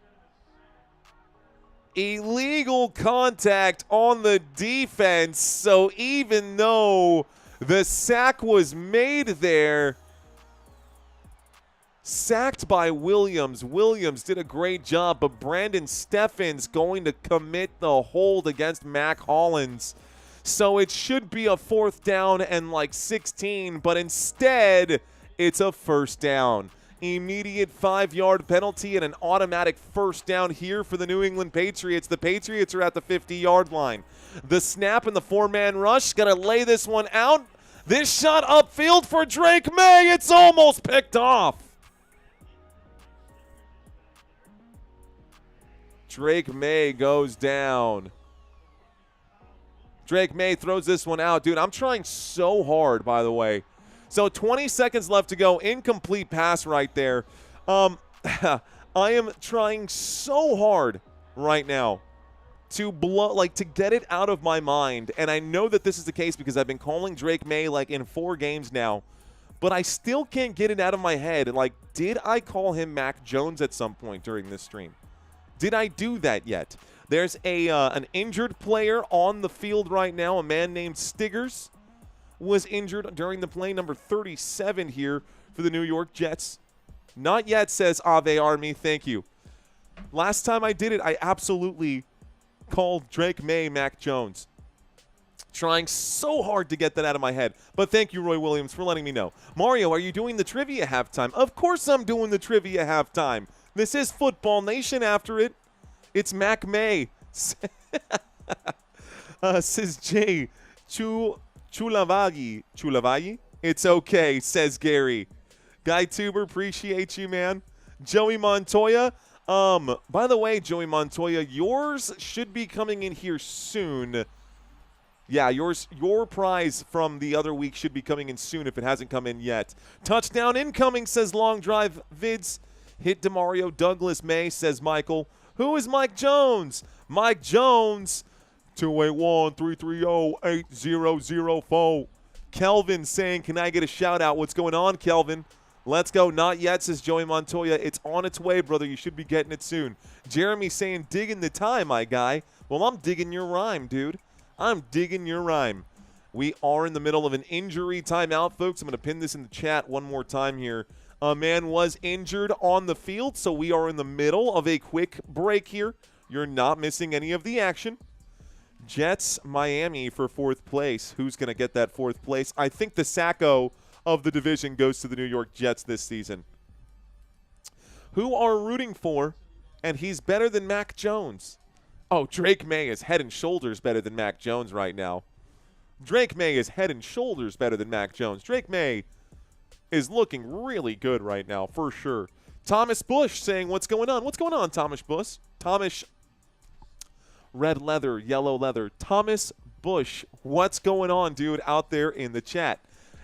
Illegal contact on the defense, so even though the sack was made there, sacked by Williams. Williams did a great job, but Brandon Steffen's going to commit the hold against Mac Hollins. So it should be a 4th down and like 16, but instead it's a 1st down. Immediate 5-yard penalty and an automatic 1st down here for the New England Patriots. The Patriots are at the 50-yard line. The snap and the 4-man rush. Got to lay this one out. This shot upfield for Drake Maye. It's almost picked off. Drake Maye goes down. Drake Maye throws this one out. Dude, I'm trying so hard, by the way. So 20 seconds left to go. Incomplete pass right there. I am trying so hard right now to to get it out of my mind. And I know that this is the case because I've been calling Drake Maye like in 4 games now. But I still can't get it out of my head. Like, did I call him Mac Jones at some point during this stream? Did I do that yet? There's an injured player on the field right now, a man named Stiggers. Was injured during the play, number 37 here for the New York Jets. Not yet, says Ave Army. Thank you. Last time I did it, I absolutely called Drake Maye Mac Jones. Trying so hard to get that out of my head. But thank you, Roy Williams, for letting me know. Mario, are you doing the trivia halftime? Of course I'm doing the trivia halftime. This is Football Nation after it. It's Mac Maye. Says Jay Chulavagi? It's okay, says Gary. Guy Tuber, appreciate you, man. Joey Montoya. By the way, Joey Montoya, yours should be coming in here soon. Yeah, your prize from the other week should be coming in soon if it hasn't come in yet. Touchdown incoming, says Long Drive Vids. Hit DeMario Douglas May, says Michael. Who is Mike Jones? Mike Jones. 281-330-8004. Kelvin saying, can I get a shout out? What's going on, Kelvin? Let's go. Not yet, says Joey Montoya. It's on its way, brother. You should be getting it soon. Jeremy saying, digging the time, my guy. Well, I'm digging your rhyme, dude. I'm digging your rhyme. We are in the middle of an injury timeout, folks. I'm going to pin this in the chat one more time here. A man was injured on the field, so we are in the middle of a quick break here. You're not missing any of the action. Jets, Miami for 4th place. Who's going to get that 4th place? I think the Sacco of the division goes to the New York Jets this season. Who are rooting for, and he's better than Mac Jones. Oh, Drake Maye is head and shoulders better than Mac Jones right now. Drake Maye is head and shoulders better than Mac Jones. Drake Maye is looking really good right now, for sure. Thomas Bush saying, what's going on? What's going on, Thomas Bush? Thomas Red leather, yellow leather. Thomas Bush, what's going on, dude, out there in the chat?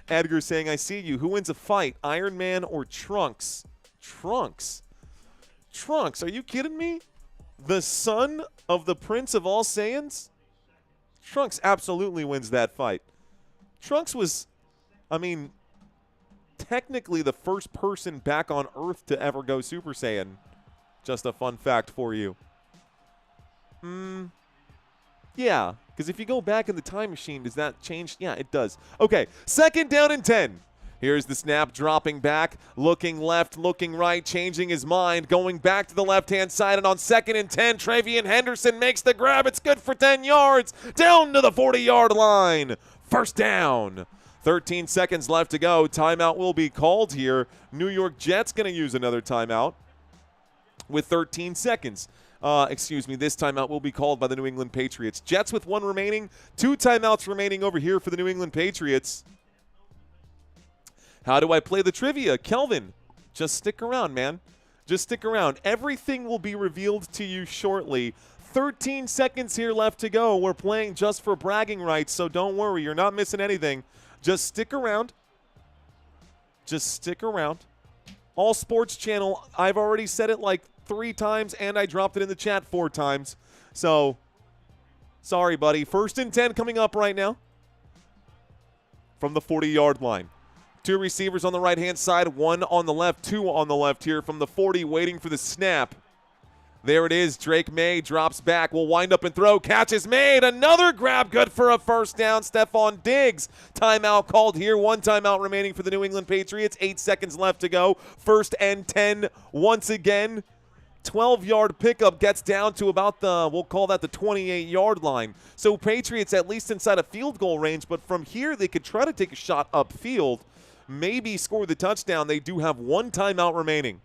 Edgar saying, I see you. Who wins a fight, Iron Man or Trunks? Trunks? Trunks, are you kidding me? The son of the Prince of All Saiyans? Trunks absolutely wins that fight. Trunks was, I mean, technically the first person back on Earth to ever go Super Saiyan. Just a fun fact for you. Yeah, because if you go back in the time machine, does that change? Yeah, it does. Okay, 2nd down and 10. Here's the snap, dropping back, looking left, looking right, changing his mind, going back to the left-hand side, and on 2nd and 10, Travian Henderson makes the grab. It's good for 10 yards, down to the 40-yard line. 1st down. 13 seconds left to go. Timeout will be called here. New York Jets going to use another timeout with 13 seconds. This timeout will be called by the New England Patriots. Jets with 1 remaining, 2 timeouts remaining over here for the New England Patriots. How do I play the trivia? Kelvin, just stick around, man. Just stick around. Everything will be revealed to you shortly. 13 seconds here left to go. We're playing just for bragging rights, so don't worry. You're not missing anything. Just stick around. Just stick around. All Sports Channel, I've already said it like 3 times, and I dropped it in the chat 4 times. So, sorry, buddy. 1st and 10 coming up right now from the 40-yard line. 2 receivers on the right-hand side, 1 on the left, 2 on the left here from the 40, waiting for the snap. There it is. Drake Maye drops back, will wind up and throw. Catch is made. Another grab, good for a 1st down. Stephon Diggs. Timeout called here. 1 timeout remaining for the New England Patriots. 8 seconds left to go. 1st and 10 once again. 12-yard pickup gets down to about we'll call that the 28-yard line. So Patriots at least inside a field goal range, but from here they could try to take a shot upfield, maybe score the touchdown. They do have 1 timeout remaining.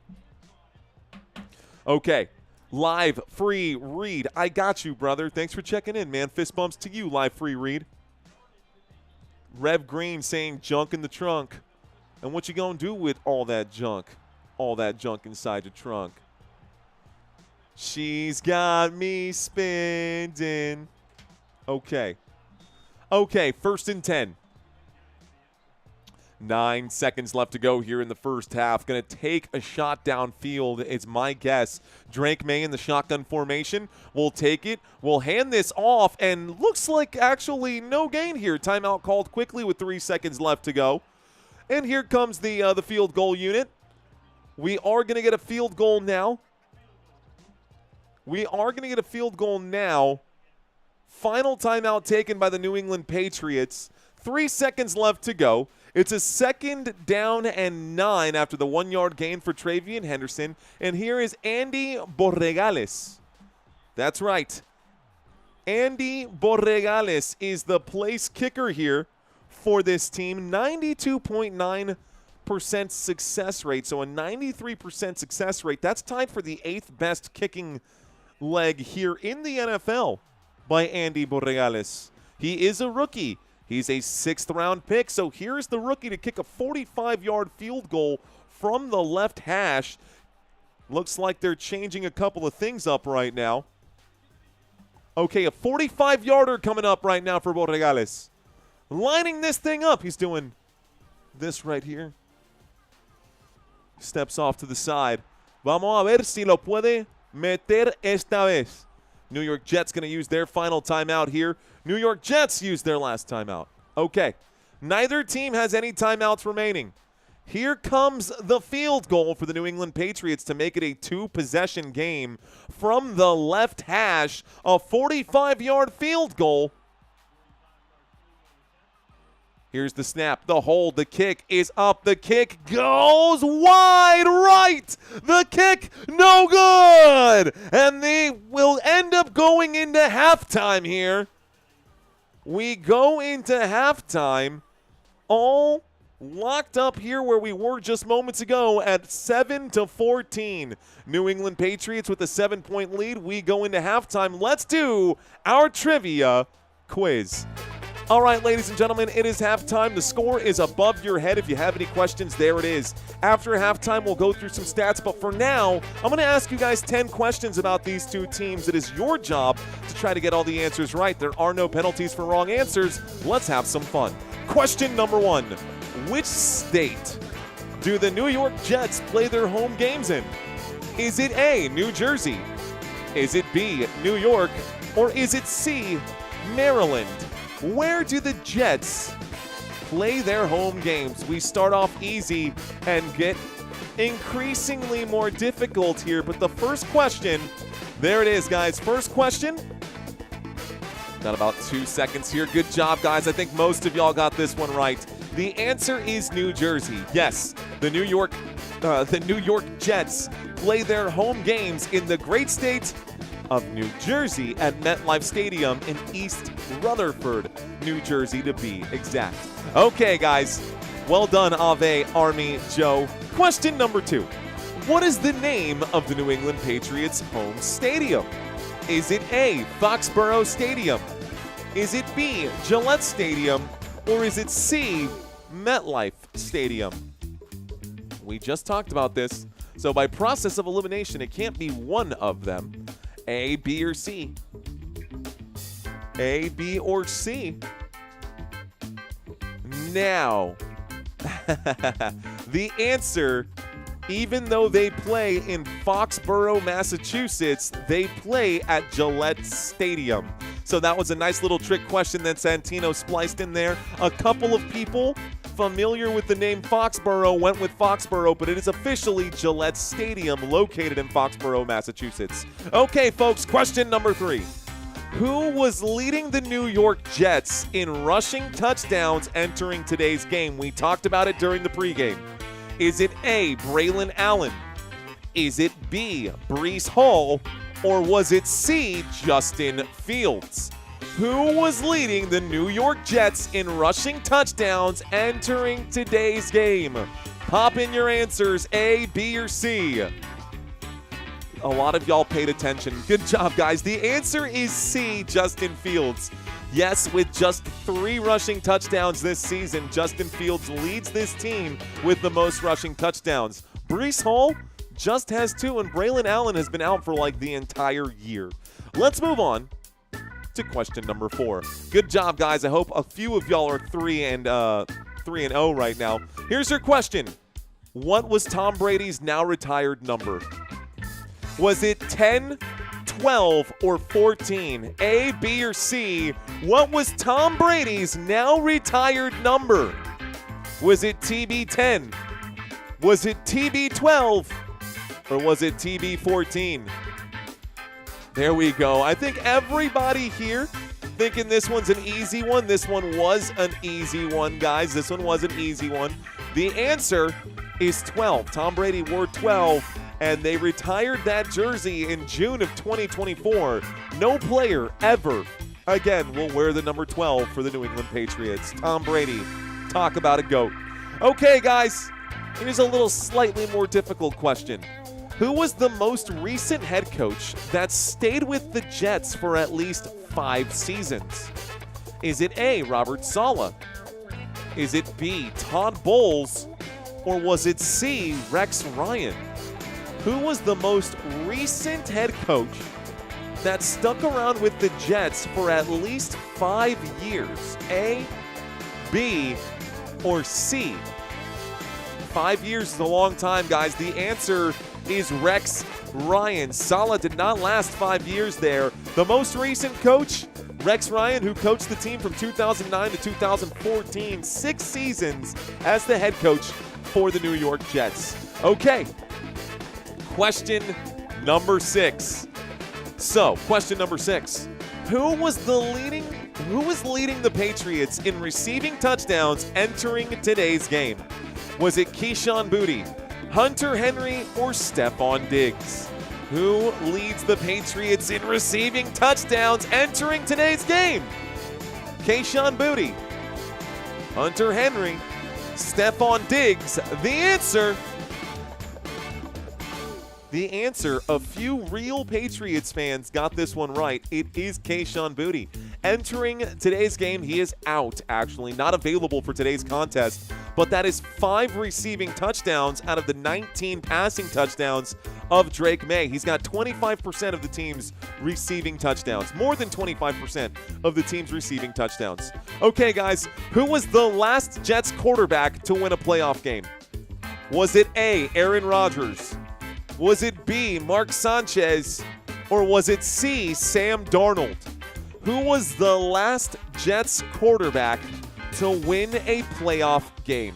Okay, live free read. I got you, brother. Thanks for checking in, man. Fist bumps to you, live free read. Rev Green saying junk in the trunk. And what you gonna do with all that junk? All that junk inside your trunk. She's got me spending. Okay. Okay, 1st and 10. 9 seconds left to go here in the first half. Going to take a shot downfield, it's my guess. Drake Maye in the shotgun formation will take it, will hand this off, and looks like actually no gain here. Timeout called quickly with 3 seconds left to go. And here comes the field goal unit. We are going to get a field goal now. Final timeout taken by the New England Patriots. 3 seconds left to go. It's a 2nd down and 9 after the 1-yard gain for Travian Henderson. And here is Andy Borregales. That's right. Andy Borregales is the place kicker here for this team. 92.9% success rate. So a 93% success rate. That's tied for the 8th best kicking leg here in the NFL by Andy Borregales. He is a rookie. He's a 6th-round pick, so here's the rookie to kick a 45-yard field goal from the left hash. Looks like they're changing a couple of things up right now. Okay, a 45-yarder coming up right now for Borregales. Lining this thing up. He's doing this right here. Steps off to the side. Vamos a ver si lo puede meter esta vez. New York Jets going to use their final timeout here. New York Jets used their last timeout. Okay. Neither team has any timeouts remaining. Here comes the field goal for the New England Patriots to make it a 2-possession game from the left hash. A 45-yard field goal. Here's the snap, the hold, the kick is up, the kick goes wide right. The kick, no good. And they will end up going into halftime here. We go into halftime all locked up here where we were just moments ago at 7-14. New England Patriots with a 7-point lead. We go into halftime. Let's do our trivia quiz. All right, ladies and gentlemen, it is halftime. The score is above your head. If you have any questions, there it is. After halftime, we'll go through some stats. But for now, I'm going to ask you guys 10 questions about these 2 teams. It is your job to try to get all the answers right. There are no penalties for wrong answers. Let's have some fun. Question number 1. Which state do the New York Jets play their home games in? Is it A, New Jersey? Is it B, New York? Or is it C, Maryland? Where do the Jets play their home games? We start off easy and get increasingly more difficult here. But the first question, there it is, guys. First question. Got about 2 seconds here. Good job, guys. I think most of y'all got this one right. The answer is New Jersey. Yes, the New York Jets play their home games in the great state of New Jersey at MetLife Stadium in East Rutherford, New Jersey, to be exact. Okay, guys. Well done, Ave Army Joe. Question number 2. What is the name of the New England Patriots home stadium? Is it A, Foxborough Stadium? Is it B, Gillette Stadium? Or is it C, MetLife Stadium? We just talked about this, so by process of elimination, it can't be one of them. A, B, or C? A, B, or C? Now, the answer, even though they play in Foxborough, Massachusetts, they play at Gillette Stadium. So that was a nice little trick question that Santino spliced in there. A couple of people familiar with the name Foxborough went with Foxborough, but it is officially Gillette Stadium located in Foxborough, Massachusetts. Okay, folks, question number 3. Who was leading the New York Jets in rushing touchdowns entering today's game? We talked about it during the pregame. Is it A, Braylon Allen? Is it B, Breece Hall? Or was it C, Justin Fields? Who was leading the New York Jets in rushing touchdowns entering today's game? Pop in your answers, A, B, or C. A lot of y'all paid attention. Good job, guys. The answer is C, Justin Fields. Yes, with just 3 rushing touchdowns this season, Justin Fields leads this team with the most rushing touchdowns. Breece Hall just has 2, and Braylon Allen has been out for like the entire year. Let's move on to question number 4. Good job, guys. I hope a few of y'all are 3-0 right now. Here's your question. What was Tom Brady's now retired number? Was it 10, 12, or 14? A, B, or C? What was Tom Brady's now retired number? Was it TB10? Was it TB12? Or was it TB14? There we go. I think everybody here thinking this one's an easy one. This one was an easy one, guys. This one was an easy one. The answer is 12. Tom Brady wore 12, and they retired that jersey in June of 2024. No player ever, again, will wear the number 12 for the New England Patriots. Tom Brady, talk about a GOAT. Okay, guys, here's a little slightly more difficult question. Who was the most recent head coach that stayed with the Jets for at least 5 seasons? Is it A, Robert Saleh? Is it B, Todd Bowles? Or was it C, Rex Ryan? Who was the most recent head coach that stuck around with the Jets for at least 5 years? A, B, or C? 5 years is a long time, guys. The answer is Rex Ryan. Saleh did not last 5 years there. The most recent coach, Rex Ryan, who coached the team from 2009 to 2014, 6 seasons as the head coach for the New York Jets. Okay, question number 6. So, question number 6. Who was leading the Patriots in receiving touchdowns entering today's game? Was it Keyshawn Boutte, Hunter Henry, or Stephon Diggs? Who leads the Patriots in receiving touchdowns entering today's game? Keyshawn Boutte, Hunter Henry, Stephon Diggs. The answer, a few real Patriots fans got this one right. It is Keyshawn Boutte. Entering today's game, he is out, actually, not available for today's contest, but that is 5 receiving touchdowns out of the 19 passing touchdowns of Drake Maye. He's got 25% of the team's receiving touchdowns, more than 25% of the team's receiving touchdowns. Okay, guys, who was the last Jets quarterback to win a playoff game? Was it A, Aaron Rodgers? Was it B, Mark Sanchez? Or was it C, Sam Darnold? Who was the last Jets quarterback to win a playoff game?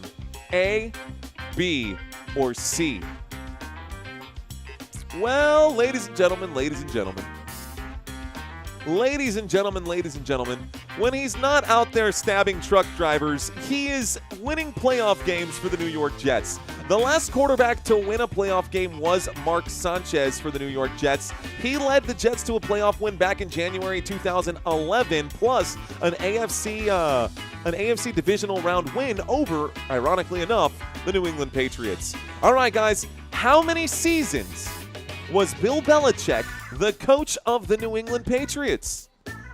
A, B, or C? Well, ladies and gentlemen, ladies and gentlemen, when he's not out there stabbing truck drivers, he is winning playoff games for the New York Jets. The last quarterback to win a playoff game was Mark Sanchez for the New York Jets. He led the Jets to a playoff win back in January 2011, plus an AFC divisional round win over, ironically enough, the New England Patriots. All right, guys, how many seasons was Bill Belichick the coach of the New England Patriots?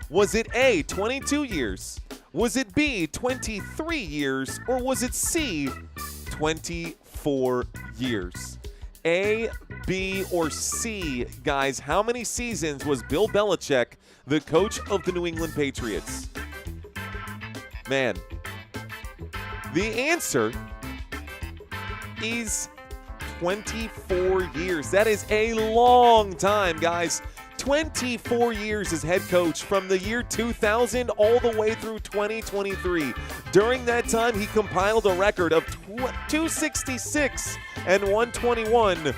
Was it A, 22 years? Was it B, 23 years? Or was it C, 24 years? A, B, or C, guys, how many seasons was Bill Belichick the coach of the New England Patriots? Man, the answer is 24 years. That is a long time, guys. 24 years as head coach from the year 2000 all the way through 2023. During that time, he compiled a record of 266 and 121,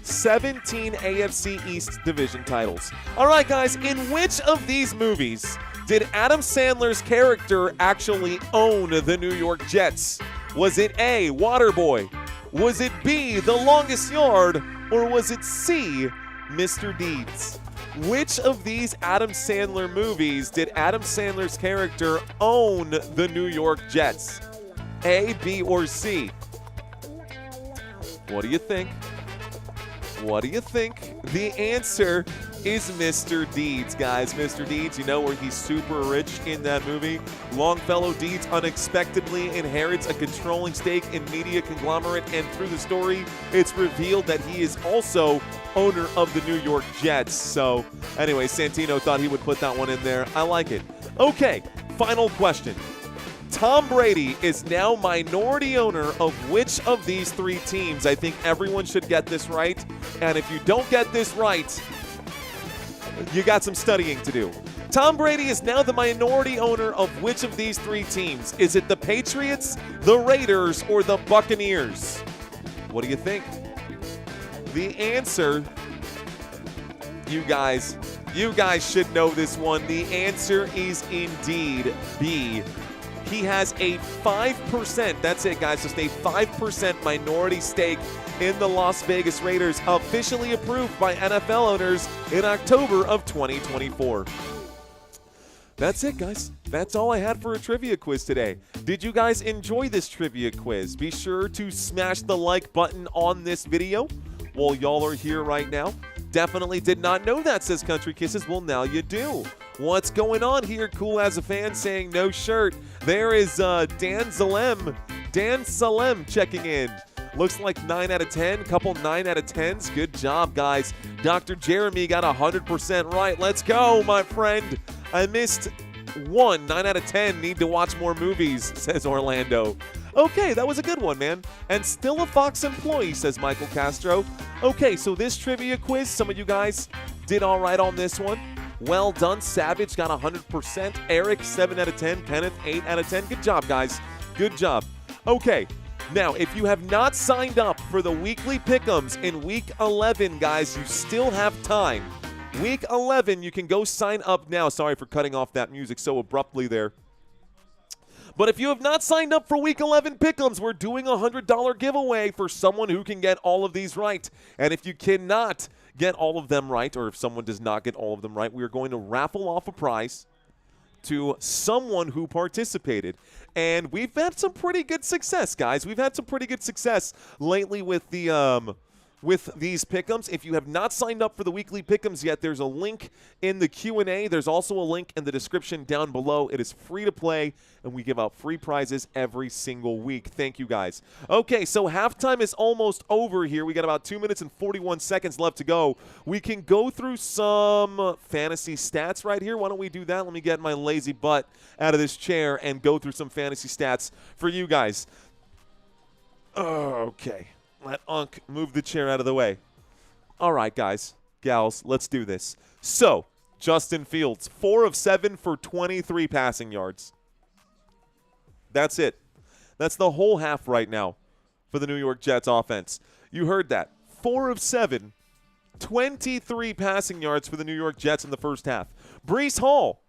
17 AFC East division titles. All right, guys, in which of these movies did Adam Sandler's character actually own the New York Jets? Was it A, Waterboy? Was it B, The Longest Yard? Or was it C, Mr. Deeds? Which of these Adam Sandler movies did Adam Sandler's character own the New York Jets? A, B, or C? What do you think? What do you think? The answer is Mr. Deeds, guys. Mr. Deeds, you know where he's super rich in that movie? Longfellow Deeds unexpectedly inherits a controlling stake in media conglomerate, and through the story, it's revealed that he is also owner of the New York Jets. So, anyway, Santino thought he would put that one in there. I like it. Okay, final question. Tom Brady is now minority owner of which of these three teams? I think everyone should get this right. And if you don't get this right, you got some studying to do. Tom Brady is now the minority owner of which of these three teams? Is it the Patriots, the Raiders, or the Buccaneers? What do you think? The answer, you guys should know this one. The answer is indeed B. He has a 5%, that's it guys, just a 5% minority stake in the Las Vegas Raiders, officially approved by NFL owners in October of 2024. That's it, guys. That's all I had for a trivia quiz today. Did you guys enjoy this trivia quiz? Be sure to smash the like button on this video while y'all are here right now. Definitely did not know that, says Country Kisses. Well, now you do. What's going on here? Cool as a fan saying no shirt. There is Dan Salem checking in. Looks like 9 out of 10. Couple 9 out of 10s. Good job, guys. Dr. Jeremy got 100% right. Let's go, my friend. I missed one. 9 out of 10. Need to watch more movies, says Orlando. Okay, that was a good one, man. And still a Fox employee, says Michael Castro. Okay, so this trivia quiz, some of you guys did all right on this one. Well done. Savage got 100%. Eric, 7 out of 10. Kenneth, 8 out of 10. Good job, guys. Good job. Okay, now, if you have not signed up for the weekly pick'ems in Week 11, guys, you still have time. Week 11, you can go sign up now. Sorry for cutting off that music so abruptly there. But if you have not signed up for Week 11 pick'ems, we're doing a $100 giveaway for someone who can get all of these right. And if you cannot get all of them right, or if someone does not get all of them right, we are going to raffle off a prize to someone who participated. And we've had some pretty good success, guys. We've had some pretty good success lately with the with these pick'ems. If you have not signed up for the weekly pick'ems yet, there's a link in the Q&A. There's also a link in the description down below. It is free to play, and we give out free prizes every single week. Thank you, guys. Okay, so halftime is almost over here. We got about 2 minutes and 41 seconds left to go. We can go through some fantasy stats right here. Why don't we do that? Let me get my lazy butt out of this chair and go through some fantasy stats for you guys. Okay. Let Unc move the chair out of the way. All right, guys, gals, let's do this. So, Justin Fields, 4 of 7 for 23 passing yards. That's it. That's the whole half right now for the New York Jets offense. You heard that. 4 of 7 23 passing yards for the New York Jets in the first half. Breece Hall,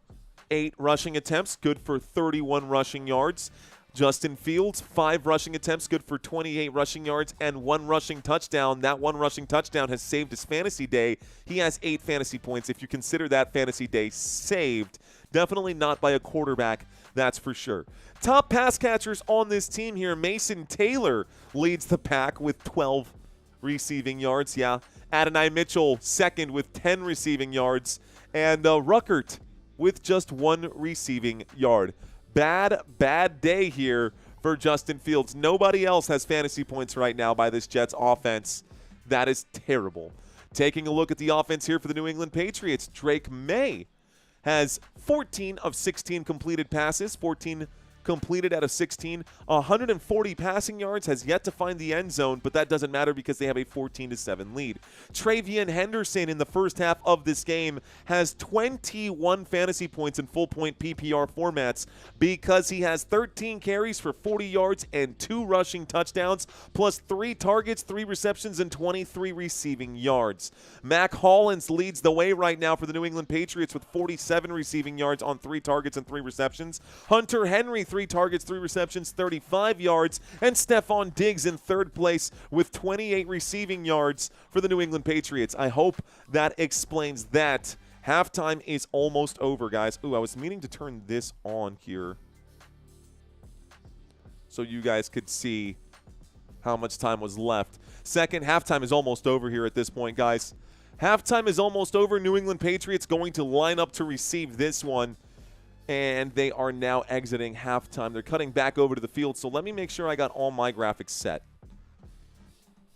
8 rushing attempts, good for 31 rushing yards. Justin Fields, 5 rushing attempts, good for 28 rushing yards and 1 rushing touchdown. That 1 rushing touchdown has saved his fantasy day. He has 8 fantasy points if you consider that fantasy day saved. Definitely not by a quarterback, that's for sure. Top pass catchers on this team here. Mason Taylor leads the pack with 12 receiving yards. Yeah, Adonai Mitchell second with 10 receiving yards. And Ruckert with just 1 receiving yard. Bad day here for Justin Fields. Nobody else has fantasy points right now by this Jets offense. That is terrible. Taking a look at the offense here for the New England Patriots, Drake Maye has 14 of 16 completed passes, 14 completed out of 16, 140 passing yards, has yet to find the end zone, but that doesn't matter because they have a 14-7 lead. Travian Henderson in the first half of this game has 21 fantasy points in full-point PPR formats because he has 13 carries for 40 yards and 2 rushing touchdowns, plus 3 targets, 3 receptions, and 23 receiving yards. Mac Hollins leads the way right now for the New England Patriots with 47 receiving yards on 3 targets and 3 receptions. Hunter Henry, 3 targets, 3 receptions, 35 yards, and Stephon Diggs in third place with 28 receiving yards for the New England Patriots. I hope that explains that. Halftime is almost over, guys. Ooh, I was meaning to turn this on here so you guys could see how much time was left. Second halftime is almost over here at this point, guys. Halftime is almost over. New England Patriots going to line up to receive this one. And they are now exiting halftime. They're cutting back over to the field. So let me make sure I got all my graphics set.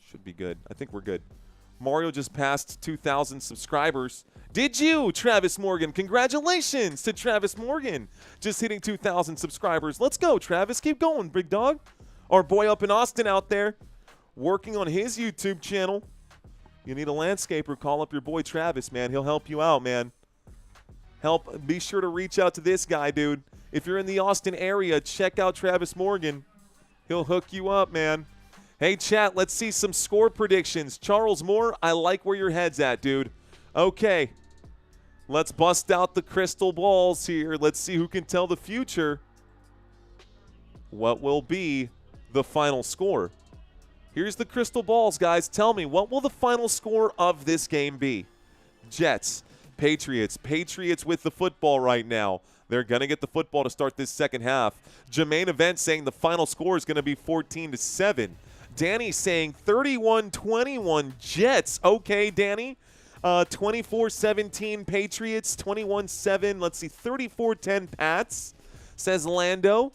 Should be good. I think we're good. Mario just passed 2,000 subscribers. Did you, Travis Morgan? Congratulations to Travis Morgan. Just hitting 2,000 subscribers. Let's go, Travis. Keep going, big dog. Our boy up in Austin out there working on his YouTube channel. You need a landscaper, call up your boy Travis, man. He'll help you out, man. Be sure to reach out to this guy, dude. If you're in the Austin area, check out Travis Morgan. He'll hook you up, man. Hey, chat, let's see some score predictions. Charles Moore, I like where your head's at, dude. Okay, let's bust out the crystal balls here. Let's see who can tell the future. What will be the final score? Here's the crystal balls, guys. Tell me, what will the final score of this game be? Jets. Patriots with the football right now. They're going to get the football to start this second half. Jermaine Event saying the final score is going to be 14-7. Danny saying 31-21 Jets. Okay, Danny. 24-17 Patriots. 21-7. Let's see, 34-10 Pats, says Lando.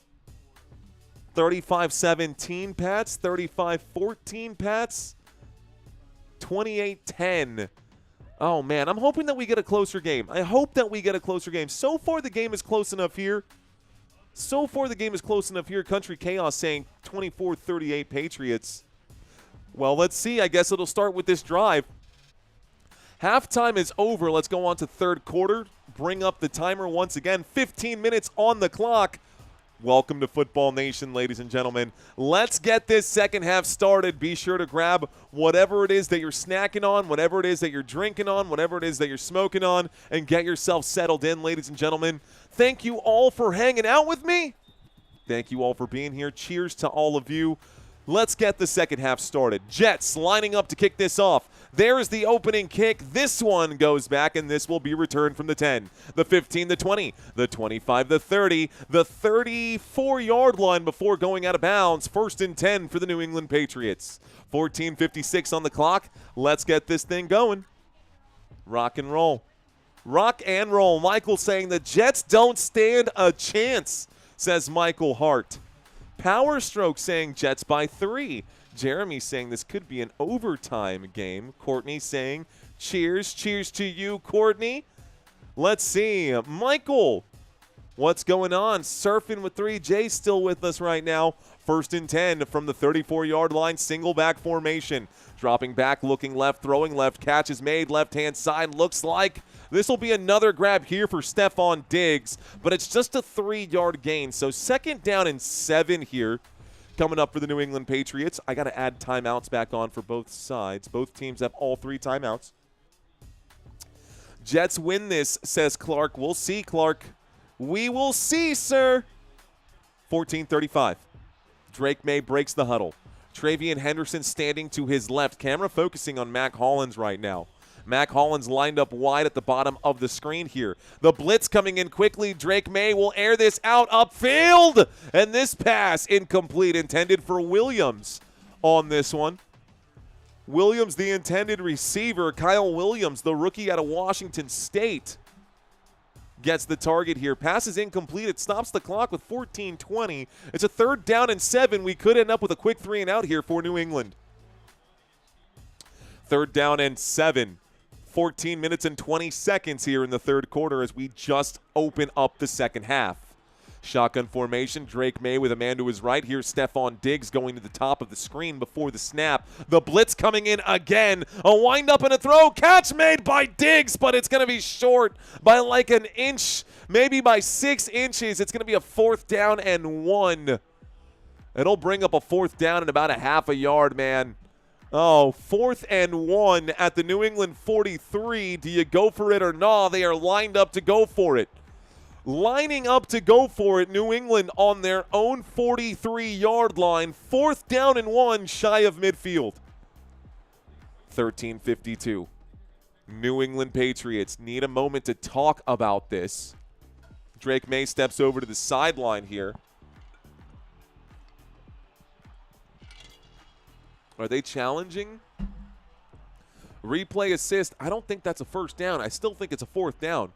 35-17 Pats. 35-14 Pats. 28-10. Oh, man, I'm hoping that we get a closer game. I hope that we get a closer game. So far, the game is close enough here. Country Chaos saying 24-38 Patriots. Well, let's see. I guess it'll start with this drive. Halftime is over. Let's go on to third quarter. Bring up the timer once again. 15 minutes on the clock. Welcome to Football Nation, ladies and gentlemen. Let's get this second half started. Be sure to grab whatever it is that you're snacking on, whatever it is that you're drinking on, whatever it is that you're smoking on, and get yourself settled in, ladies and gentlemen. Thank you all for hanging out with me. Thank you all for being here. Cheers to all of you. Let's get the second half started. Jets lining up to kick this off. There's the opening kick. This one goes back, and this will be returned from the 10, the 15, the 20, the 25, the 30, the 34-yard line before going out of bounds. 1st and 10 for the New England Patriots. 14:56 on the clock. Let's get this thing going. Rock and roll. Rock and roll. Michael saying the Jets don't stand a chance, says Michael Hart. Power Stroke saying Jets by 3. Jeremy saying this could be an overtime game. Courtney saying cheers. Cheers to you, Courtney. Let's see. Michael, what's going on? Surfing with 3. Jay's still with us right now. 1st and 10 from the 34-yard line. Single back formation. Dropping back, looking left, throwing left. Catch is made. Left-hand side. Looks like this will be another grab here for Stephon Diggs, but it's just a 3-yard gain. So 2nd down and 7 here coming up for the New England Patriots. I got to add timeouts back on for both sides. Both teams have all 3 timeouts. Jets win this, says Clark. We'll see, Clark. We will see, sir. 14:35. Drake Maye breaks the huddle. Travian Henderson standing to his left. Camera focusing on Mac Hollins right now. Mac Hollins lined up wide at the bottom of the screen here. The blitz coming in quickly. Drake Maye will air this out upfield. And this pass incomplete, intended for Williams on this one. Williams, the intended receiver. Kyle Williams, the rookie out of Washington State, gets the target here. Pass is incomplete. It stops the clock with 14:20. It's a 3rd down and 7. We could end up with a quick 3 and out here for New England. 3rd down and 7. 14 minutes and 20 seconds here in the 3rd quarter as we just open up the 2nd half. Shotgun formation, Drake Maye with a man to his right. Here's Stephon Diggs going to the top of the screen before the snap. The blitz coming in again. A wind-up and a throw. Catch made by Diggs, but it's going to be short by like an inch, maybe by 6 inches. It's going to be a 4th down and 1. It'll bring up a 4th down in about a half a yard, man. Oh, 4th and 1 at the New England 43. Do you go for it or not? They are lined up to go for it. Lining up to go for it, New England on their own 43-yard line. 4th down and 1 shy of midfield. 13:52. New England Patriots need a moment to talk about this. Drake Maye steps over to the sideline here. Are they challenging? Replay assist. I don't think that's a 1st down. I still think it's a 4th down.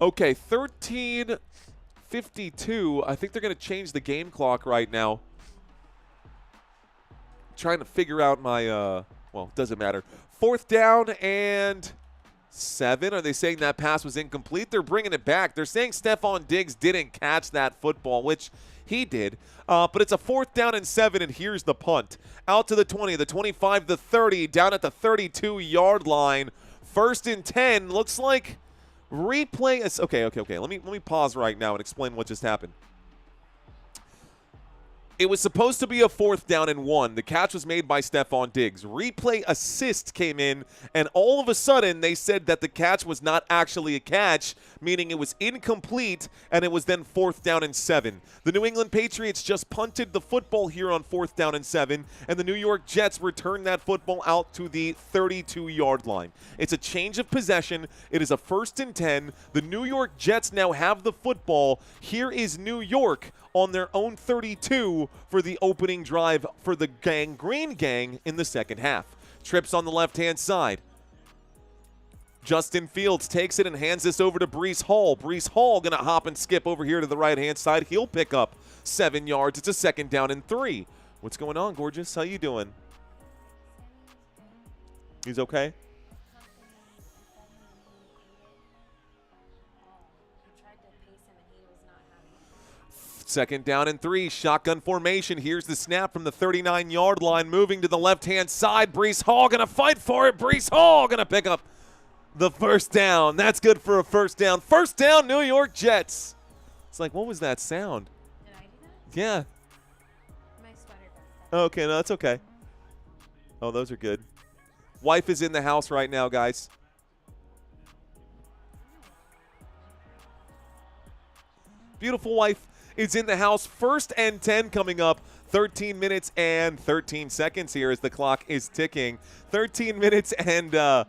Okay, 13:52. I think they're going to change the game clock right now. Trying to figure out my, well, it doesn't matter. 4th down and 7. Are they saying that pass was incomplete? They're bringing it back. They're saying Stephon Diggs didn't catch that football, which he did. But it's a 4th down and 7, and here's the punt. Out to the 20, the 25, the 30, down at the 32-yard line. 1st and 10. Looks like replay is okay. Let me pause right now and explain what just happened. It was supposed to be a 4th down and 1. The catch was made by Stephon Diggs. Replay assist came in, and all of a sudden they said that the catch was not actually a catch, meaning it was incomplete, and it was then 4th down and 7. The New England Patriots just punted the football here on 4th down and 7, and the New York Jets returned that football out to the 32-yard line. It's a change of possession. It is a 1st and 10. The New York Jets now have the football. Here is New York on their own 32 for the opening drive for the Green Gang in the 2nd half. Trips on the left-hand side. Justin Fields takes it and hands this over to Breece Hall. Breece Hall going to hop and skip over here to the right-hand side. He'll pick up 7 yards. It's a 2nd down and 3. What's going on, gorgeous? How you doing? He's okay? 2nd down and 3, shotgun formation. Here's the snap from the 39-yard line, moving to the left-hand side. Breece Hall going to fight for it. Breece Hall going to pick up the 1st down. That's good for a 1st down. 1st down, New York Jets. It's like, what was that sound? Did I do that? Yeah. My sweater got Okay, no, that's okay. Oh, those are good. Wife is in the house right now, guys. Beautiful wife is in the house. 1st and 10 coming up. 13 minutes and 13 seconds here as the clock is ticking. 13 minutes and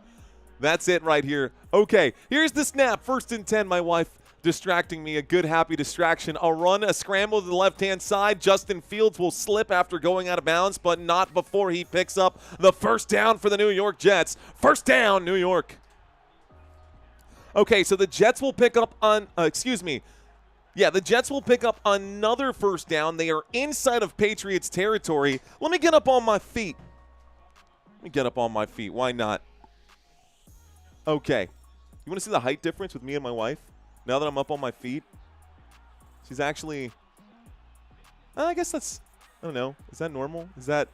that's it right here. Okay, here's the snap. 1st and 10, my wife distracting me. A good, happy distraction. A run, a scramble to the left-hand side. Justin Fields will slip after going out of bounds, but not before he picks up the 1st down for the New York Jets. 1st down, New York. Okay, so the Jets will pick up on, Yeah, the Jets will pick up another 1st down. They are inside of Patriots territory. Let me get up on my feet. Why not? Okay. You want to see the height difference with me and my wife? Now that I'm up on my feet? She's actually... I guess that's... I don't know. Is that normal? Is that...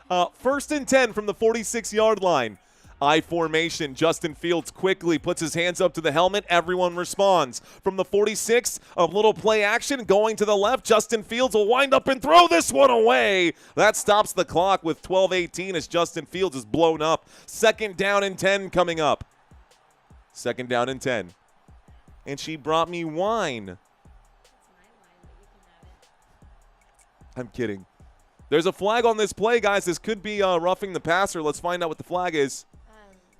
1st and 10 from the 46-yard line. I formation. Justin Fields quickly puts his hands up to the helmet. Everyone responds. From the 46, a little play action going to the left. Justin Fields will wind up and throw this one away. That stops the clock with 12:18 as Justin Fields is blown up. 2nd down and 10 coming up. 2nd down and 10. And she brought me wine. It's my wine, but you can have it. I'm kidding. There's a flag on this play, guys. This could be roughing the passer. Let's find out what the flag is.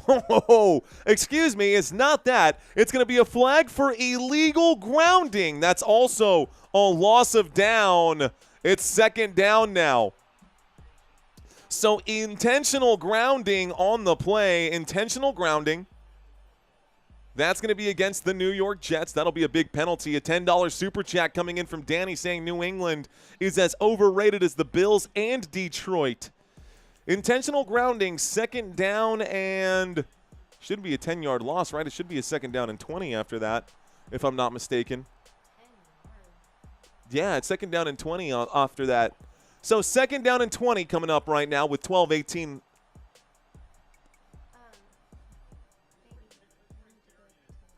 Oh, excuse me, it's not that. It's going to be a flag for illegal grounding. That's also a loss of down. It's 2nd down now. So intentional grounding on the play, intentional grounding. That's going to be against the New York Jets. That'll be a big penalty. A $10 super chat coming in from Danny saying New England is as overrated as the Bills and Detroit. Intentional grounding, 2nd down, and should be a 10-yard loss, right? It should be a 2nd down and 20 after that, if I'm not mistaken. Yeah, it's 2nd down and 20 after that. So 2nd down and 20 coming up right now with 12:18.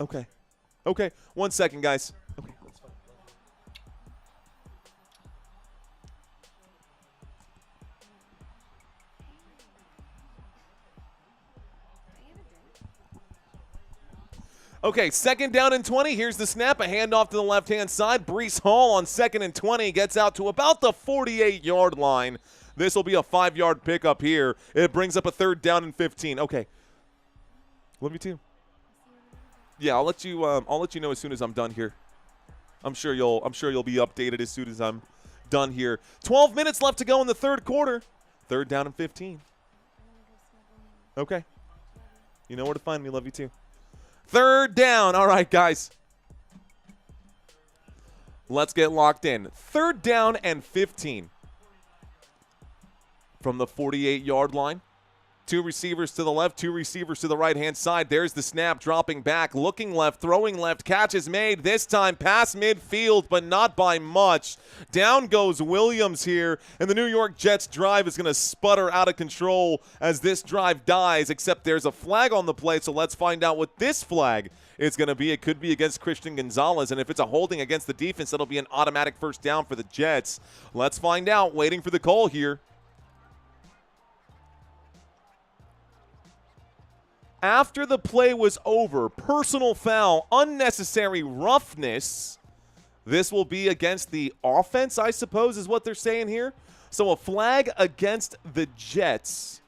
Okay. Okay. 1 second, guys. Okay. Okay, 2nd down and 20. Here's the snap. A handoff to the left-hand side. Breece Hall on 2nd and 20 gets out to about the 48-yard line. This will be a 5-yard pickup here. It brings up a 3rd down and 15. Okay. Love you too. Yeah, I'll let you know as soon as I'm done here. I'm sure you'll be updated as soon as I'm done here. 12 minutes left to go in the 3rd quarter. 3rd down and 15. Okay. You know where to find me. Love you too. 3rd down. All right, guys. Let's get locked in. 3rd down and 15. From the 48-yard line. 2 receivers to the left, 2 receivers to the right-hand side. There's the snap, dropping back, looking left, throwing left. Catch is made. This time past midfield, but not by much. Down goes Williams here, and the New York Jets drive is going to sputter out of control as this drive dies, except there's a flag on the play, so let's find out what this flag is going to be. It could be against Christian Gonzalez, and if it's a holding against the defense, that'll be an automatic 1st down for the Jets. Let's find out. Waiting for the call here. After the play was over, personal foul, unnecessary roughness. This will be against the offense, I suppose, is what they're saying here. So a flag against the Jets.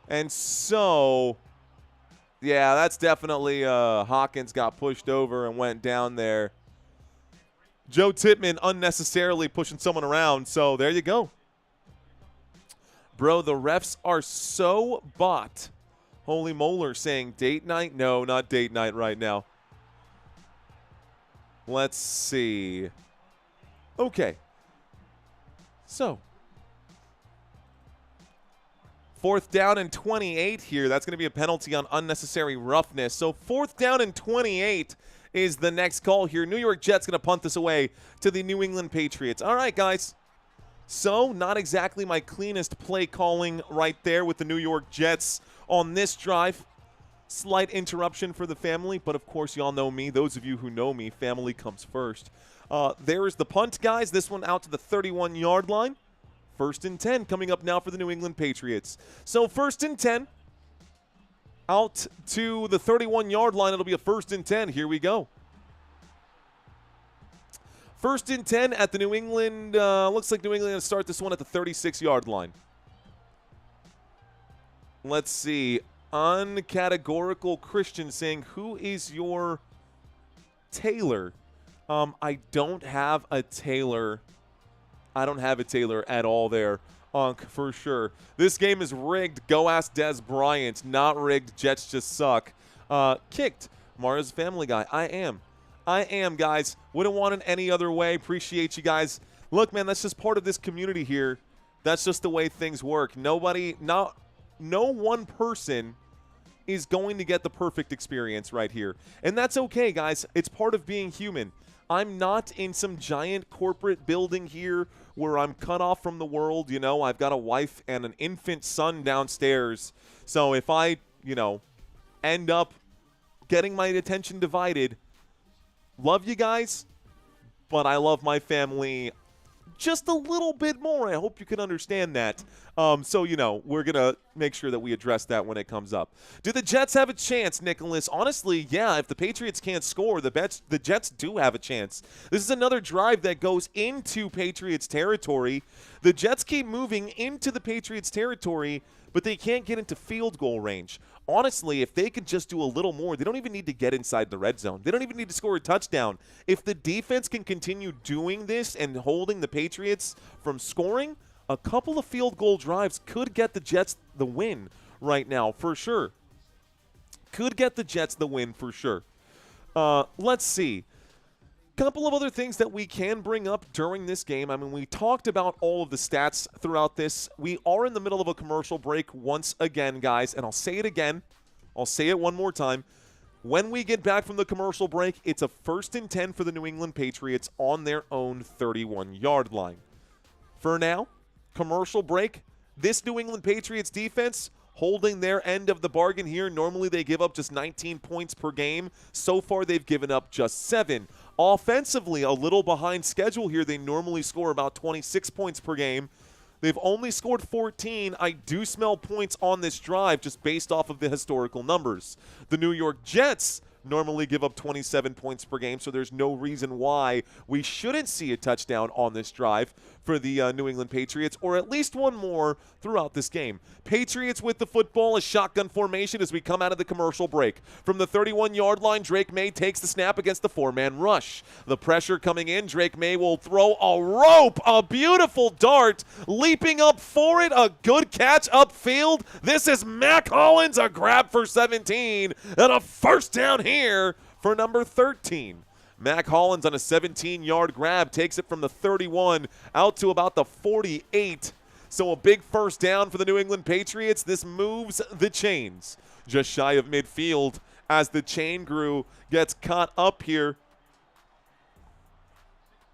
And so, yeah, that's definitely Hawkins got pushed over and went down there. Joe Tippmann unnecessarily pushing someone around, so there you go. Bro, the refs are so bought. Holy molar saying date night? No, not date night right now. Let's see. Okay. So. 4th down and 28 here. That's going to be a penalty on unnecessary roughness. So 4th down and 28 is the next call here. New York Jets going to punt this away to the New England Patriots. All right, guys. So, not exactly my cleanest play calling right there with the New York Jets on this drive. Slight interruption for the family, but of course, y'all know me. Those of you who know me, family comes first. There is the punt, guys. This one out to the 31-yard line. 1st and 10 coming up now for the New England Patriots. So, 1st and 10. Out to the 31-yard line. It'll be a 1st and 10. Here we go. 1st and 10 at the New England. Looks like New England going to start this one at the 36-yard line. Let's see. Uncategorical Christian saying, who is your Taylor? I don't have a Taylor. I don't have a Taylor at all there, for sure. This game is rigged. Go ask Des Bryant. Not rigged. Jets just suck. Kicked. Mario's Family Guy. I am, guys. Wouldn't want it any other way. Appreciate you guys. Look, man, that's just part of this community here. That's just the way things work. No one person is going to get the perfect experience right here. And that's okay, guys. It's part of being human. I'm not in some giant corporate building here where I'm cut off from the world. You know, I've got a wife and an infant son downstairs. So if I, end up getting my attention divided, love you guys, but I love my family just a little bit more. I hope you can understand that. So, we're going to make sure that we address that when it comes up. Do the Jets have a chance, Nicholas? Honestly, yeah. If the Patriots can't score, the Jets do have a chance. This is another drive that goes into Patriots territory. The Jets keep moving into the Patriots territory, but they can't get into field goal range. Honestly, if they could just do a little more, they don't even need to get inside the red zone. They don't even need to score a touchdown. If the defense can continue doing this and holding the Patriots from scoring, a couple of field goal drives could get the Jets the win right now, for sure. Could get the Jets the win, for sure. Let's see. Couple of other things that we can bring up during this game. I mean, we talked about all of the stats throughout this. We are in the middle of a commercial break once again, guys, and I'll say it again. I'll say it one more time. When we get back from the commercial break, it's a 1st and 10 for the New England Patriots on their own 31-yard line. For now, commercial break. This New England Patriots defense holding their end of the bargain here. Normally they give up just 19 points per game. So far they've given up just 7. Offensively, a little behind schedule here. They normally score about 26 points per game. They've only scored 14. I do smell points on this drive just based off of the historical numbers. The New York Jets normally give up 27 points per game, so there's no reason why we shouldn't see a touchdown on this drive for the New England Patriots, or at least one more throughout this game. Patriots with the football, a shotgun formation as we come out of the commercial break. From the 31-yard line, Drake Maye takes the snap against the 4-man rush. The pressure coming in, Drake Maye will throw a rope, a beautiful dart, leaping up for it, a good catch upfield. This is Mac Hollins, a grab for 17, and a first down here for number 13. Mac Hollins on a 17-yard grab takes it from the 31 out to about the 48. So a big first down for the New England Patriots. This moves the chains just shy of midfield as the chain crew gets caught up here.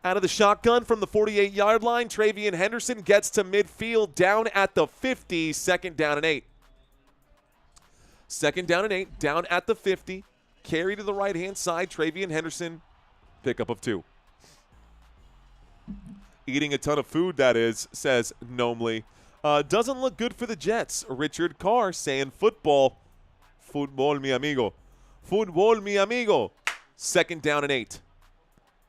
Out of the shotgun from the 48-yard line, Travian Henderson gets to midfield down at the 50, 2nd down and 8. 2nd down and 8, down at the 50. Carry to the right-hand side, Travian Henderson, pickup of 2. Eating a ton of food, that is, says Nomley. Doesn't look good for the Jets. Richard Carr saying football. Football, mi amigo. Football, mi amigo. 2nd down and 8.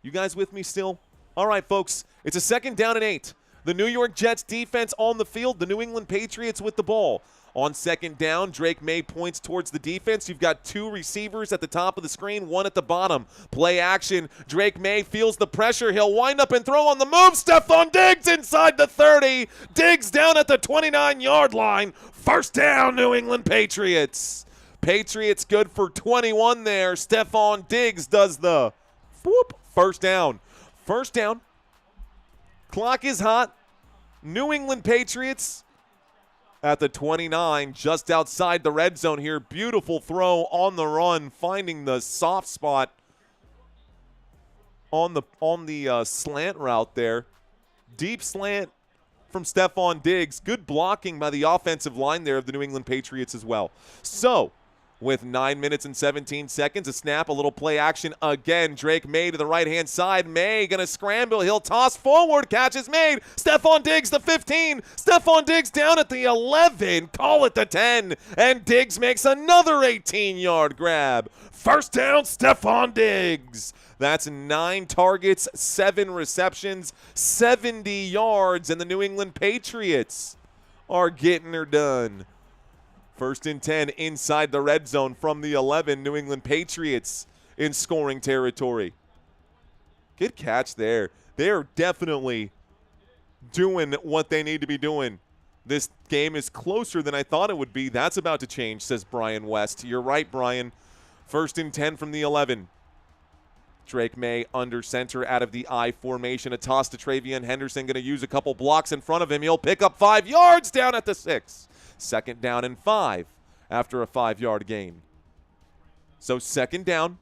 You guys with me still? All right, folks. It's a 2nd down and 8. The New York Jets defense on the field. The New England Patriots with the ball. On 2nd down, Drake Maye points towards the defense. You've got 2 receivers at the top of the screen, 1 at the bottom. Play action. Drake Maye feels the pressure. He'll wind up and throw on the move. Stephon Diggs inside the 30. Diggs down at the 29-yard line. First down, New England Patriots. Patriots good for 21 there. Stephon Diggs does the whoop. First down. First down. Clock is hot. New England Patriots at the 29, just outside the red zone here. Beautiful throw on the run, finding the soft spot on the slant route there. Deep slant from Stephon Diggs. Good blocking by the offensive line there of the New England Patriots as well. So, with 9 minutes and 17 seconds, a snap, a little play action again. Drake Maye to the right-hand side. Maye going to scramble. He'll toss forward. Catch is made. Stephon Diggs, the 15. Stephon Diggs down at the 11. Call it the 10. And Diggs makes another 18-yard grab. First down, Stephon Diggs. That's 9 targets, 7 receptions, 70 yards, and the New England Patriots are getting her done. 1st and 10 inside the red zone from the 11. New England Patriots in scoring territory. Good catch there. They are definitely doing what they need to be doing. This game is closer than I thought it would be. That's about to change, says Brian West. You're right, Brian. 1st and 10 from the 11. Drake Maye under center out of the I formation. A toss to Travian Henderson. Going to use a couple blocks in front of him. He'll pick up 5 yards down at the 6. 2nd down and 5 after a 5-yard gain. So 2nd down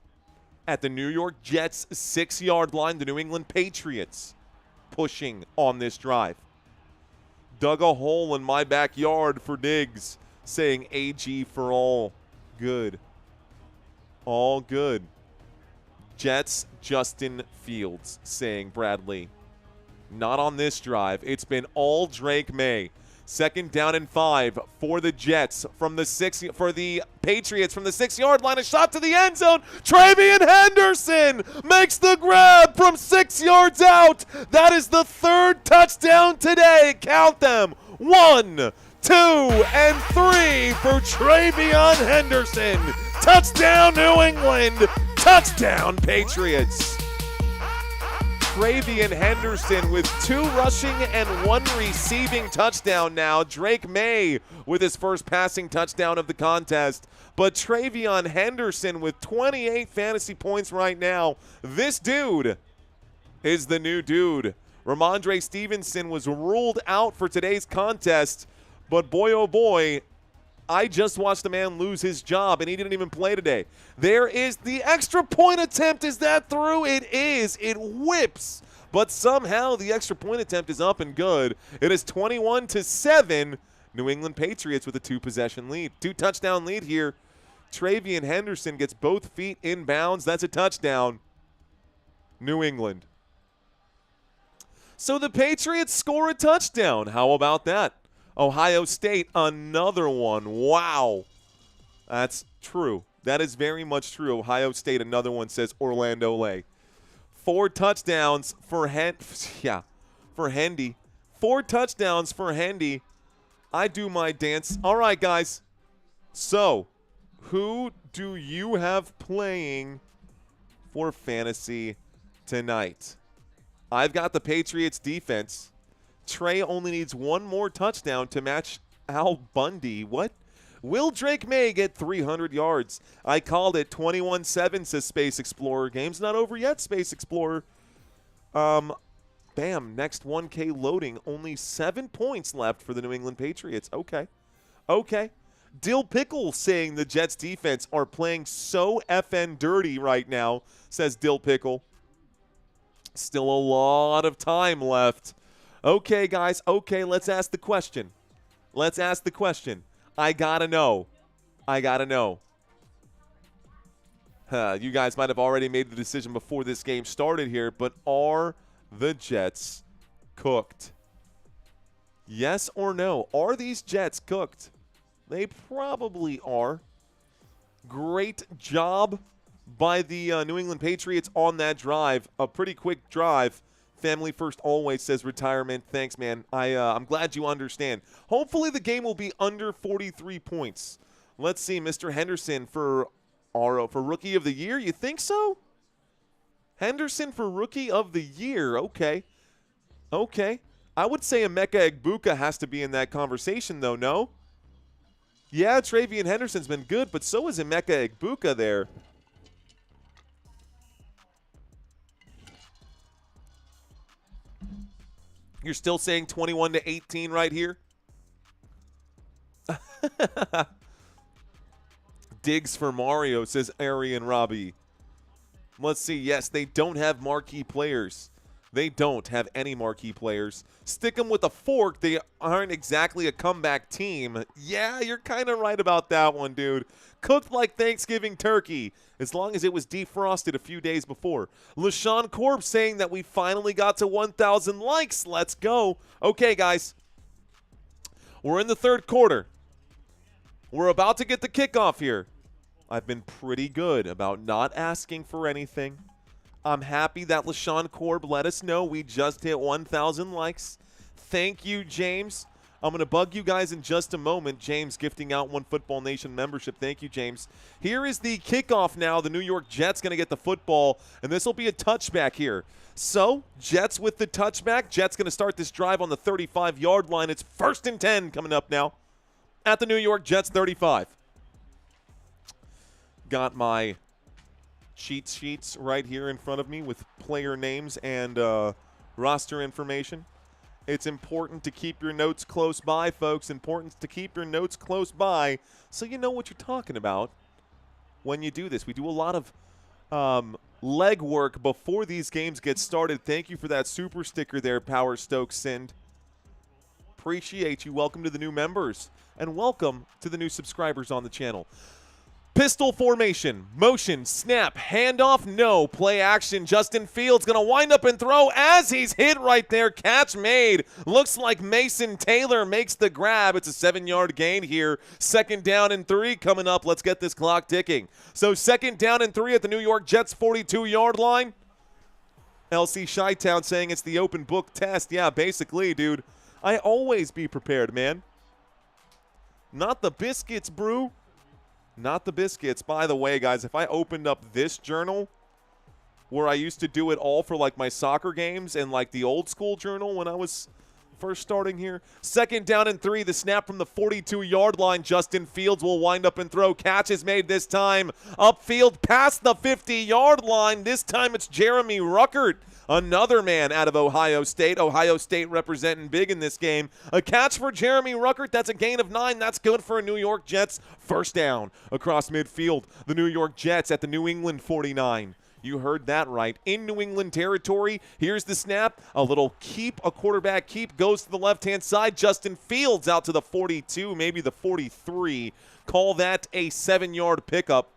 at the New York Jets 6-yard line. The New England Patriots pushing on this drive. Dug a hole in my backyard for Diggs, saying AG for all good. All good. Jets, Justin Fields, saying Bradley. Not on this drive. It's been all Drake Maye. 2nd down and 5 for the Jets from the for the Patriots from the 6-yard line. A shot to the end zone. Travion Henderson makes the grab from 6 yards out. That is the 3rd touchdown today. Count them. 1, 2, and 3 for Travion Henderson. Touchdown, New England. Touchdown, Patriots. Travion Henderson with 2 rushing and 1 receiving touchdown now. Drake Maye with his first passing touchdown of the contest. But Travion Henderson with 28 fantasy points right now. This dude is the new dude. Ramondre Stevenson was ruled out for today's contest. But boy, oh boy, I just watched a man lose his job, and he didn't even play today. There is the extra point attempt. Is that through? It is. It whips. But somehow the extra point attempt is up and good. It is 21-7. New England Patriots with a 2-possession lead. 2-touchdown lead here. Travion Henderson gets both feet in bounds. That's a touchdown. New England. So the Patriots score a touchdown. How about that? Ohio State, another one. Wow. That's true. That is very much true. Ohio State, another one, says Orlando Lay. 4 touchdowns for Hendy. 4 touchdowns for Hendy. I do my dance. All right, guys. So, who do you have playing for fantasy tonight? I've got the Patriots defense. Trey only needs 1 more touchdown to match Al Bundy. What? Will Drake Maye get 300 yards? I called it 21-7, says Space Explorer. Game's not over yet, Space Explorer. Bam, next 1K loading. Only 7 points left for the New England Patriots. Okay. Dill Pickle saying the Jets defense are playing so FN dirty right now, says Dill Pickle. Still a lot of time left. Okay, guys. Okay, let's ask the question. I gotta know. You guys might have already made the decision before this game started here, but are the Jets cooked? Yes or no? Are these Jets cooked? They probably are. Great job by the New England Patriots on that drive. A pretty quick drive. Family first always, says Retirement. Thanks, man. I'm glad you understand. Hopefully the game will be under 43 points. Let's see, Mr. Henderson for Rookie of the Year. You think so? Henderson for Rookie of the Year. Okay. I would say Emeka Egbuka has to be in that conversation, though, no? Yeah, Travion Henderson's been good, but so is Emeka Egbuka there. You're still saying 21-18 right here? Diggs for Mario, says Arian Robbie. Let's see. Yes, they don't have marquee players. They don't have any marquee players. Stick them with a fork. They aren't exactly a comeback team. Yeah, you're kind of right about that one, dude. Cooked like Thanksgiving turkey, as long as it was defrosted a few days before. LaShawn Korb saying that we finally got to 1,000 likes. Let's go. Okay, guys. We're in the 3rd quarter. We're about to get the kickoff here. I've been pretty good about not asking for anything. I'm happy that LaShawn Korb let us know we just hit 1,000 likes. Thank you, James. I'm going to bug you guys in just a moment. James gifting out One Football Nation membership. Thank you, James. Here is the kickoff now. The New York Jets going to get the football, and this will be a touchback here. So, Jets with the touchback. Jets going to start this drive on the 35-yard line. It's 1st and 10 coming up now at the New York Jets 35. Got my cheat sheets right here in front of me with player names and roster information. It's important to keep your notes close by, folks. Important to keep your notes close by so you know what you're talking about when you do this. We do a lot of legwork before these games get started. Thank you for that super sticker there, Power Stokes Sind. Appreciate you. Welcome to the new members, and welcome to the new subscribers on the channel. Pistol formation, motion, snap, handoff, no, play action. Justin Fields going to wind up and throw as he's hit right there. Catch made. Looks like Mason Taylor makes the grab. It's a 7-yard gain here. 2nd down and 3 coming up. Let's get this clock ticking. So 2nd down and 3 at the New York Jets 42-yard line. LC Chi-Town saying it's the open book test. Yeah, basically, dude. I always be prepared, man. Not the biscuits, brew. Not the biscuits. By the way, guys, if I opened up this journal where I used to do it all for, like, my soccer games and, like, the old school journal when I was first starting here. 2nd down and 3. The snap from the 42-yard line. Justin Fields will wind up and throw. Catch is made this time. Upfield past the 50-yard line. This time it's Jeremy Ruckert. Another man out of Ohio State. Ohio State representing big in this game. A catch for Jeremy Ruckert. That's a gain of 9. That's good for a New York Jets. 1st down across midfield. The New York Jets at the New England 49. You heard that right. In New England territory, here's the snap. A little keep, a quarterback keep, goes to the left-hand side. Justin Fields out to the 42, maybe the 43. Call that a 7-yard pickup.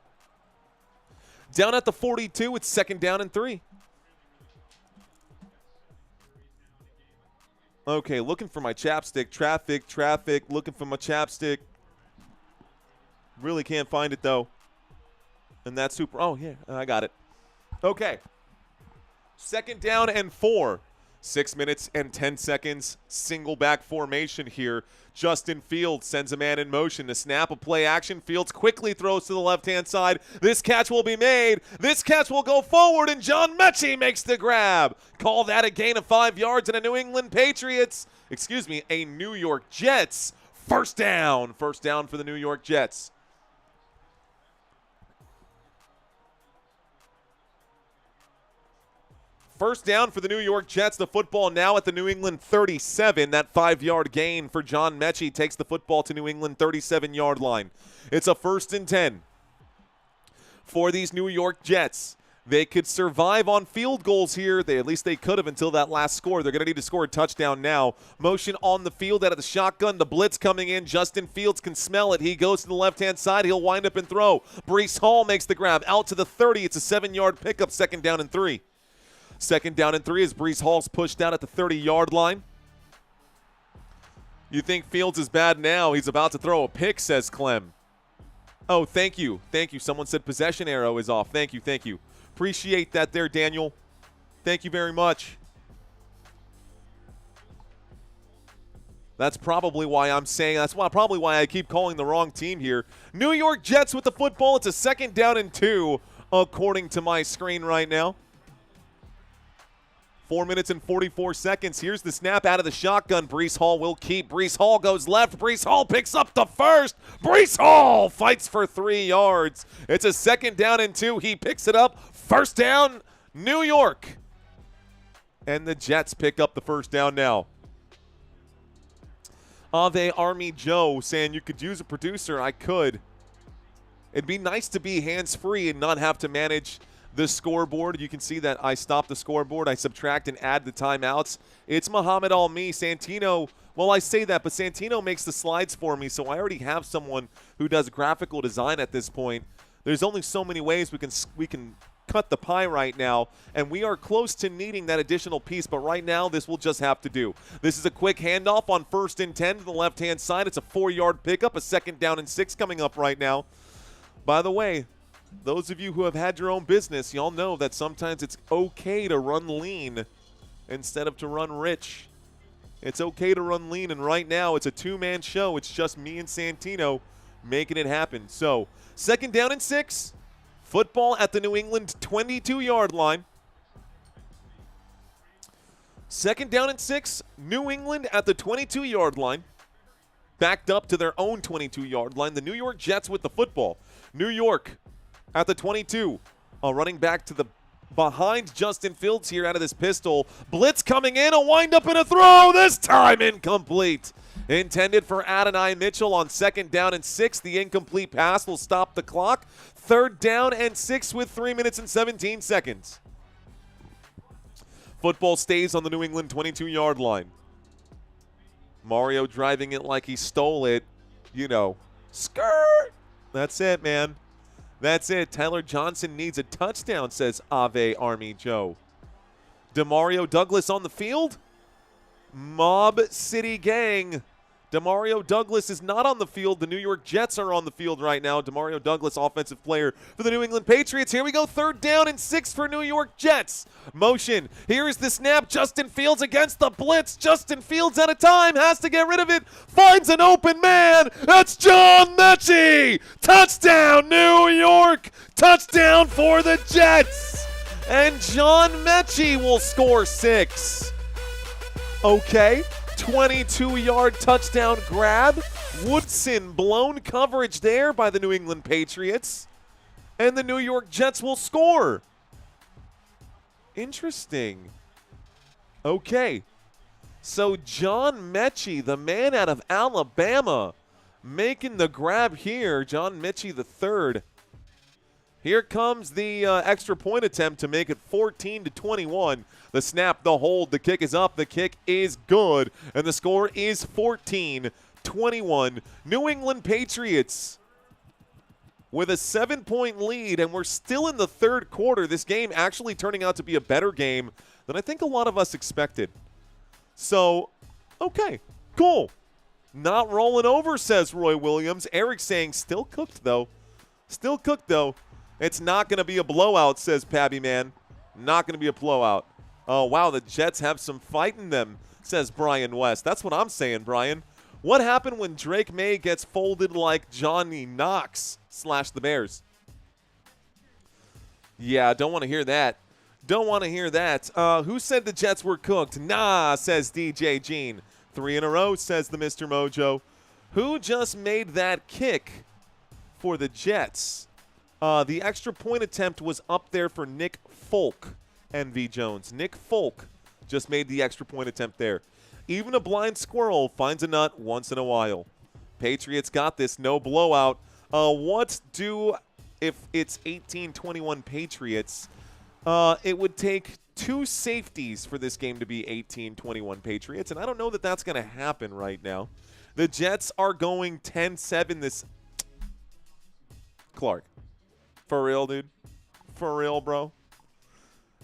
Down at the 42, it's 2nd down and 3. Okay, looking for my chapstick. Traffic, looking for my chapstick. Really can't find it, though. And that's super. Oh, yeah, I got it. Okay. 2nd down and 4. 6 minutes and 10 seconds. Single back formation here. Justin Fields sends a man in motion to snap a play action. Fields quickly throws to the left-hand side. This catch will be made. This catch will go forward, and John Mechie makes the grab. Call that a gain of 5 yards and a New England Patriots. Excuse me, a New York Jets. 1st down. 1st down for the New York Jets. First down for the New York Jets. The football now at the New England 37. That 5-yard gain for John Mechie takes the football to New England 37-yard line. It's a 1st and 10 for these New York Jets. They could survive on field goals here. At least they could have until that last score. They're going to need to score a touchdown now. Motion on the field out of the shotgun. The blitz coming in. Justin Fields can smell it. He goes to the left-hand side. He'll wind up and throw. Breece Hall makes the grab. Out to the 30. It's a 7-yard pickup. 2nd down and 3. 2nd down and 3 as Breece Hall's pushed out at the 30-yard line. You think Fields is bad now? He's about to throw a pick, says Clem. Oh, thank you. Thank you. Someone said possession arrow is off. Thank you. Thank you. Appreciate that there, Daniel. Thank you very much. That's probably why I'm saying, probably why I keep calling the wrong team here. New York Jets with the football. It's a 2nd down and 2, according to my screen right now. 4 minutes and 44 seconds. Here's the snap out of the shotgun. Breece Hall will keep. Breece Hall goes left. Breece Hall picks up the 1st. Breece Hall fights for 3 yards. It's a 2nd down and 2. He picks it up. 1st down, New York. And the Jets pick up the 1st down now. Ave Army Joe saying you could use a producer. I could. It'd be nice to be hands-free and not have to manage the scoreboard. You can see that I stop the scoreboard. I subtract and add the timeouts. It's Muhammad Al-Mi. Santino, well, I say that, but Santino makes the slides for me, so I already have someone who does graphical design at this point. There's only so many ways we can cut the pie right now, and we are close to needing that additional piece, but right now this will just have to do. This is a quick handoff on 1st and 10 to the left-hand side. It's a 4-yard pickup, a 2nd down and 6 coming up right now. By the way, those of you who have had your own business, y'all know that sometimes it's okay to run lean instead of to run rich. It's okay to run lean, and right now it's a 2-man show. It's just me and Santino making it happen. So, 2nd down and 6. Football at the New England 22-yard line. 2nd down and 6. New England at the 22-yard line. Backed up to their own 22-yard line. The New York Jets with the football. New York at the 22, running back to the behind Justin Fields here out of this pistol. Blitz coming in, a wind-up and a throw, this time incomplete. Intended for Adonai Mitchell on 2nd down and 6. The incomplete pass will stop the clock. 3rd down and 6 with 3 minutes and 17 seconds. Football stays on the New England 22-yard line. Mario driving it like he stole it. You know, skirt. That's it, man. That's it. Tyler Johnson needs a touchdown, says Ave Army Joe. Demario Douglas on the field. Mob City Gang. Demario Douglas is not on the field. The New York Jets are on the field right now. Demario Douglas, offensive player for the New England Patriots. Here we go, 3rd down and 6 for New York Jets. Motion. Here is the snap. Justin Fields against the blitz. Justin Fields at a time. Has to get rid of it. Finds an open man. That's John Mechie. Touchdown, New York. Touchdown for the Jets. And John Mechie will score 6. Okay. 22-yard touchdown grab. Woodson blown coverage there by the New England Patriots. And the New York Jets will score. Interesting. Okay. So John Mechie, the man out of Alabama, making the grab here. John Mechie the third. Here comes the extra point attempt to make it 14-21. The snap, the hold, the kick is up, the kick is good, and the score is 14-21. New England Patriots with a 7-point lead, and we're still in the 3rd quarter. This game actually turning out to be a better game than I think a lot of us expected. So, okay, cool. Not rolling over, says Roy Williams. Eric saying still cooked, though. Still cooked, though. It's not going to be a blowout, says Pabby Man. Not going to be a blowout. Oh, wow, the Jets have some fight in them, says Brian West. That's what I'm saying, Brian. What happened when Drake Maye gets folded like Johnny Knox / the Bears? Yeah, don't want to hear that. Don't want to hear that. Who said the Jets were cooked? Nah, says DJ Gene. 3 in a row, says the Mr. Mojo. Who just made that kick for the Jets? The extra point attempt was up there for Nick Folk, NV Jones. Nick Folk just made the extra point attempt there. Even a blind squirrel finds a nut once in a while. Patriots got this, no blowout. What do if it's 18-21 Patriots? It would take 2 safeties for this game to be 18-21 Patriots, and I don't know that that's going to happen right now. The Jets are going 10-7 this. Clark. For real, dude? For real, bro?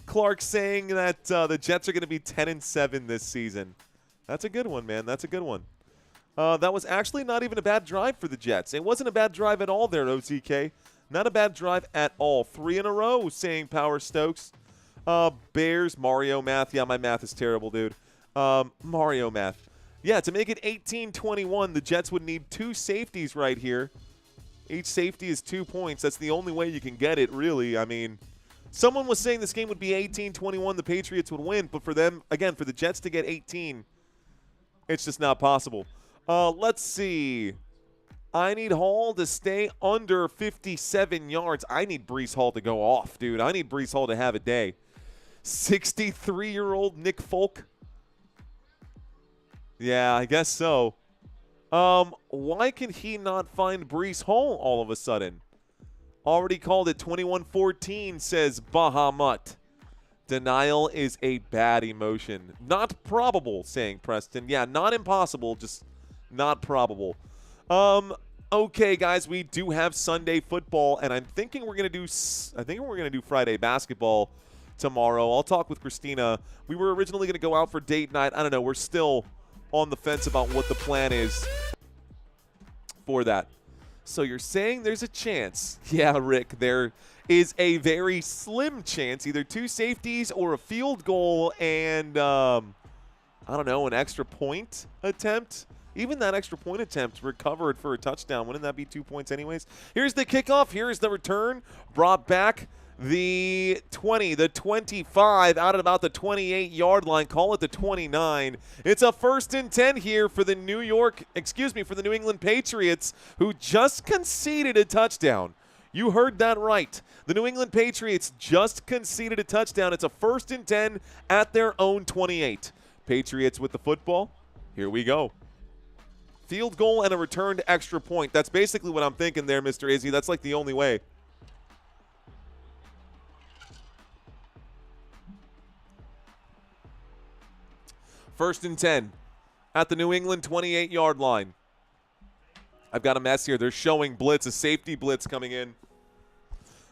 Clark saying that the Jets are going to be 10-7 this season. That's a good one, man. That's a good one. That was actually not even a bad drive for the Jets. It wasn't a bad drive at all there, OTK. Not a bad drive at all. 3 in a row, saying Power Stokes. Bears, Mario math. Yeah, my math is terrible, dude. Mario math. Yeah, to make it 18-21, the Jets would need 2 safeties right here. Each safety is 2 points. That's the only way you can get it, really. I mean, someone was saying this game would be 18-21, the Patriots would win. But for them, again, for the Jets to get 18, it's just not possible. Let's see. I need Hall to stay under 57 yards. I need Breece Hall to go off, dude. I need Breece Hall to have a day. 63-year-old Nick Folk. Yeah, I guess so. Why can he not find Breece Hall all of a sudden? Already called it 21-14, says Bahamut. Denial is a bad emotion. Not probable, saying Preston. Yeah, not impossible, just not probable. Okay, guys, we do have Sunday football, and I'm thinking we're gonna do Friday basketball tomorrow. I'll talk with Christina. We were originally gonna go out for date night. I don't know. We're still on the fence about what the plan is for that. So you're saying there's a chance. Yeah, Rick, there is a very slim chance, either 2 safeties or a field goal and, I don't know, an extra point attempt. Even that extra point attempt recovered for a touchdown. Wouldn't that be 2 points anyways? Here's the kickoff. Here's the return. Brought back the 20, the 25, out at about the 28-yard line. Call it the 29. It's a 1st and 10 here for the New England Patriots, who just conceded a touchdown. You heard that right. The New England Patriots just conceded a touchdown. It's a 1st and 10 at their own 28. Patriots with the football. Here we go. Field goal and a returned extra point. That's basically what I'm thinking there, Mr. Izzy. That's like the only way. First and 10 at the New England 28-yard line. I've got a mess here. They're showing blitz, a safety blitz coming in.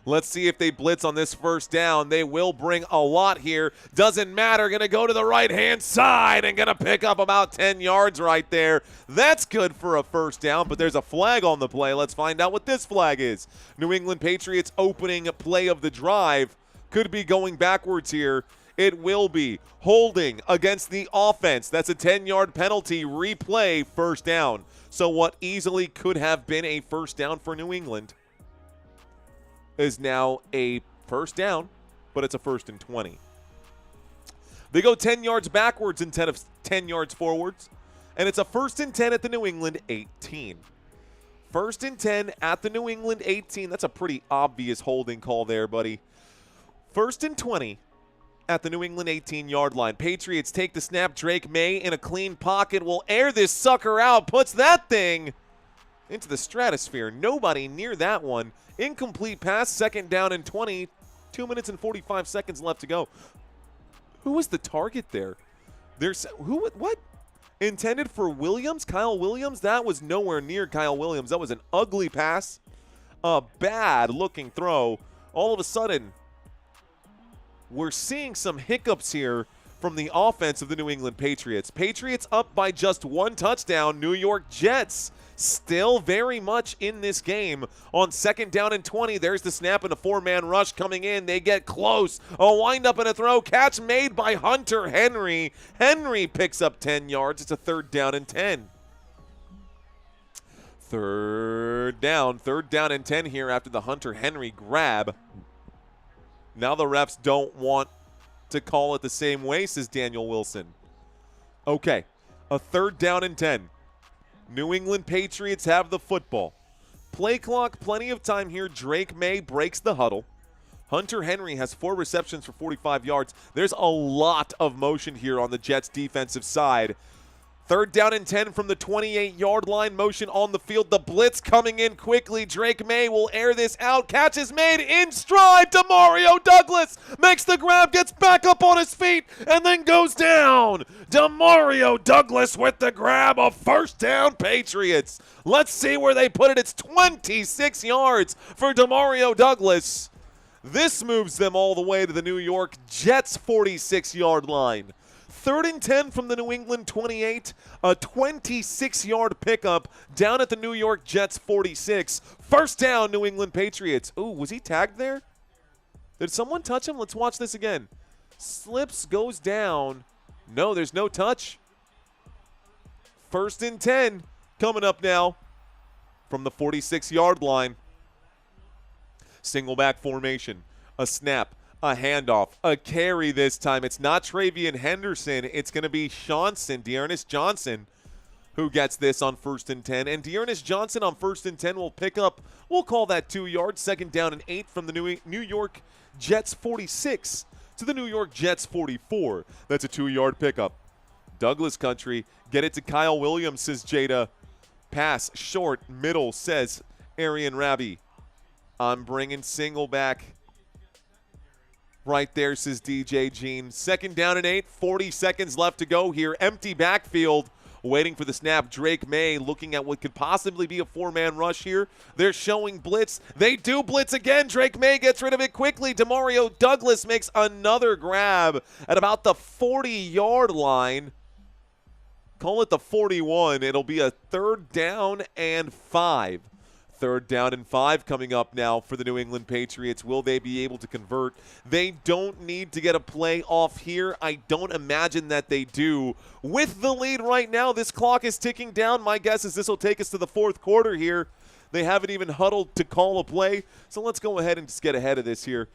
Let's see if they blitz on this first down. They will bring a lot here. Doesn't matter. Going to go to the right-hand side and going to pick up about 10 yards right there. That's good for a first down, but there's a flag on the play. Let's find out what this flag is. New England Patriots opening play of the drive. Could be going backwards here. It will be holding against the offense. That's a 10-yard penalty. Replay, first down. So what easily could have been a first down for New England is now a first down, but it's a 1st and 20. They go 10 yards backwards instead of 10 yards forwards, and it's a 1st and 10 at the New England 18. 1st and 10 at the New England 18. That's a pretty obvious holding call there, buddy. 1st and 20 at the New England 18-yard line. Patriots take the snap. Drake Maye in a clean pocket will air this sucker out, puts that thing into the stratosphere. Nobody near that one. Incomplete pass, 2nd down and 20. 2 minutes and 45 seconds left to go. Who was the target there? What? Intended for Williams? Kyle Williams? That was nowhere near Kyle Williams. That was an ugly pass. A bad-looking throw. All of a sudden, we're seeing some hiccups here from the offense of the New England Patriots. Patriots up by just 1 touchdown. New York Jets still very much in this game. On 2nd down and 20, there's the snap and a 4-man rush coming in. They get close. A wind-up and a throw. Catch made by Hunter Henry. Henry picks up 10 yards. It's a 3rd down and 10. 3rd down and 10 here after the Hunter Henry grab. Now the refs don't want to call it the same way, says Daniel Wilson. Okay, a 3rd down and 10. New England Patriots have the football. Play clock, plenty of time here. Drake Maye breaks the huddle. Hunter Henry has 4 receptions for 45 yards. There's a lot of motion here on the Jets' defensive side. 3rd down and 10 from the 28-yard line. Motion on the field. The blitz coming in quickly. Drake Maye will air this out. Catch is made in stride. Demario Douglas makes the grab, gets back up on his feet, and then goes down. Demario Douglas with the grab. A first down, Patriots. Let's see where they put it. It's 26 yards for Demario Douglas. This moves them all the way to the New York Jets' 46-yard line. 3rd and 10 from the New England 28. A 26-yard pickup down at the New York Jets 46. First down, New England Patriots. Ooh, was he tagged there? Did someone touch him? Let's watch this again. Slips, goes down. No, there's no touch. 1st and 10 coming up now from the 46-yard line. Single back formation. A snap. A handoff, a carry this time. It's not Travian Henderson. It's going to be Dearness Johnson, who gets this on 1st and 10. And Dearness Johnson on 1st and 10 will pick up, we'll call that 2 yards, 2nd down and 8 from the New York Jets 46 to the New York Jets 44. That's a 2-yard pickup. Douglas country. Get it to Kyle Williams, says Jada. Pass short, middle, says Arian Rabi. I'm bringing single back. Right there, says DJ Jean. 2nd down and 8, 40 seconds left to go here. Empty backfield, waiting for the snap. Drake Maye looking at what could possibly be a 4-man rush here. They're showing blitz. They do blitz again. Drake Maye gets rid of it quickly. Demario Douglas makes another grab at about the 40-yard line. Call it the 41. It'll be a 3rd down and 5. 3rd down and 5 coming up now for the New England Patriots. Will they be able to convert? They don't need to get a play off here. I don't imagine that they do. With the lead right now, this clock is ticking down. My guess is this will take us to the 4th quarter here. They haven't even huddled to call a play. So let's go ahead and just get ahead of this here.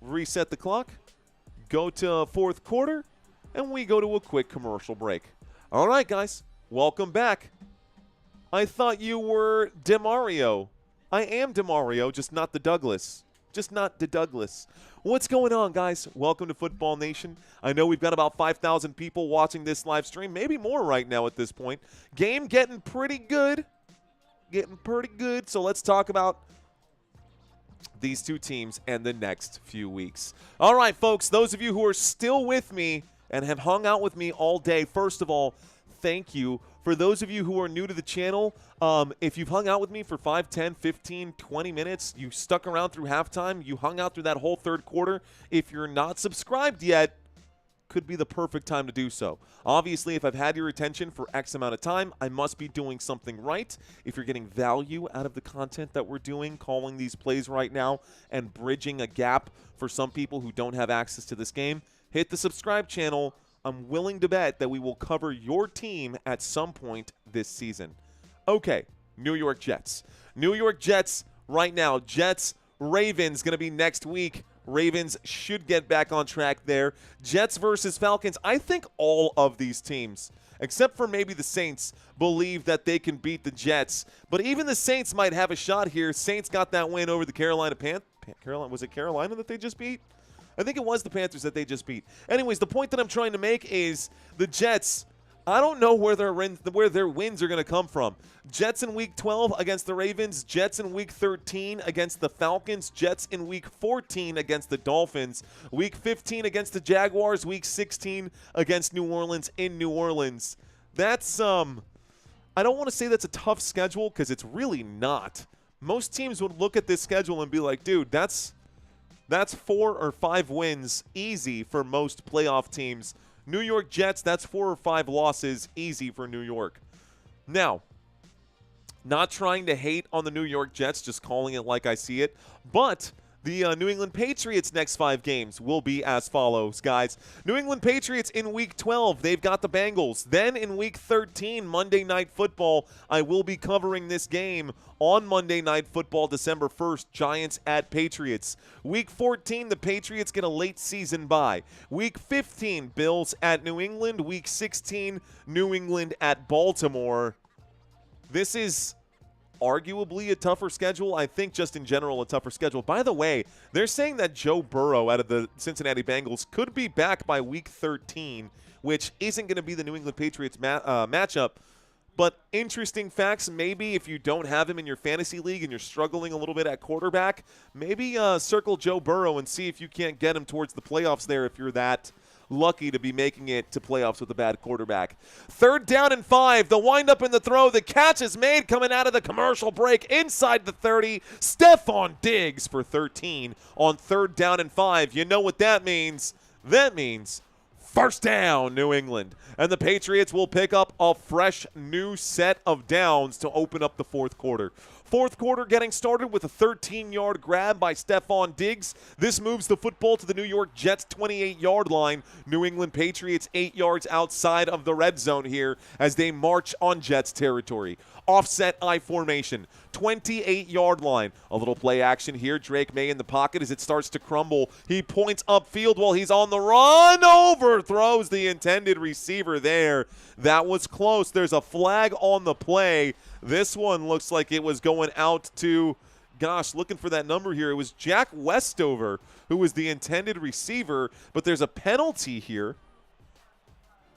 Reset the clock. Go to 4th quarter. And we go to a quick commercial break. All right, guys. Welcome back. I thought you were Demario. I am Demario, just not the Douglas. Just not the Douglas. What's going on, guys? Welcome to Football Nation. I know we've got about 5,000 people watching this live stream, maybe more right now at this point. Game getting pretty good. So let's talk about these two teams and the next few weeks. All right, folks, those of you who are still with me and have hung out with me all day. First of all, thank you. For those of you who are new to the channel, if you've hung out with me for 5, 10, 15, 20 minutes, you stuck around through halftime, you hung out through that whole third quarter, if you're not subscribed yet, could be the perfect time to do so. Obviously, if I've had your attention for X amount of time, I must be doing something right. If you're getting value out of the content that we're doing, calling these plays right now, and bridging a gap for some people who don't have access to this game, hit the subscribe channel. I'm willing to bet that we will cover your team at some point this season. Okay, New York Jets. New York Jets right now. Jets, Ravens going to be next week. Ravens should get back on track there. Jets versus Falcons. I think all of these teams, except for maybe the Saints, believe that they can beat the Jets. But even the Saints might have a shot here. Saints got that win over the Carolina Panthers. Was it Carolina that they just beat? I think it was the Panthers that they just beat. Anyways, the point that I'm trying to make is the Jets, I don't know where their wins are going to come from. Jets in Week 12 against the Ravens. Jets in Week 13 against the Falcons. Jets in Week 14 against the Dolphins. Week 15 against the Jaguars. Week 16 against New Orleans in New Orleans. That's, I don't want to say that's a tough schedule because it's really not. Most teams would look at this schedule and be like, dude, that's 4 or 5 wins easy for most playoff teams. New York Jets, that's 4 or 5 losses easy for New York. Now, not trying to hate on the New York Jets, just calling it like I see it, but the New England Patriots' next 5 games will be as follows, guys. New England Patriots in Week 12, they've got the Bengals. Then in Week 13, Monday Night Football, I will be covering this game on Monday Night Football, December 1st, Giants at Patriots. Week 14, the Patriots get a late season bye. Week 15, Bills at New England. Week 16, New England at Baltimore. This is arguably a tougher schedule. I think just in general a tougher schedule. By the way, they're saying that Joe Burrow out of the Cincinnati Bengals could be back by Week 13, which isn't going to be the New England Patriots matchup. But interesting facts, maybe if you don't have him in your fantasy league and you're struggling a little bit at quarterback, maybe circle Joe Burrow and see if you can't get him towards the playoffs there if you're that lucky to be making it to playoffs with a bad quarterback. 3rd down and 5. The windup and the throw. The catch is made coming out of the commercial break inside the 30. Stephon Diggs for 13 on 3rd down and 5. You know what that means? That means first down, New England. And the Patriots will pick up a fresh new set of downs to open up the 4th quarter. 4th quarter getting started with a 13-yard grab by Stephon Diggs. This moves the football to the New York Jets' 28-yard line. New England Patriots 8 yards outside of the red zone here as they march on Jets territory. Offset I formation, 28-yard line. A little play action here. Drake Maye in the pocket as it starts to crumble. He points upfield while he's on the run. Overthrows the intended receiver there. That was close. There's a flag on the play. This one looks like it was going out to, gosh, looking for that number here. It was Jack Westover who was the intended receiver, but there's a penalty here.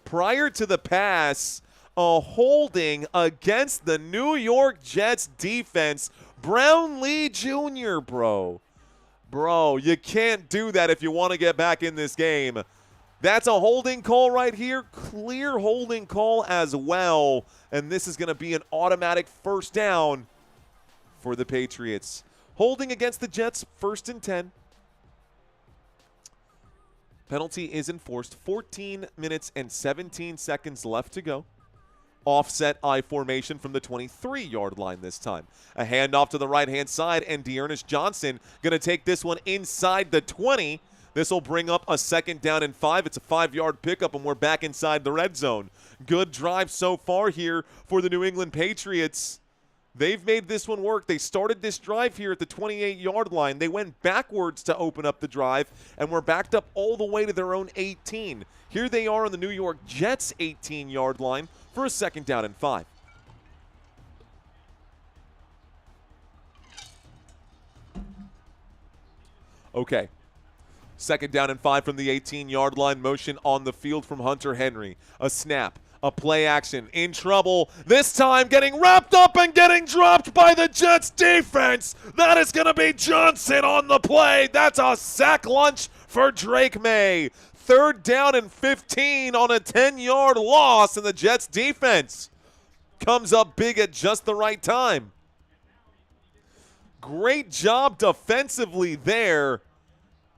Prior to the pass, a holding against the New York Jets defense. Brown Lee Jr., bro. Bro, you can't do that if you want to get back in this game. That's a holding call right here. Clear holding call as well. And this is going to be an automatic first down for the Patriots. Holding against the Jets, 1st and 10. Penalty is enforced. 14 minutes and 17 seconds left to go. Offset I formation from the 23-yard line this time. A handoff to the right-hand side, and Dearness Johnson going to take this one inside the 20. This will bring up a 2nd down and 5. It's a 5-yard pickup, and we're back inside the red zone. Good drive so far here for the New England Patriots. They've made this one work. They started this drive here at the 28-yard line. They went backwards to open up the drive, and were backed up all the way to their own 18. Here they are on the New York Jets' 18-yard line for a 2nd down and 5. Okay. 2nd down and 5 from the 18-yard line. Motion on the field from Hunter Henry. A snap. A play action in trouble. This time getting wrapped up and getting dropped by the Jets defense. That is going to be Johnson on the play. That's a sack lunch for Drake Maye. 3rd down and 15 on a 10-yard loss, and the Jets defense comes up big at just the right time. Great job defensively there.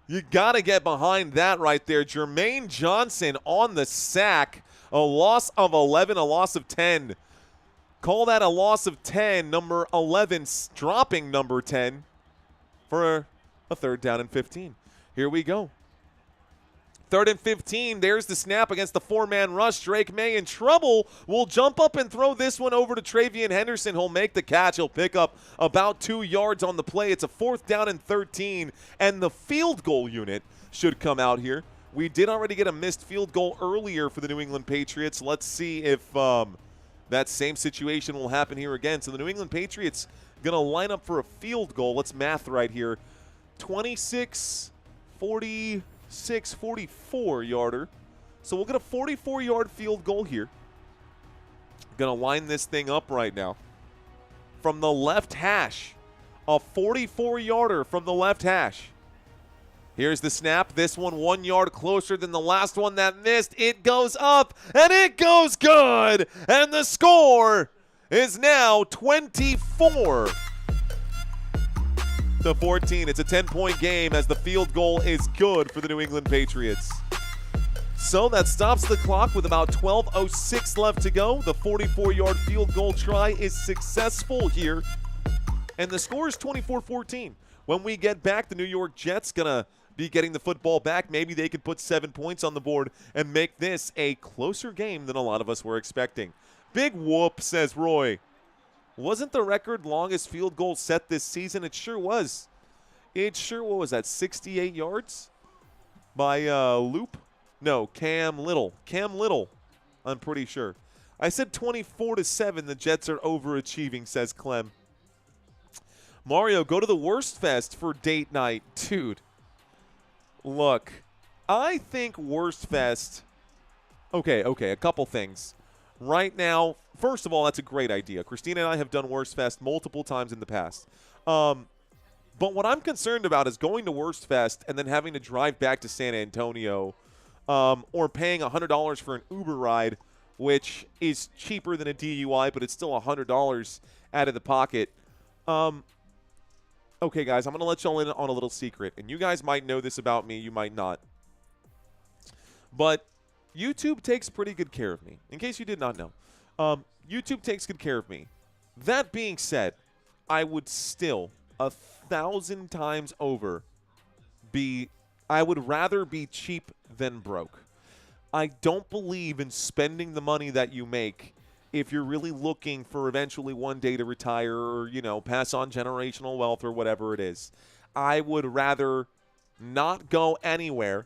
You got to get behind that right there. Jermaine Johnson on the sack. A loss of 11, a loss of 10. Call that a loss of 10. Number 11 dropping number 10 for a 3rd down and 15. Here we go. 3rd and 15. There's the snap against the 4-man rush. Drake Maye in trouble. Will jump up and throw this one over to Travian Henderson. He'll make the catch. He'll pick up about 2 yards on the play. It's a 4th down and 13, and the field goal unit should come out here. We did already get a missed field goal earlier for the New England Patriots. Let's see if that same situation will happen here again. So the New England Patriots going to line up for a field goal. Let's math right here. 26, 46, 44-yarder. So we'll get a 44-yard field goal here. Going to line this thing up right now. From the left hash. A 44-yarder from the left hash. Here's the snap. This one 1 yard closer than the last one that missed. It goes up, and it goes good. And the score is now 24 to 14. It's a 10-point game as the field goal is good for the New England Patriots. So that stops the clock with about 12:06 left to go. The 44-yard field goal try is successful here. And the score is 24-14. When we get back, the New York Jets going to be getting the football back. Maybe they could put 7 points on the board and make this a closer game than a lot of us were expecting. Big whoop, says Roy. Wasn't the record longest field goal set this season? It sure was. It sure, what was that, 68 yards by Loop? No, Cam Little. Cam Little, I'm pretty sure. I said 24-7. The Jets are overachieving, says Clem. Mario, go to the Worst Fest for date night. Dude, look, I think Worst Fest, okay, a couple things. Right now, first of all, that's a great idea. Christina and I have done Worst Fest multiple times in the past. But what I'm concerned about is going to Worst Fest and then having to drive back to San Antonio or paying $100 for an Uber ride, which is cheaper than a DUI, but it's still $100 out of the pocket. Okay, guys, I'm going to let y'all in on a little secret, and you guys might know this about me, you might not. But YouTube takes pretty good care of me, in case you did not know. YouTube takes good care of me. That being said, I would still 1,000 times over I would rather be cheap than broke. I don't believe in spending the money that you make if you're really looking for eventually one day to retire or, you know, pass on generational wealth or whatever it is. I would rather not go anywhere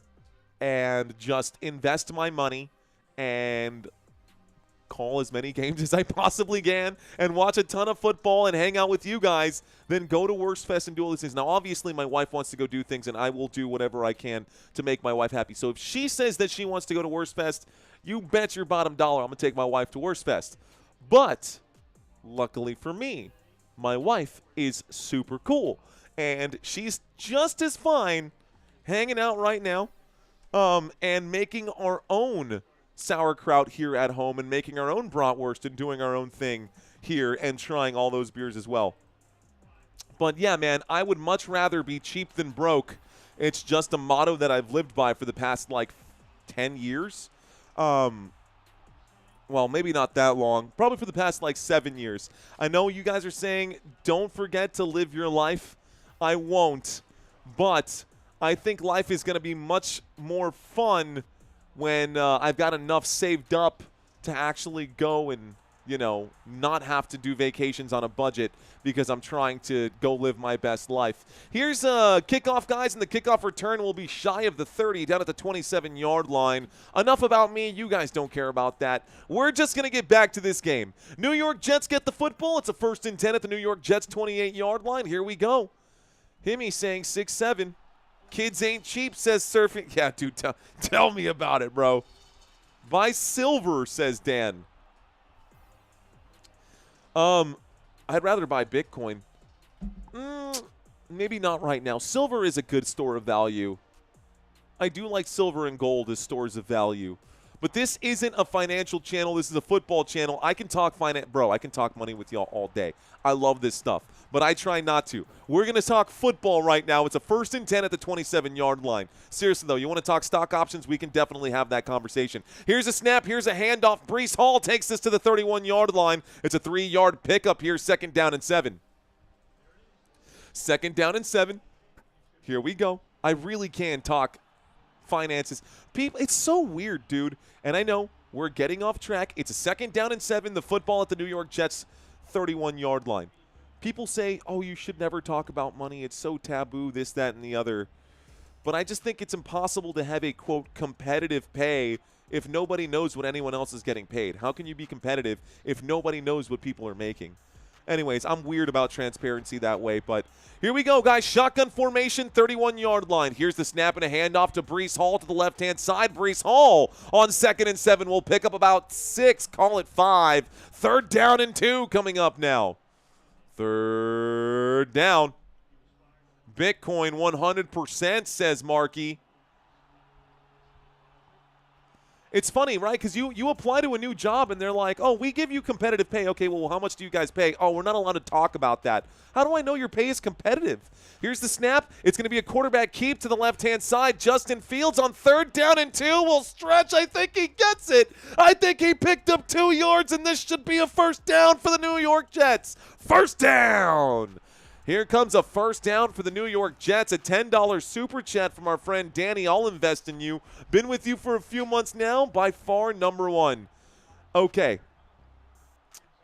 and just invest my money and call as many games as I possibly can and watch a ton of football and hang out with you guys than go to Worst Fest and do all these things. Now, obviously, my wife wants to go do things, and I will do whatever I can to make my wife happy. So if she says that she wants to go to Worst Fest, you bet your bottom dollar I'm going to take my wife to Worst Fest. But luckily for me, my wife is super cool, and she's just as fine hanging out right now and making our own sauerkraut here at home and making our own bratwurst and doing our own thing here and trying all those beers as well. But yeah, man, I would much rather be cheap than broke. It's just a motto that I've lived by for the past, 10 years. Well, maybe not that long. Probably for the past, 7 years. I know you guys are saying, don't forget to live your life. I won't. But I think life is going to be much more fun when I've got enough saved up to actually go and, not have to do vacations on a budget because I'm trying to go live my best life. Here's kickoff, guys, and the kickoff return will be shy of the 30, down at the 27-yard line. Enough about me. You guys don't care about that. We're just going to get back to this game. New York Jets get the football. It's a 1st and 10 at the New York Jets 28-yard line. Here we go. Himmy saying 6'7". Kids ain't cheap, says Surfing. Yeah, dude, tell me about it, bro. Buy silver, says Dan. I'd rather buy Bitcoin. Maybe not right now. Silver is a good store of value. I do like silver and gold as stores of value. But this isn't a financial channel. This is a football channel. I can talk finance. Bro, I can talk money with y'all all day. I love this stuff. But I try not to. We're going to talk football right now. It's a 1st and 10 at the 27-yard line. Seriously, though, you want to talk stock options? We can definitely have that conversation. Here's a snap. Here's a handoff. Breece Hall takes this to the 31-yard line. It's a 3-yard pickup here, 2nd down and 7. 2nd down and 7. Here we go. I really can talk finances. People, it's so weird, dude. And I know we're getting off track. It's a 2nd down and 7. The football at the New York Jets 31-yard line. People say, oh, you should never talk about money. It's so taboo, this, that, and the other. But I just think it's impossible to have a, quote, competitive pay if nobody knows what anyone else is getting paid. How can you be competitive if nobody knows what people are making? Anyways, I'm weird about transparency that way, but here we go, guys. Shotgun formation, 31-yard line. Here's the snap and a handoff to Breece Hall to the left-hand side. Breece Hall on 2nd and 7 will pick up about 6, call it 5. 3rd down and 2 coming up now. 3rd down. Bitcoin 100%, says Marky. It's funny, right? Because you apply to a new job and they're like, oh, we give you competitive pay. Okay, well, how much do you guys pay? Oh, we're not allowed to talk about that. How do I know your pay is competitive? Here's the snap. It's going to be a quarterback keep to the left-hand side. Justin Fields on 3rd down and 2 will stretch. I think he gets it. I think he picked up 2 yards, and this should be a 1st down for the New York Jets. 1st down. Here comes a 1st down for the New York Jets. A $10 super chat from our friend Danny. I'll invest in you. Been with you for a few months now. By far, number 1. Okay.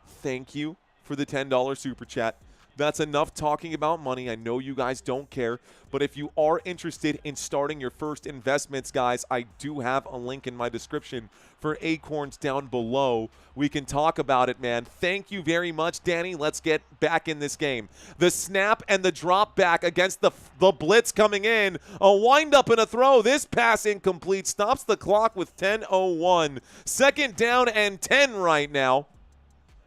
Thank you for the $10 super chat. That's enough talking about money. I know you guys don't care. But if you are interested in starting your first investments, guys, I do have a link in my description for ACORNS down below. We can talk about it, man. Thank you very much, Danny. Let's get back in this game. The snap and the drop back against the blitz coming in. A wind-up and a throw. This pass incomplete. Stops the clock with 10:01. 2nd down and 10 right now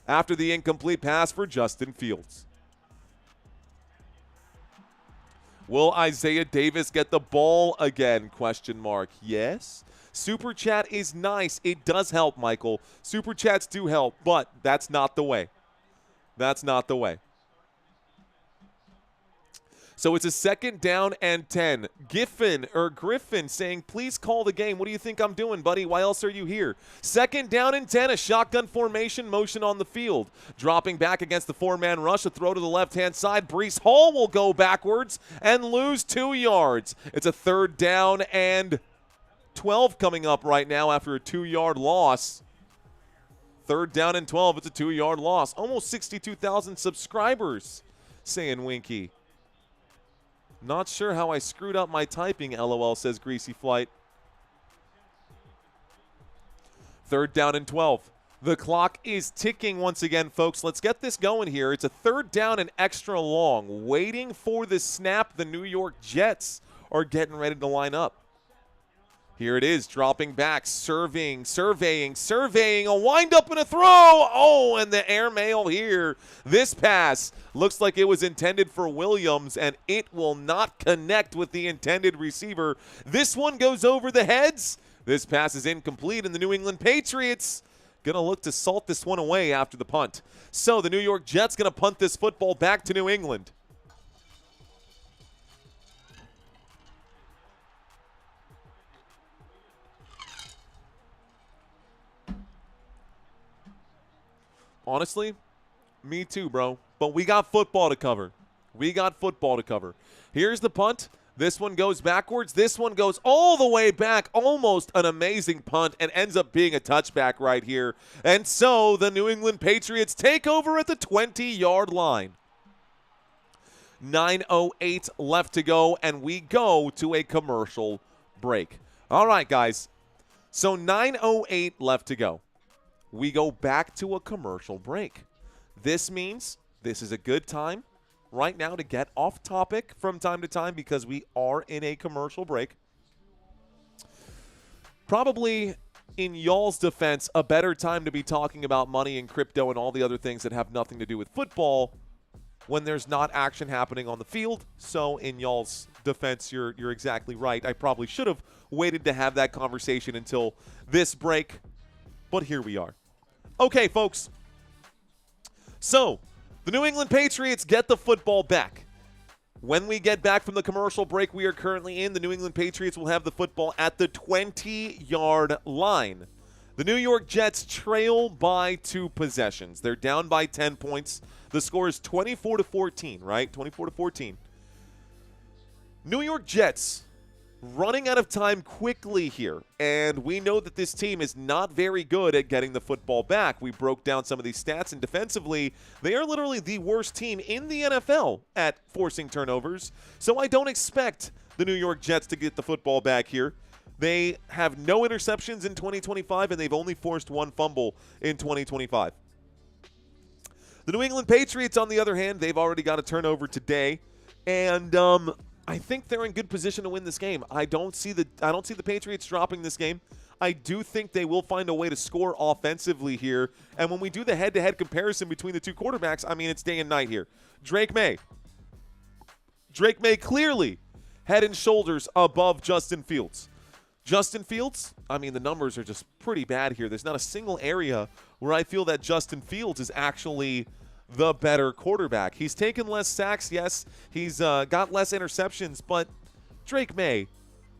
after the incomplete pass for Justin Fields. Will Isaiah Davis get the ball again? Question mark. Yes. Super chat is nice. It does help, Michael. Super chats do help, but that's not the way. That's not the way. So it's a 2nd down and 10. Griffin saying, please call the game. What do you think I'm doing, buddy? Why else are you here? 2nd down and 10, a shotgun formation, motion on the field. Dropping back against the 4-man rush, a throw to the left-hand side. Breece Hall will go backwards and lose 2 yards. It's a 3rd down and 12 coming up right now after a 2-yard loss. 3rd down and 12, it's a 2-yard loss. Almost 62,000 subscribers, saying Winky. Not sure how I screwed up my typing, LOL, says Greasy Flight. 3rd down and 12. The clock is ticking once again, folks. Let's get this going here. It's a 3rd down and extra long. Waiting for the snap. The New York Jets are getting ready to line up. Here it is, dropping back, surveying, a wind-up and a throw. Oh, and the air mail here. This pass looks like it was intended for Williams, and it will not connect with the intended receiver. This one goes over the heads. This pass is incomplete, and the New England Patriots going to look to salt this one away after the punt. So the New York Jets going to punt this football back to New England. Honestly, me too, bro. But we got football to cover. Here's the punt. This one goes backwards. This one goes all the way back. Almost an amazing punt and ends up being a touchback right here. And so the New England Patriots take over at the 20-yard line. 9:08 left to go, and we go to a commercial break. All right, guys. So 9:08 left to go. We go back to a commercial break. This means this is a good time right now to get off topic from time to time because we are in a commercial break. Probably in y'all's defense, a better time to be talking about money and crypto and all the other things that have nothing to do with football when there's not action happening on the field. So in y'all's defense, you're exactly right. I probably should have waited to have that conversation until this break, but here we are. Okay, folks. So the New England Patriots get the football back. When we get back from the commercial break we are currently in, the New England Patriots will have the football at the 20-yard line. The New York Jets trail by 2 possessions. They're down by 10 points. The score is 24-14, right? 24-14. New York Jets running out of time quickly here, and we know that this team is not very good at getting the football back. We broke down some of these stats, and defensively, they are literally the worst team in the NFL at forcing turnovers, so I don't expect the New York Jets to get the football back here. They have no interceptions in 2025, and they've only forced 1 fumble in 2025. The New England Patriots, on the other hand, they've already got a turnover today, and I think they're in good position to win this game. I don't see the Patriots dropping this game. I do think they will find a way to score offensively here. And when we do the head-to-head comparison between the 2 quarterbacks, I mean, it's day and night here. Drake Maye clearly head and shoulders above Justin Fields. Justin Fields, I mean, the numbers are just pretty bad here. There's not a single area where I feel that Justin Fields is actually the better quarterback. He's taken less sacks, yes. He's got less interceptions, but Drake Maye,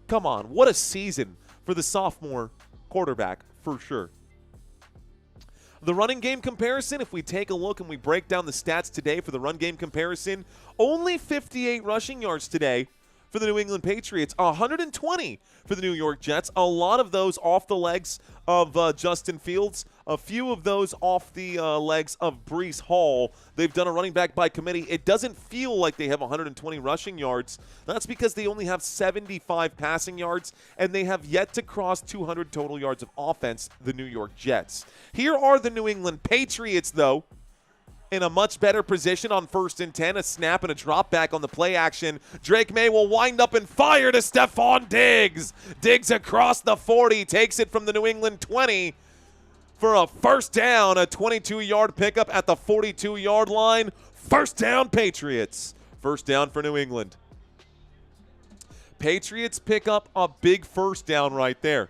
come on. What a season for the sophomore quarterback, for sure. The running game comparison, if we take a look and we break down the stats today for the run game comparison, only 58 rushing yards today for the New England Patriots, 120 for the New York Jets. A lot of those off the legs of Justin Fields, a few of those off the legs of Breece Hall. They've done a running back by committee. It doesn't feel like they have 120 rushing yards. That's because they only have 75 passing yards, and they have yet to cross 200 total yards of offense, the New York Jets. Here are the New England Patriots, though, in a much better position on 1st and 10, a snap and a drop back on the play action. Drake Maye will wind up and fire to Stephon Diggs. Diggs across the 40, takes it from the New England 20 for a first down, a 22-yard pickup at the 42-yard line. First down, Patriots. First down for New England. Patriots pick up a big first down right there.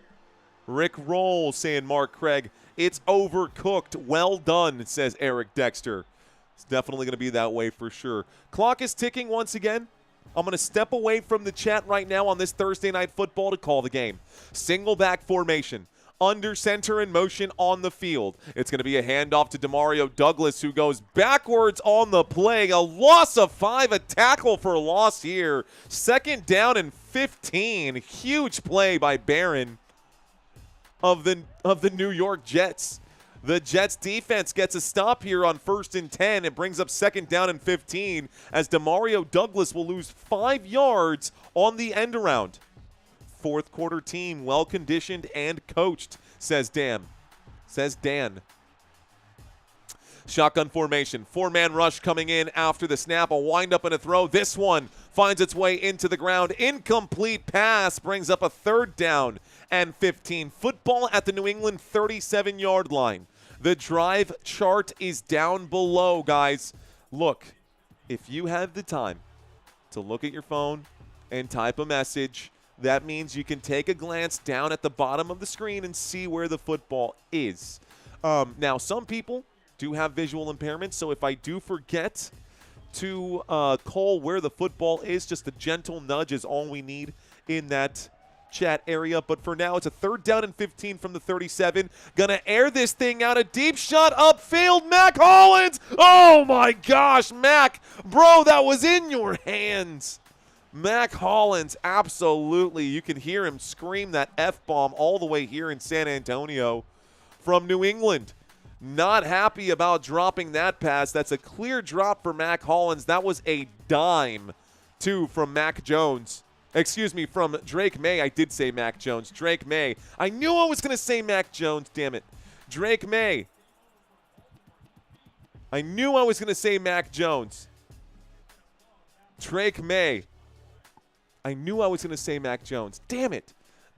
Rick roll, saying Mark Craig. It's overcooked. Well done, says Eric Dexter. It's definitely going to be that way for sure. Clock is ticking once again. I'm going to step away from the chat right now on this Thursday Night Football to call the game. Single back formation. Under center in motion on the field. It's going to be a handoff to Demario Douglas, who goes backwards on the play. A loss of 5, a tackle for a loss here. 2nd down and 15. Huge play by Barron of the New York Jets. The Jets defense gets a stop here on 1st and 10. It brings up 2nd down and 15 as Demario Douglas will lose 5 yards on the end around. 4th quarter team, well conditioned and coached, says Dan. Shotgun formation, 4-man rush coming in after the snap, a wind-up and a throw. This one finds its way into the ground. Incomplete pass brings up a 3rd down and 15. Football at the New England 37-yard line. The drive chart is down below, guys. Look, if you have the time to look at your phone and type a message, that means you can take a glance down at the bottom of the screen and see where the football is. Now, some people do have visual impairments, so if I do forget to call where the football is, just a gentle nudge is all we need in that chat area. But for now, it's a 3rd down and 15 from the 37. Gonna air this thing out. A deep shot upfield. Mac Hollins. Oh, my gosh, Mac. Bro, that was in your hands. Mac Hollins, absolutely. You can hear him scream that F-bomb all the way here in San Antonio from New England. Not happy about dropping that pass. That's a clear drop for Mac Hollins. That was a dime, too, from Mac Jones. Excuse me, from Drake Maye. I did say Mac Jones. Drake Maye. I knew I was going to say Mac Jones, damn it. Drake Maye. I knew I was going to say Mac Jones. Drake Maye. I knew I was going to say Mac Jones. Damn it.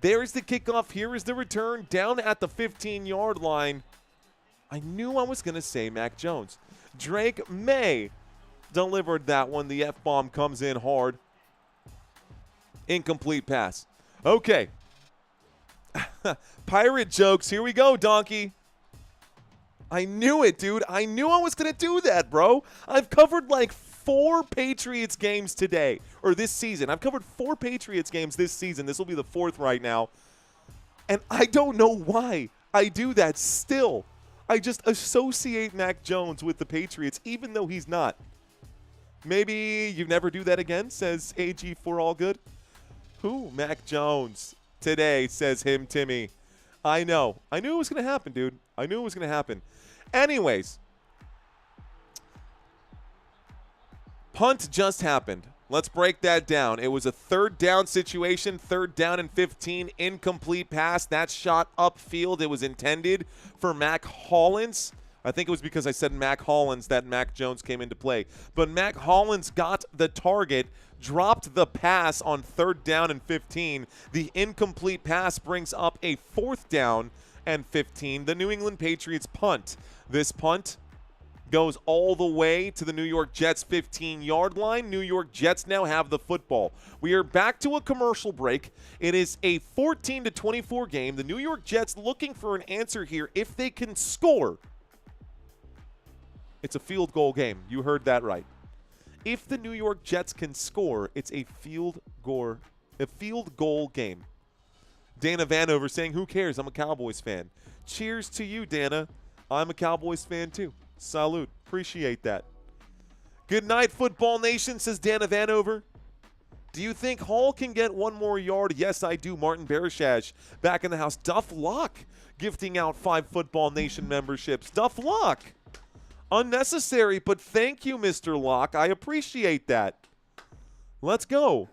There is the kickoff. Here is the return down at the 15-yard line. I knew I was going to say Mac Jones. Drake Maye delivered that one. The F-bomb comes in hard. Incomplete pass. Okay. Pirate jokes. Here we go, Donkey. I knew it, dude. I knew I was going to do that, bro. I've covered like 4 Patriots games today, or this season. I've covered 4 Patriots games this season. This will be the 4th right now. And I don't know why I do that still. I just associate Mac Jones with the Patriots, even though he's not. Maybe you never do that again, says AG for all good. Who? Mac Jones. Today, says him, Timmy. I know. I knew it was going to happen, dude. I knew it was going to happen. Anyways. Punt just happened. Let's break that down. It was a 3rd down situation, 3rd down and 15, incomplete pass. That shot upfield. It was intended for Mac Hollins. I think it was because I said Mac Hollins that Mac Jones came into play. But Mac Hollins got the target, dropped the pass on 3rd down and 15. The incomplete pass brings up a 4th down and 15. The New England Patriots punt. This punt goes all the way to the New York Jets 15-yard line. New York Jets now have the football. We are back to a commercial break. It is a 14-24 game. The New York Jets looking for an answer here if they can score. It's a field goal game. You heard that right. If the New York Jets can score, it's a field goal game. Dana Vanover saying, who cares? I'm a Cowboys fan. Cheers to you, Dana. I'm a Cowboys fan too. Salute. Appreciate that. Good night, Football Nation, says Dana Vanover. Do you think Hall can get 1 more yard? Yes, I do. Martin Barishash back in the house. Duff Luck gifting out 5 Football Nation memberships. Duff Luck. Unnecessary, but thank you, Mr. Locke. I appreciate that. Let's go.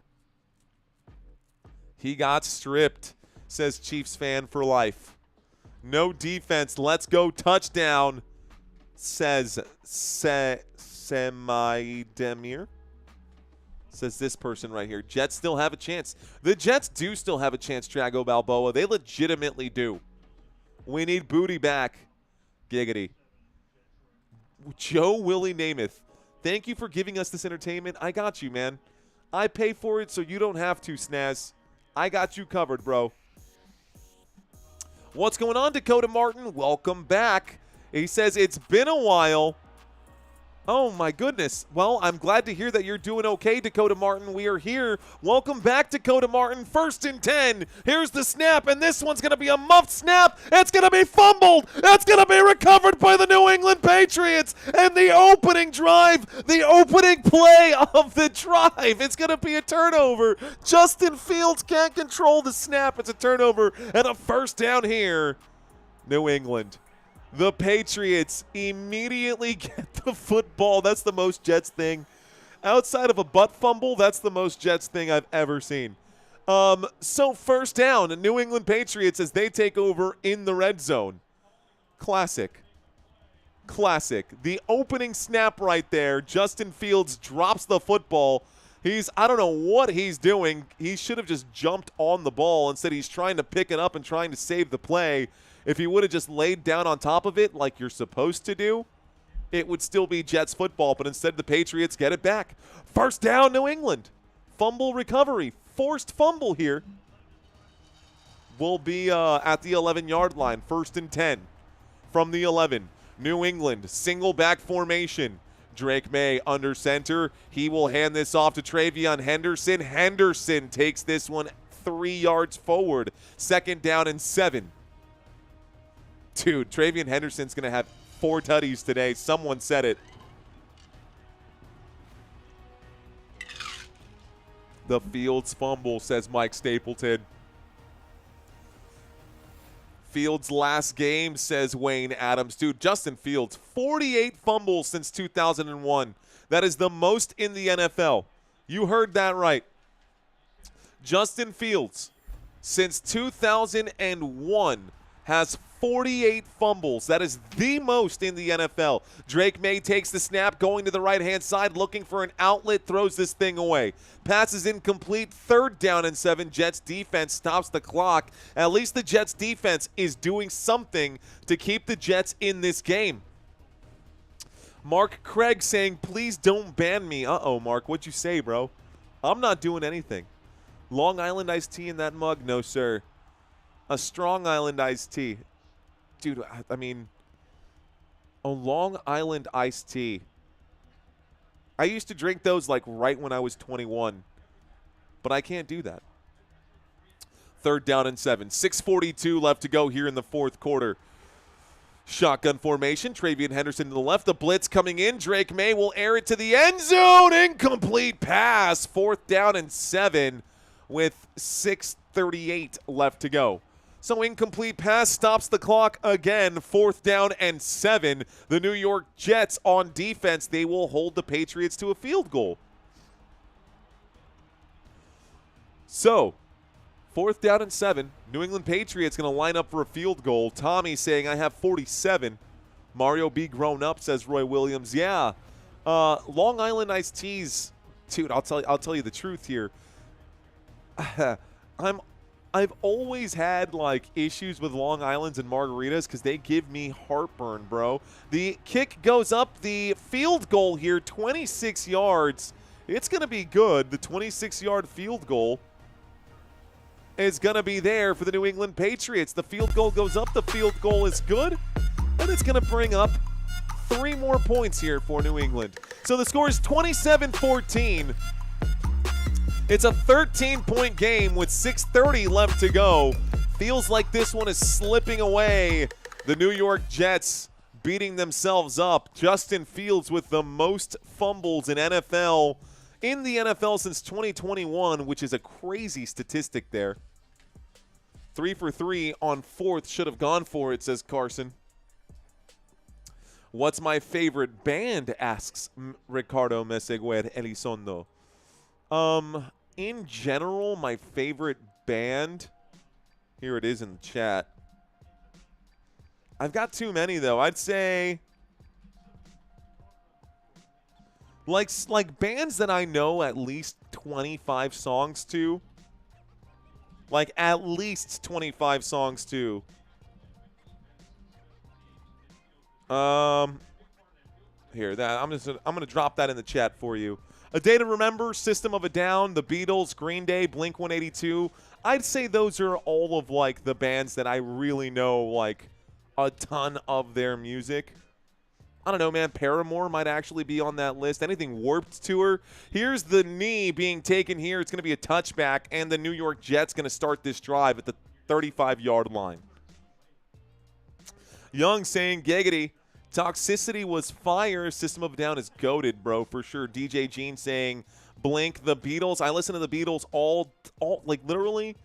He got stripped, says Chiefs fan for life. No defense. Let's go. Touchdown, says Semi-Demir. Says this person right here. Jets still have a chance. The Jets do still have a chance, Trago Balboa. They legitimately do. We need Booty back. Giggity. Joe Willie Namath, thank you for giving us this entertainment. I got you, man. I pay for it so you don't have to, Snaz. I got you covered, bro. What's going on, Dakota Martin? Welcome back. He says, it's been a while. Oh, my goodness. Well, I'm glad to hear that you're doing okay, Dakota Martin. We are here. Welcome back, Dakota Martin. 1st and 10. Here's the snap, and this one's going to be a muffed snap. It's going to be fumbled. It's going to be recovered by the New England Patriots. And the opening drive, the opening play of the drive, it's going to be a turnover. Justin Fields can't control the snap. It's a turnover and a 1st down here. New England. The Patriots immediately get the football. That's the most Jets thing. Outside of a butt fumble, that's the most Jets thing I've ever seen. So 1st down, the New England Patriots as they take over in the red zone. Classic. Classic. The opening snap right there. Justin Fields drops the football. I don't know what he's doing. He should have just jumped on the ball. Instead, he's trying to pick it up and trying to save the play. If he would have just laid down on top of it like you're supposed to do, it would still be Jets football, but instead the Patriots get it back. 1st down, New England. Fumble recovery. Forced fumble here. Will be at the 11-yard line. 1st and 10 from the 11. New England, single back formation. Drake Maye under center. He will hand this off to Travion Henderson. Henderson takes this one 3 yards forward. 2nd down and 7. Dude, Travion Henderson's going to have 4 tutties today. Someone said it. The Fields fumble, says Mike Stapleton. Fields' last game, says Wayne Adams. Dude, Justin Fields, 48 fumbles since 2001. That is the most in the NFL. You heard that right. Justin Fields, since 2001, has 48 fumbles. That is the most in the NFL. Drake Maye takes the snap, going to the right-hand side, looking for an outlet, throws this thing away. Pass is incomplete, 3rd down and 7. Jets defense stops the clock. At least the Jets defense is doing something to keep the Jets in this game. Mark Craig saying, please don't ban me. Uh-oh, Mark, what'd you say, bro? I'm not doing anything. Long Island iced tea in that mug? No, sir. A Strong Island iced tea. Dude, I mean, a Long Island iced tea. I used to drink those like right when I was 21, but I can't do that. 3rd down and 7. 6:42 left to go here in the 4th quarter. Shotgun formation. Travian Henderson to the left. The blitz coming in. Drake Maye will air it to the end zone. Incomplete pass. 4th down and 7 with 6:38 left to go. So incomplete pass stops the clock again. 4th down and 7. The New York Jets on defense, they will hold the Patriots to a field goal. So 4th down and 7. New England Patriots going to line up for a field goal. Tommy saying, I have 47. Mario B. grown up, says Roy Williams. Yeah. Long Island iced teas. Dude, I'll tell you the truth here. I've always had like issues with Long Islands and margaritas because they give me heartburn, bro. The kick goes up, the field goal here, 26 yards. It's going to be good. The 26-yard field goal is going to be there for the New England Patriots. The field goal goes up, the field goal is good, and it's going to bring up 3 more points here for New England. So the score is 27-14. It's a 13-point game with 6:30 left to go. Feels like this one is slipping away. The New York Jets beating themselves up. Justin Fields with the most fumbles in the NFL since 2021, which is a crazy statistic there. 3 for 3 on 4th. Should have gone for it, says Carson. What's my favorite band, asks Ricardo Meseguer Elizondo. In general, my favorite band, here it is in the chat. I've got too many, though. I'd say like bands that I know at least 25 songs to. Like at least 25 songs to. Here, I'm gonna drop that in the chat for you. A Day to Remember, System of a Down, The Beatles, Green Day, Blink-182. I'd say those are all of like the bands that I really know like a ton of their music. I don't know, man. Paramore might actually be on that list. Anything Warped Tour. Here's the knee being taken here. It's going to be a touchback, and the New York Jets going to start this drive at the 35-yard line. Young saying, Giggity. Toxicity was fire. System of a Down is goated, bro, for sure. DJ Gene saying Blink, the Beatles. I listen to the Beatles all like literally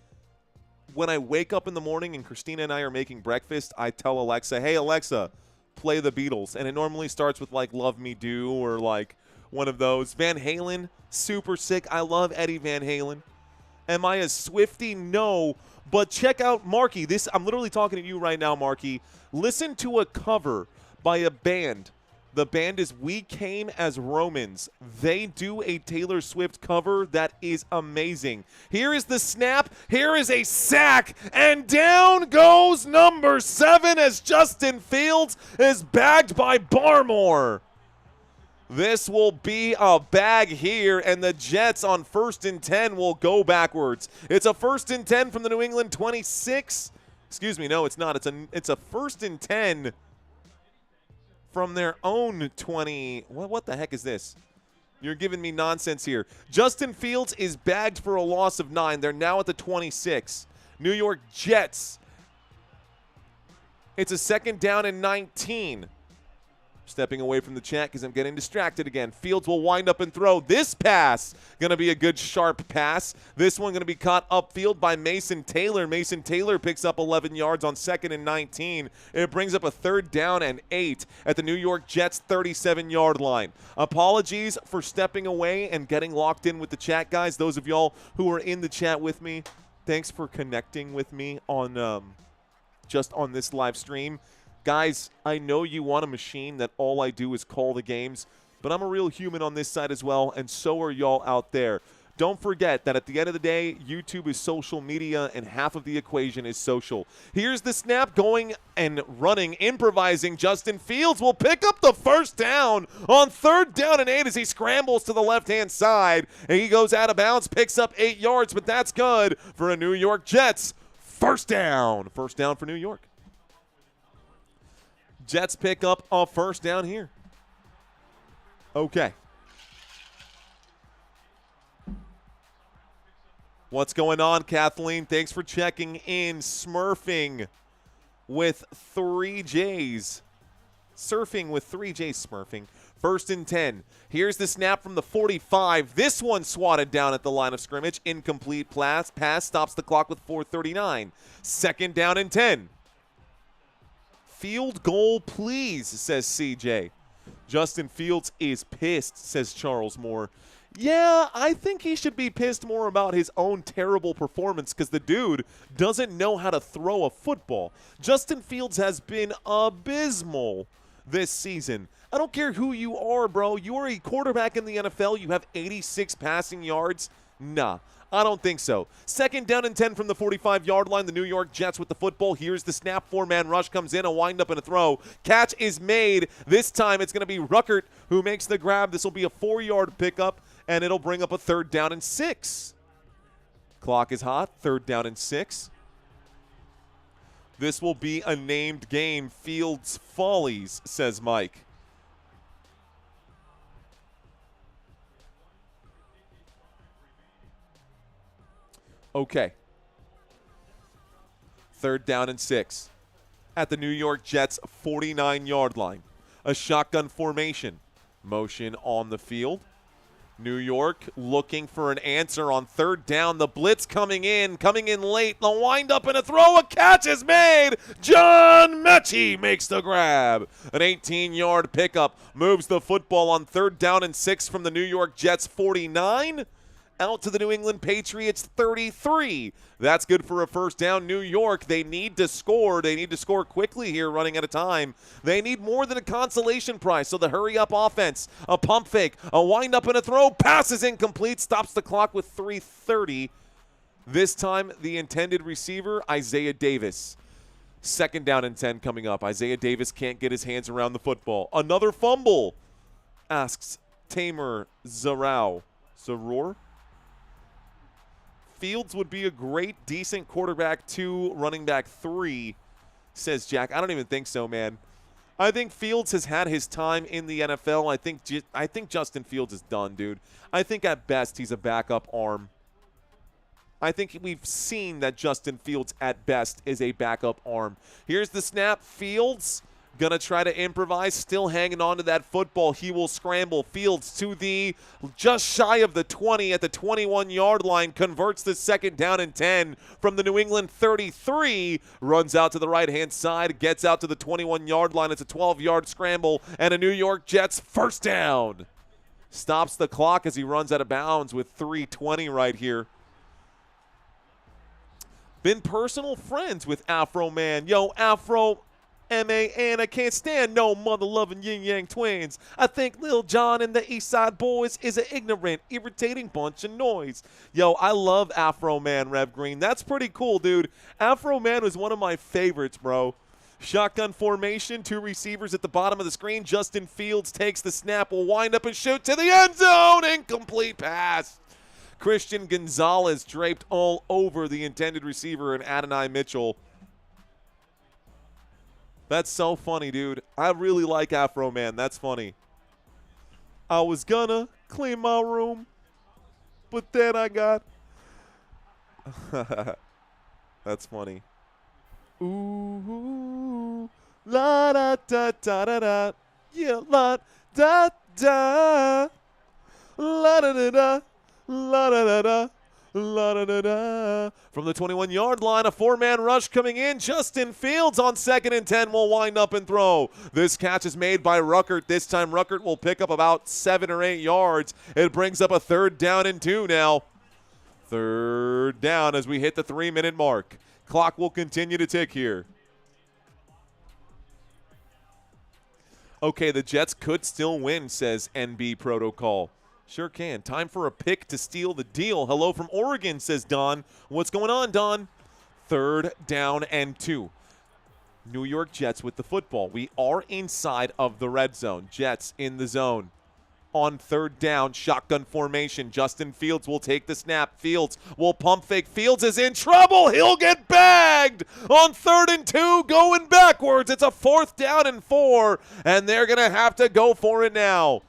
when I wake up in the morning and Christina and I are making breakfast, I tell Alexa, hey, Alexa, play the Beatles. And it normally starts with like Love Me Do or like one of those. Van Halen, super sick. I love Eddie Van Halen. Am I a Swiftie? No. But check out Marky. I'm literally talking to you right now, Marky. Listen to a cover by a band. The band is We Came as Romans. They do a Taylor Swift cover that is amazing. Here is the snap. Here is a sack. And down goes number 7 as Justin Fields is bagged by Barmore. This will be a bag here, and the Jets on 1st and 10 will go backwards. It's a 1st and 10 from the New England 26. Excuse me, no, it's not. It's a 1st and 10 from their own 20. What the heck is this? You're giving me nonsense here. Justin Fields is bagged for a loss of 9. They're now at the 26. New York Jets. It's a 2nd down and 19. Stepping away from the chat because I'm getting distracted again. Fields will wind up and throw. This pass going to be a good sharp pass. This one going to be caught upfield by Mason Taylor. Mason Taylor picks up 11 yards on 2nd and 19. It brings up a 3rd down and 8 at the New York Jets 37-yard line. Apologies for stepping away and getting locked in with the chat, guys. Those of y'all who are in the chat with me, thanks for connecting with me on just on this live stream. Guys, I know you want a machine that all I do is call the games, but I'm a real human on this side as well, and so are y'all out there. Don't forget that at the end of the day, YouTube is social media, and half of the equation is social. Here's the snap going and running, improvising. Justin Fields will pick up the first down on 3rd down and 8 as he scrambles to the left-hand side. And he goes out of bounds, picks up 8 yards, but that's good for a New York Jets first down. First down for New York. Jets pick up a first down here. Okay. What's going on, Kathleen? Thanks for checking in. Smurfing with 3 J's. Surfing with 3 J's, smurfing. 1st and 10. Here's the snap from the 45. This one swatted down at the line of scrimmage. Incomplete pass stops the clock with 4:39. 2nd down and 10. Field goal, please, says CJ. Justin Fields is pissed, says Charles Moore. Yeah, I think he should be pissed more about his own terrible performance because the dude doesn't know how to throw a football. Justin Fields has been abysmal this season. I don't care who you are, bro. You are a quarterback in the NFL. You have 86 passing yards. Nah, I don't think so. 2nd down and 10 from the 45-yard line. The New York Jets with the football. Here's the snap. 4-man rush comes in. A wind-up and a throw. Catch is made. This time it's going to be Ruckert who makes the grab. This will be a 4-yard pickup, and it'll bring up a 3rd down and 6. Clock is hot. 3rd down and 6. This will be a named game. Fields Follies, says Mike. Okay. 3rd down and 6 at the New York Jets 49-yard line. A shotgun formation. Motion on the field. New York looking for an answer on 3rd down. The blitz coming in late. The wind up and a throw. A catch is made. John Mechie makes the grab. An 18-yard pickup moves the football on 3rd down and 6 from the New York Jets 49. Out to the New England Patriots 33. That's good for a first down. New York, they need to score. They need to score quickly here, running out of time. They need more than a consolation prize, so the hurry-up offense. A pump fake, a wind-up and a throw. Pass is incomplete. Stops the clock with 3:30. This time, the intended receiver, Isaiah Davis. 2nd down and 10 coming up. Isaiah Davis can't get his hands around the football. Another fumble, asks Tamer Zaror. Fields would be a great, decent quarterback 2, running back 3, says Jack. I don't even think so, man. I think Fields has had his time in the NFL. I think Justin Fields is done, dude. I think at best he's a backup arm. I think we've seen that Justin Fields at best is a backup arm. Here's the snap. Fields going to try to improvise, still hanging on to that football. He will scramble. Fields to the just shy of the 20 at the 21-yard line, converts the 2nd down and 10 from the New England 33, runs out to the right-hand side, gets out to the 21-yard line. It's a 12-yard scramble and a New York Jets first down. Stops the clock as he runs out of bounds with 3:20 right here. Been personal friends with Afro Man. Yo, Afro M-A-N, I can't stand no mother-loving yin-yang twins. I think Lil Jon and the East Side Boys is an ignorant, irritating bunch of noise. Yo, I love Afro Man, Rev Green. That's pretty cool, dude. Afro Man was one of my favorites, bro. Shotgun formation, 2 receivers at the bottom of the screen. Justin Fields takes the snap, will wind up and shoot to the end zone. Incomplete pass. Christian Gonzalez draped all over the intended receiver and Adonai Mitchell. That's so funny, dude. I really like Afro Man. That's funny. I was gonna clean my room, but then I got... That's funny. Ooh, la da da da da da. Yeah, la da da. La da da da. La da da da. La da da da. From the 21-yard line, a 4-man rush coming in. Justin Fields on 2nd and 10 will wind up and throw. This catch is made by Ruckert. This time Ruckert will pick up about 7 or 8 yards. It brings up a 3rd down and 2 now. 3rd down as we hit the 3-minute mark. Clock will continue to tick here. Okay, the Jets could still win, says NB Protocol. Sure can. Time for a pick to steal the deal. Hello from Oregon, says Don. What's going on, Don? 3rd down and 2. New York Jets with the football. We are inside of the red zone. Jets in the zone. On 3rd down, shotgun formation. Justin Fields will take the snap. Fields will pump fake. Fields is in trouble. He'll get bagged on 3rd and 2, going backwards. It's a 4th down and 4, and they're going to have to go for it now.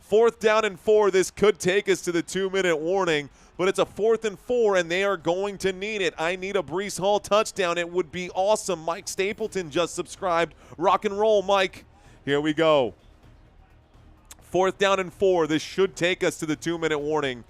4th down and 4. This could take us to the 2-minute warning, but it's a 4th and 4, and they are going to need it. I need a Breece Hall touchdown. It would be awesome. Mike Stapleton just subscribed. Rock and roll, Mike. Here we go. 4th down and 4. This should take us to the 2-minute warning.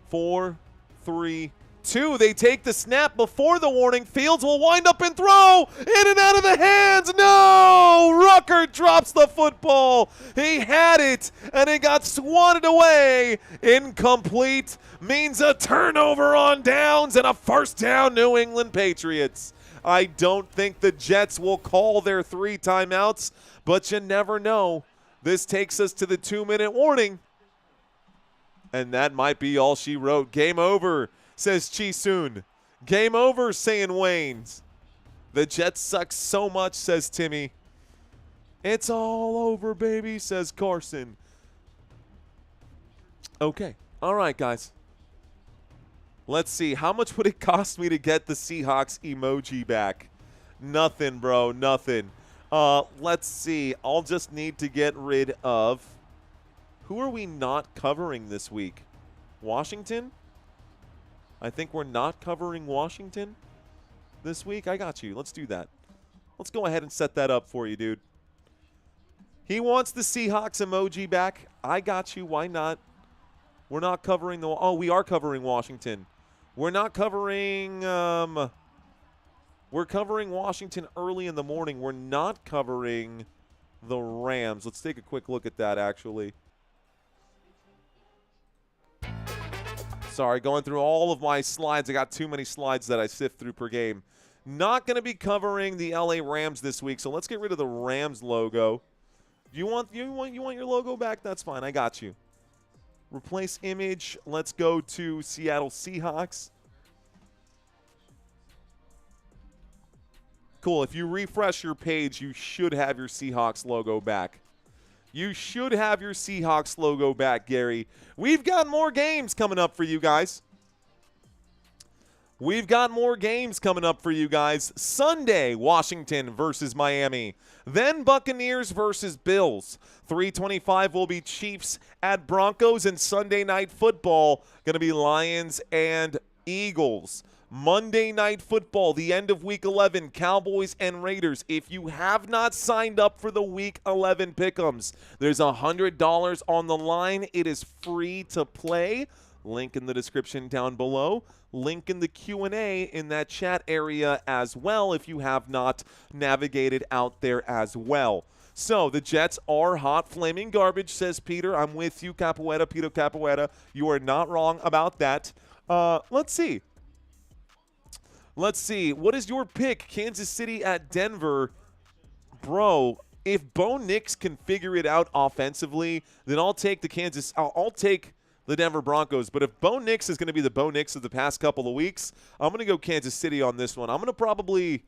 4, 3, 2. They take the snap before the warning. Fields will wind up and throw. In and out of the hands. No! Rucker drops the football. He had it, and it got swatted away. Incomplete means a turnover on downs and a 1st down, New England Patriots. I don't think the Jets will call their 3 timeouts, but you never know. This takes us to the 2-minute warning. And that might be all she wrote. Game over, says Chisoon. Game over, saying Waynes. The Jets suck so much, says Timmy. It's all over, baby, says Carson. Okay. All right, guys. Let's see. How much would it cost me to get the Seahawks emoji back? Nothing, bro. Nothing. Let's see. I'll just need to get rid of – who are we not covering this week? Washington? I think we're not covering Washington this week. I got you. Let's do that. Let's go ahead and set that up for you, dude. He wants the Seahawks emoji back. I got you. Why not? We're not covering the – oh, we are covering Washington. We're not covering we're covering Washington early in the morning. We're not covering the Rams. Let's take a quick look at that, actually. Sorry, going through all of my slides. I got too many slides that I sift through per game. Not going to be covering the LA Rams this week, so let's get rid of the Rams logo. You want your logo back? That's fine. I got you. Replace image. Let's go to Seattle Seahawks. Cool. If you refresh your page, you should have your Seahawks logo back. You should have your Seahawks logo back, Gary. We've got more games coming up for you guys. We've got more games coming up for you guys. Sunday, Washington versus Miami. Then Buccaneers versus Bills. 3:25 will be Chiefs at Broncos, and Sunday Night Football going to be Lions and Eagles. Monday Night Football, the end of Week 11, Cowboys and Raiders. If you have not signed up for the Week 11 Pick'ems, there's $100 on the line. It is free to play. Link in the description down below. Link in the Q&A in that chat area as well if you have not navigated out there as well. So the Jets are hot flaming garbage, says Peter. I'm with you, Capoeira, Peter Capoeira. You are not wrong about that. Let's see. Let's see. What is your pick? Kansas City at Denver. Bro, if Bo Nix can figure it out offensively, then I'll take the I'll take the Denver Broncos. But if Bo Nix is going to be the Bo Nix of the past couple of weeks, I'm going to go Kansas City on this one. I'm going to probably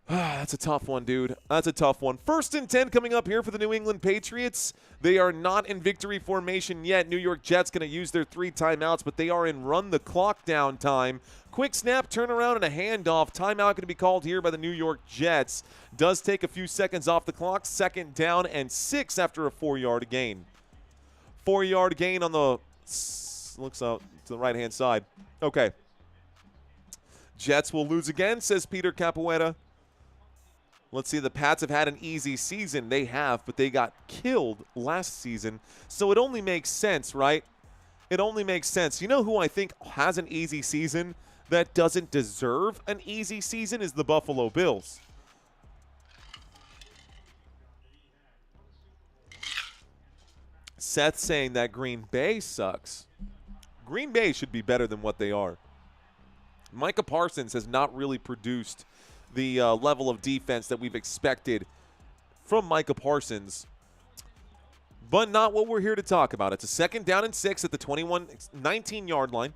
that's a tough one, dude. That's a tough one. 1st and 10 coming up here for the New England Patriots. They are not in victory formation yet. New York Jets going to use their 3 timeouts, but they are in run the clock down time. Quick snap, turnaround, and a handoff. Timeout going to be called here by the New York Jets. Does take a few seconds off the clock. 2nd down and 6 after a 4-yard gain. 4-yard gain on the looks out to the right-hand side. Okay. Jets will lose again, says Peter Capoeira. Let's see, the Pats have had an easy season. They have, but they got killed last season. So it only makes sense, right? It only makes sense. You know who I think has an easy season that doesn't deserve an easy season is the Buffalo Bills. Seth saying that Green Bay sucks. Green Bay should be better than what they are. Micah Parsons has not really produced the level of defense that we've expected from Micah Parsons. But not what we're here to talk about. It's a 2nd down and 6 at the 19-yard line.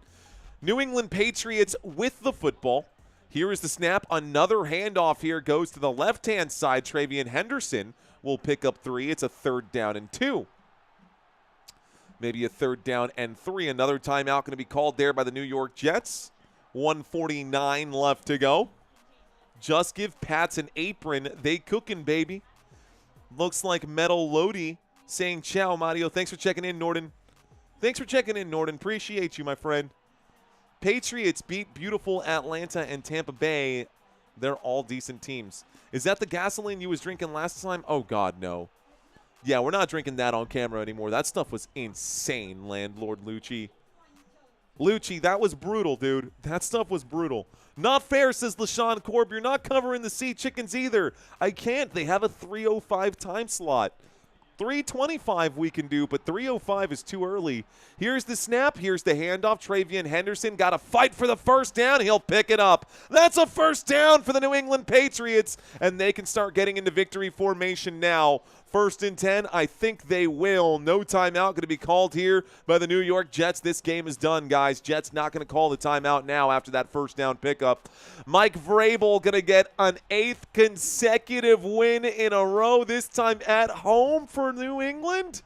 New England Patriots with the football. Here is the snap. Another handoff here goes to the left-hand side. Travian Henderson will pick up 3. It's a 3rd down and 2. Maybe a 3rd down and 3. Another timeout going to be called there by the New York Jets. 1:49 left to go. Just give Pats an apron. They cooking, baby. Looks like Metal Lodi saying ciao, Mario. Thanks for checking in, Norden. Thanks for checking in, Norden. Appreciate you, my friend. Patriots beat beautiful Atlanta and Tampa Bay. They're all decent teams. Is that the gasoline you was drinking last time? Oh, God, no. Yeah, we're not drinking that on camera anymore. That stuff was insane, Landlord Lucci. Lucci, that was brutal, dude. That stuff was brutal. Not fair, says LaShawn Korb. You're not covering the Sea Chickens either. I can't. They have a 3:05 time slot. 3:25 we can do, but 3:05 is too early. Here's the snap. Here's the handoff. Travian Henderson got to fight for the first down. He'll pick it up. That's a first down for the New England Patriots, and they can start getting into victory formation now. 1st and 10, I think they will. No timeout going to be called here by the New York Jets. This game is done, guys. Jets not going to call the timeout now after that first down pickup. Mike Vrabel going to get an 8th consecutive win in a row, this time at home for New England.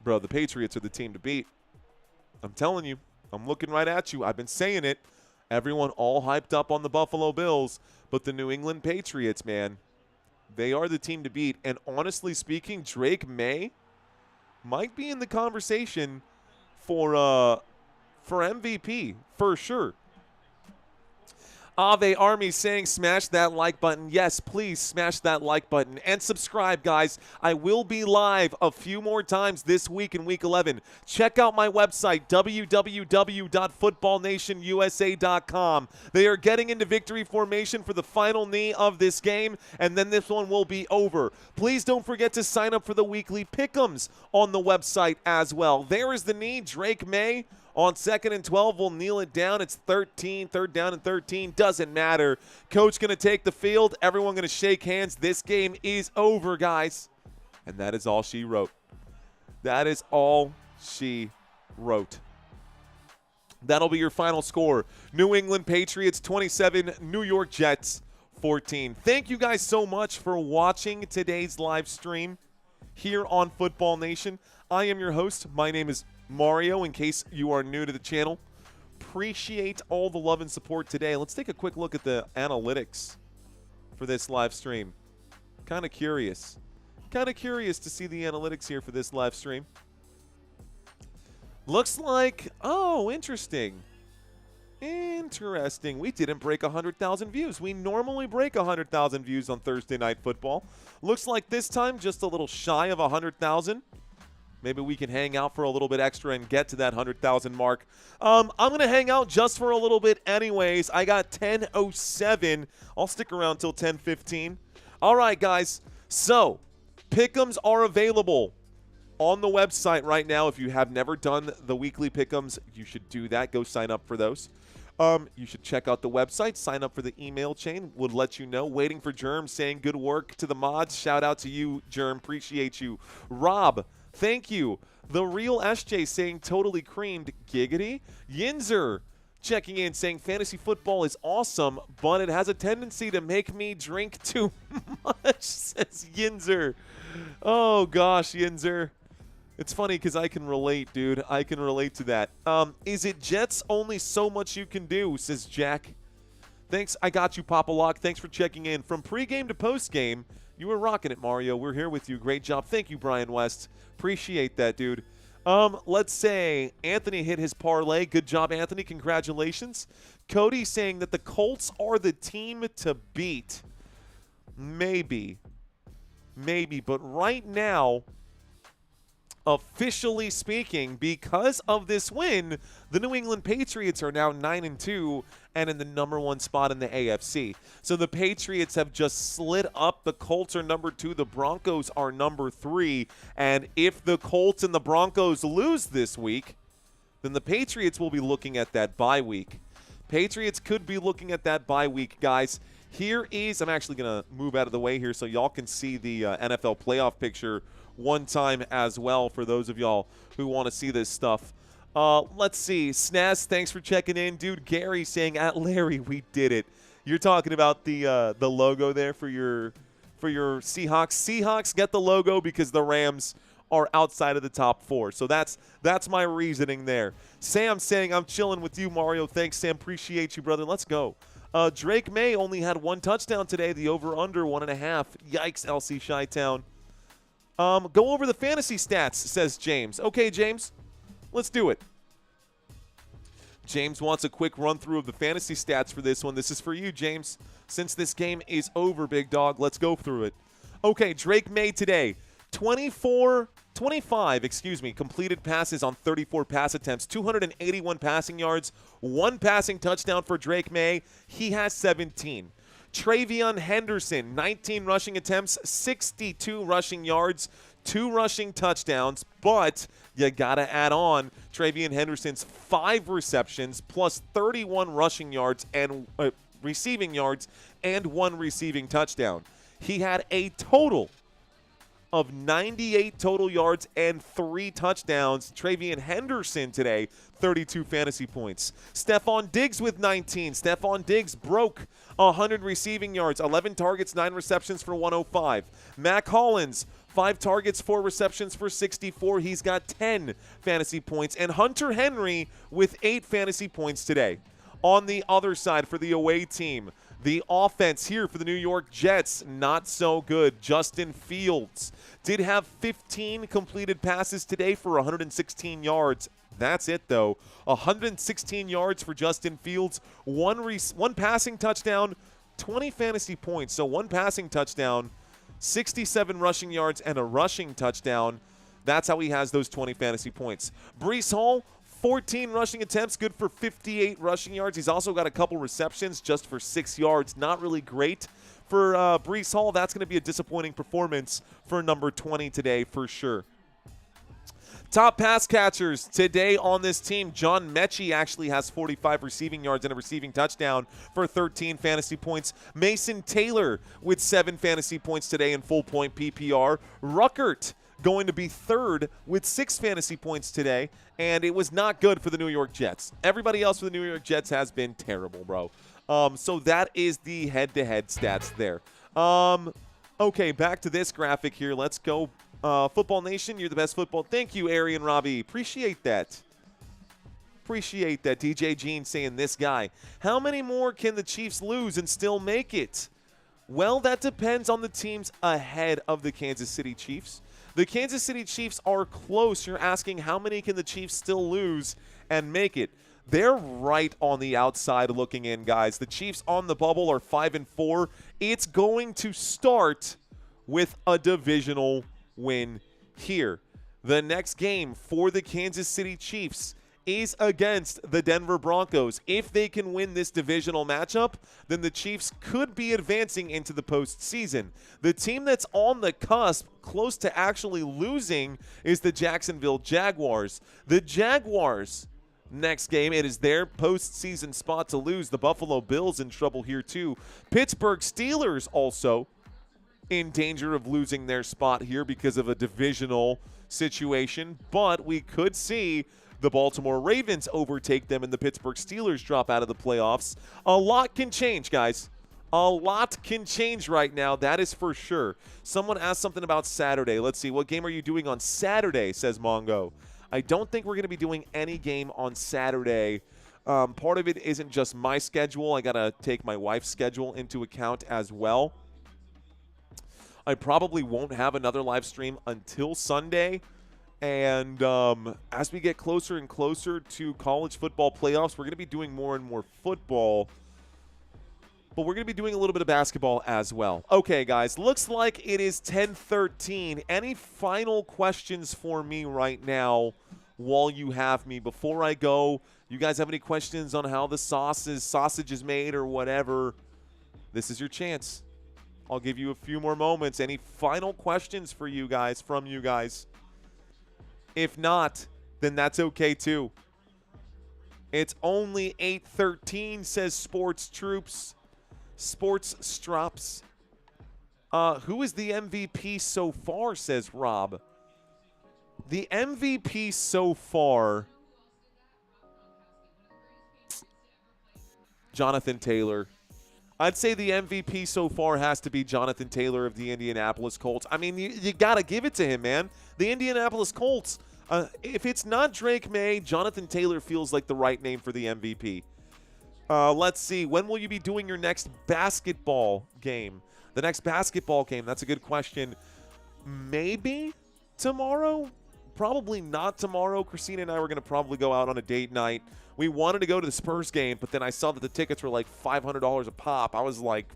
Bro, the Patriots are the team to beat. I'm telling you. I'm looking right at you. I've been saying it. Everyone all hyped up on the Buffalo Bills, but the New England Patriots, man, they are the team to beat. And honestly speaking, Drake Maye might be in the conversation for MVP for sure. Ave Army saying smash that like button. Yes, please smash that like button. And subscribe, guys. I will be live a few more times this week in Week 11. Check out my website, www.footballnationusa.com. They are getting into victory formation for the final knee of this game, and then this one will be over. Please don't forget to sign up for the weekly pick'ems on the website as well. There is the knee. Drake Maye on 2nd and 12, we'll kneel it down. It's 3rd down and 13. Doesn't matter. Coach going to take the field. Everyone going to shake hands. This game is over, guys. And that is all she wrote. That is all she wrote. That'll be your final score. New England Patriots 27, New York Jets 14. Thank you guys so much for watching today's live stream here on Football Nation. I am your host. My name is Mario, in case you are new to the channel. Appreciate all the love and support today. Let's take a quick look at the analytics for this live stream. Kind of curious to see the analytics here for this live stream. Looks like, oh, interesting. We didn't break 100,000 views. We normally break 100,000 views on Thursday Night Football. Looks like this time just a little shy of 100,000. Maybe we can hang out for a little bit extra and get to that 100,000 mark. I'm going to hang out just for a little bit anyways. I got 10:07. I'll stick around till 10:15. All right, guys. So, pick'ems are available on the website right now. If you have never done the weekly pick'ems, you should do that. Go sign up for those. You should check out the website. Sign up for the email chain. Would let you know. Waiting for Germ saying good work to the mods. Shout out to you, Germ. Appreciate you. Rob, thank you. The Real SJ saying totally creamed. Giggity. Yinzer checking in saying fantasy football is awesome, but it has a tendency to make me drink too much, says Yinzer. Oh, gosh, Yinzer. It's funny because I can relate, dude. I can relate to that. Is it Jets? Only so much you can do, says Jack. Thanks. I got you, Papa Lock. Thanks for checking in. From pregame to postgame, you were rocking it, Mario. We're here with you. Great job. Thank you, Brian West. Appreciate that, dude. Let's say Anthony hit his parlay. Good job, Anthony. Congratulations. Cody saying that the Colts are the team to beat. Maybe. But right now, officially speaking, because of this win, the New England Patriots are now 9-2 and in the #1 spot in the AFC. So the Patriots have just slid up. The Colts are #2. The Broncos are #3. And if the Colts and the Broncos lose this week, then the Patriots will be looking at that bye week. Patriots could be looking at that bye week, guys. Here is, I'm actually going to move out of the way here so y'all can see the NFL playoff picture one time as well for those of y'all who want to see this stuff. Let's see. Snaz, thanks for checking in. Dude, Gary saying, at Larry, we did it. You're talking about the logo there for your Seahawks. Seahawks get the logo because the Rams are outside of the top 4. So that's my reasoning there. Sam saying, I'm chilling with you, Mario. Thanks, Sam. Appreciate you, brother. Let's go. Drake Maye only had 1 touchdown today. The over-under 1.5. Yikes, LC Chi-Town. Go over the fantasy stats, says James. Okay, James, let's do it. James wants a quick run-through of the fantasy stats for this one. This is for you, James. Since this game is over, big dog, let's go through it. Okay, Drake Maye today. 25 completed passes on 34 pass attempts, 281 passing yards, 1 passing touchdown for Drake Maye. He has 17. Travion Henderson, 19 rushing attempts, 62 rushing yards, 2 rushing touchdowns, but you got to add on Travion Henderson's 5 receptions plus 31 rushing yards and receiving yards and 1 receiving touchdown. He had a total of 98 total yards and 3 touchdowns. Travion Henderson today, 32 fantasy points. Stephon Diggs with 19. Stephon Diggs broke 100 receiving yards, 11 targets, 9 receptions for 105. Mac Hollins, 5 targets, 4 receptions for 64. He's got 10 fantasy points. And Hunter Henry with 8 fantasy points today. On the other side for the away team, the offense here for the New York Jets, not so good. Justin Fields did have 15 completed passes today for 116 yards. That's it, though. 116 yards for Justin Fields, one passing touchdown, 20 fantasy points. So 1 passing touchdown, 67 rushing yards, and a rushing touchdown. That's how he has those 20 fantasy points. Breece Hall, 14 rushing attempts, good for 58 rushing yards. He's also got a couple receptions just for 6 yards. Not really great for Breece Hall. That's going to be a disappointing performance for number 20 today for sure. Top pass catchers today on this team. John Mechie actually has 45 receiving yards and a receiving touchdown for 13 fantasy points. Mason Taylor with 7 fantasy points today in full point PPR. Ruckert going to be 3rd with 6 fantasy points today, and it was not good for the New York Jets. Everybody else for the New York Jets has been terrible, bro. So that is the head-to-head stats there. Okay, back to this graphic here. Let's go. Football Nation, you're the best football. Thank you, Ari and Robbie. Appreciate that. Appreciate that. DJ Jean saying this guy. How many more can the Chiefs lose and still make it? Well, that depends on the teams ahead of the Kansas City Chiefs. The Kansas City Chiefs are close. You're asking how many can the Chiefs still lose and make it? They're right on the outside looking in, guys. The Chiefs on the bubble are 5-4. It's going to start with a divisional win here. The next game for the Kansas City Chiefs is against the Denver Broncos. If they can win this divisional matchup, then the Chiefs could be advancing into the postseason. The team that's on the cusp, close to actually losing, is the Jacksonville Jaguars. The Jaguars, next game, it is their postseason spot to lose. The Buffalo Bills in trouble here too. Pittsburgh Steelers also in danger of losing their spot here because of a divisional situation, but we could see the Baltimore Ravens overtake them and the Pittsburgh Steelers drop out of the playoffs. A lot can change, guys. A lot can change right now, that is for sure. Someone asked something about Saturday. Let's see, what game are you doing on Saturday, says Mongo. I don't think we're going to be doing any game on Saturday. Part of it isn't just my schedule. I got to take my wife's schedule into account as well. I probably won't have another live stream until Sunday. And as we get closer and closer to college football playoffs, we're going to be doing more and more football. But we're going to be doing a little bit of basketball as well. Okay, guys, looks like it is 10:13. Any final questions for me right now while you have me? Before I go, you guys have any questions on how the sausage is made or whatever? This is your chance. I'll give you a few more moments. Any final questions for you guys, from you guys? If not, then that's okay too. It's only 8:13, says Sports Troops. Sports Strops. Who is the MVP so far, says Rob. The MVP so far, Jonathan Taylor. I'd say the MVP so far has to be Jonathan Taylor of the Indianapolis Colts. I mean, you got to give it to him, man. The Indianapolis Colts, if it's not Drake Maye, Jonathan Taylor feels like the right name for the MVP. Let's see. When will you be doing your next basketball game? The next basketball game, that's a good question. Maybe tomorrow? Probably not tomorrow. Christina and I were going to probably go out on a date night. We wanted to go to the Spurs game, but then I saw that the tickets were like $500 a pop. I was like,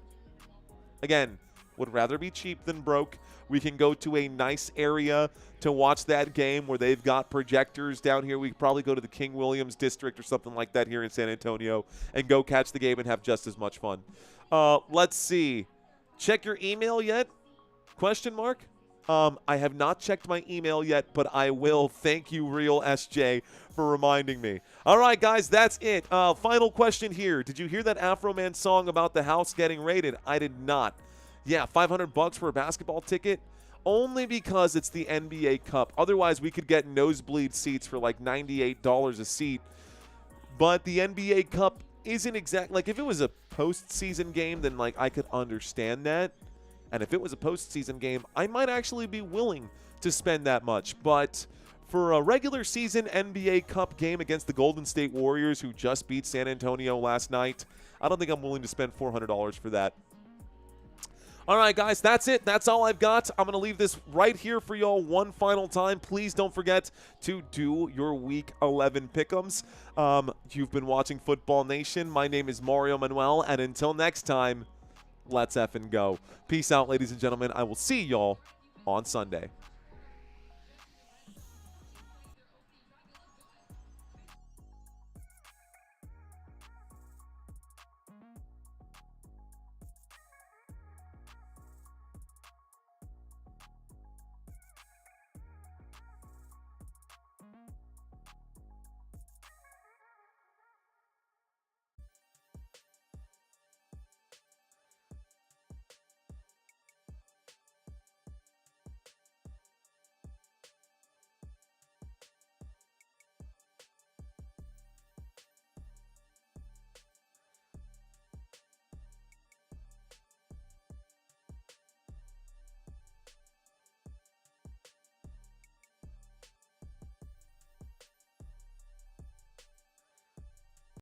again, would rather be cheap than broke. We can go to a nice area to watch that game where they've got projectors down here. We could probably go to the King Williams district or something like that here in San Antonio and go catch the game and have just as much fun. Let's see. Check your email yet? Question mark? I have not checked my email yet, but I will. Thank you, Real SJ, for reminding me. All right, guys, that's it. Final question here. Did you hear that Afro Man song about the house getting raided? I did not. Yeah, $500 for a basketball ticket, only because it's the NBA Cup. Otherwise, we could get nosebleed seats for like $98 a seat. But the NBA Cup isn't exact. Like, if it was a postseason game, then like I could understand that. And if it was a postseason game, I might actually be willing to spend that much. But for a regular season NBA Cup game against the Golden State Warriors, who just beat San Antonio last night, I don't think I'm willing to spend $400 for that. All right, guys, that's it. That's all I've got. I'm going to leave this right here for y'all one final time. Please don't forget to do your Week 11 pick'ems. You've been watching Football Nation. My name is Mario Manuel, and until next time, let's effing go. Peace out, ladies and gentlemen. I will see y'all on Sunday.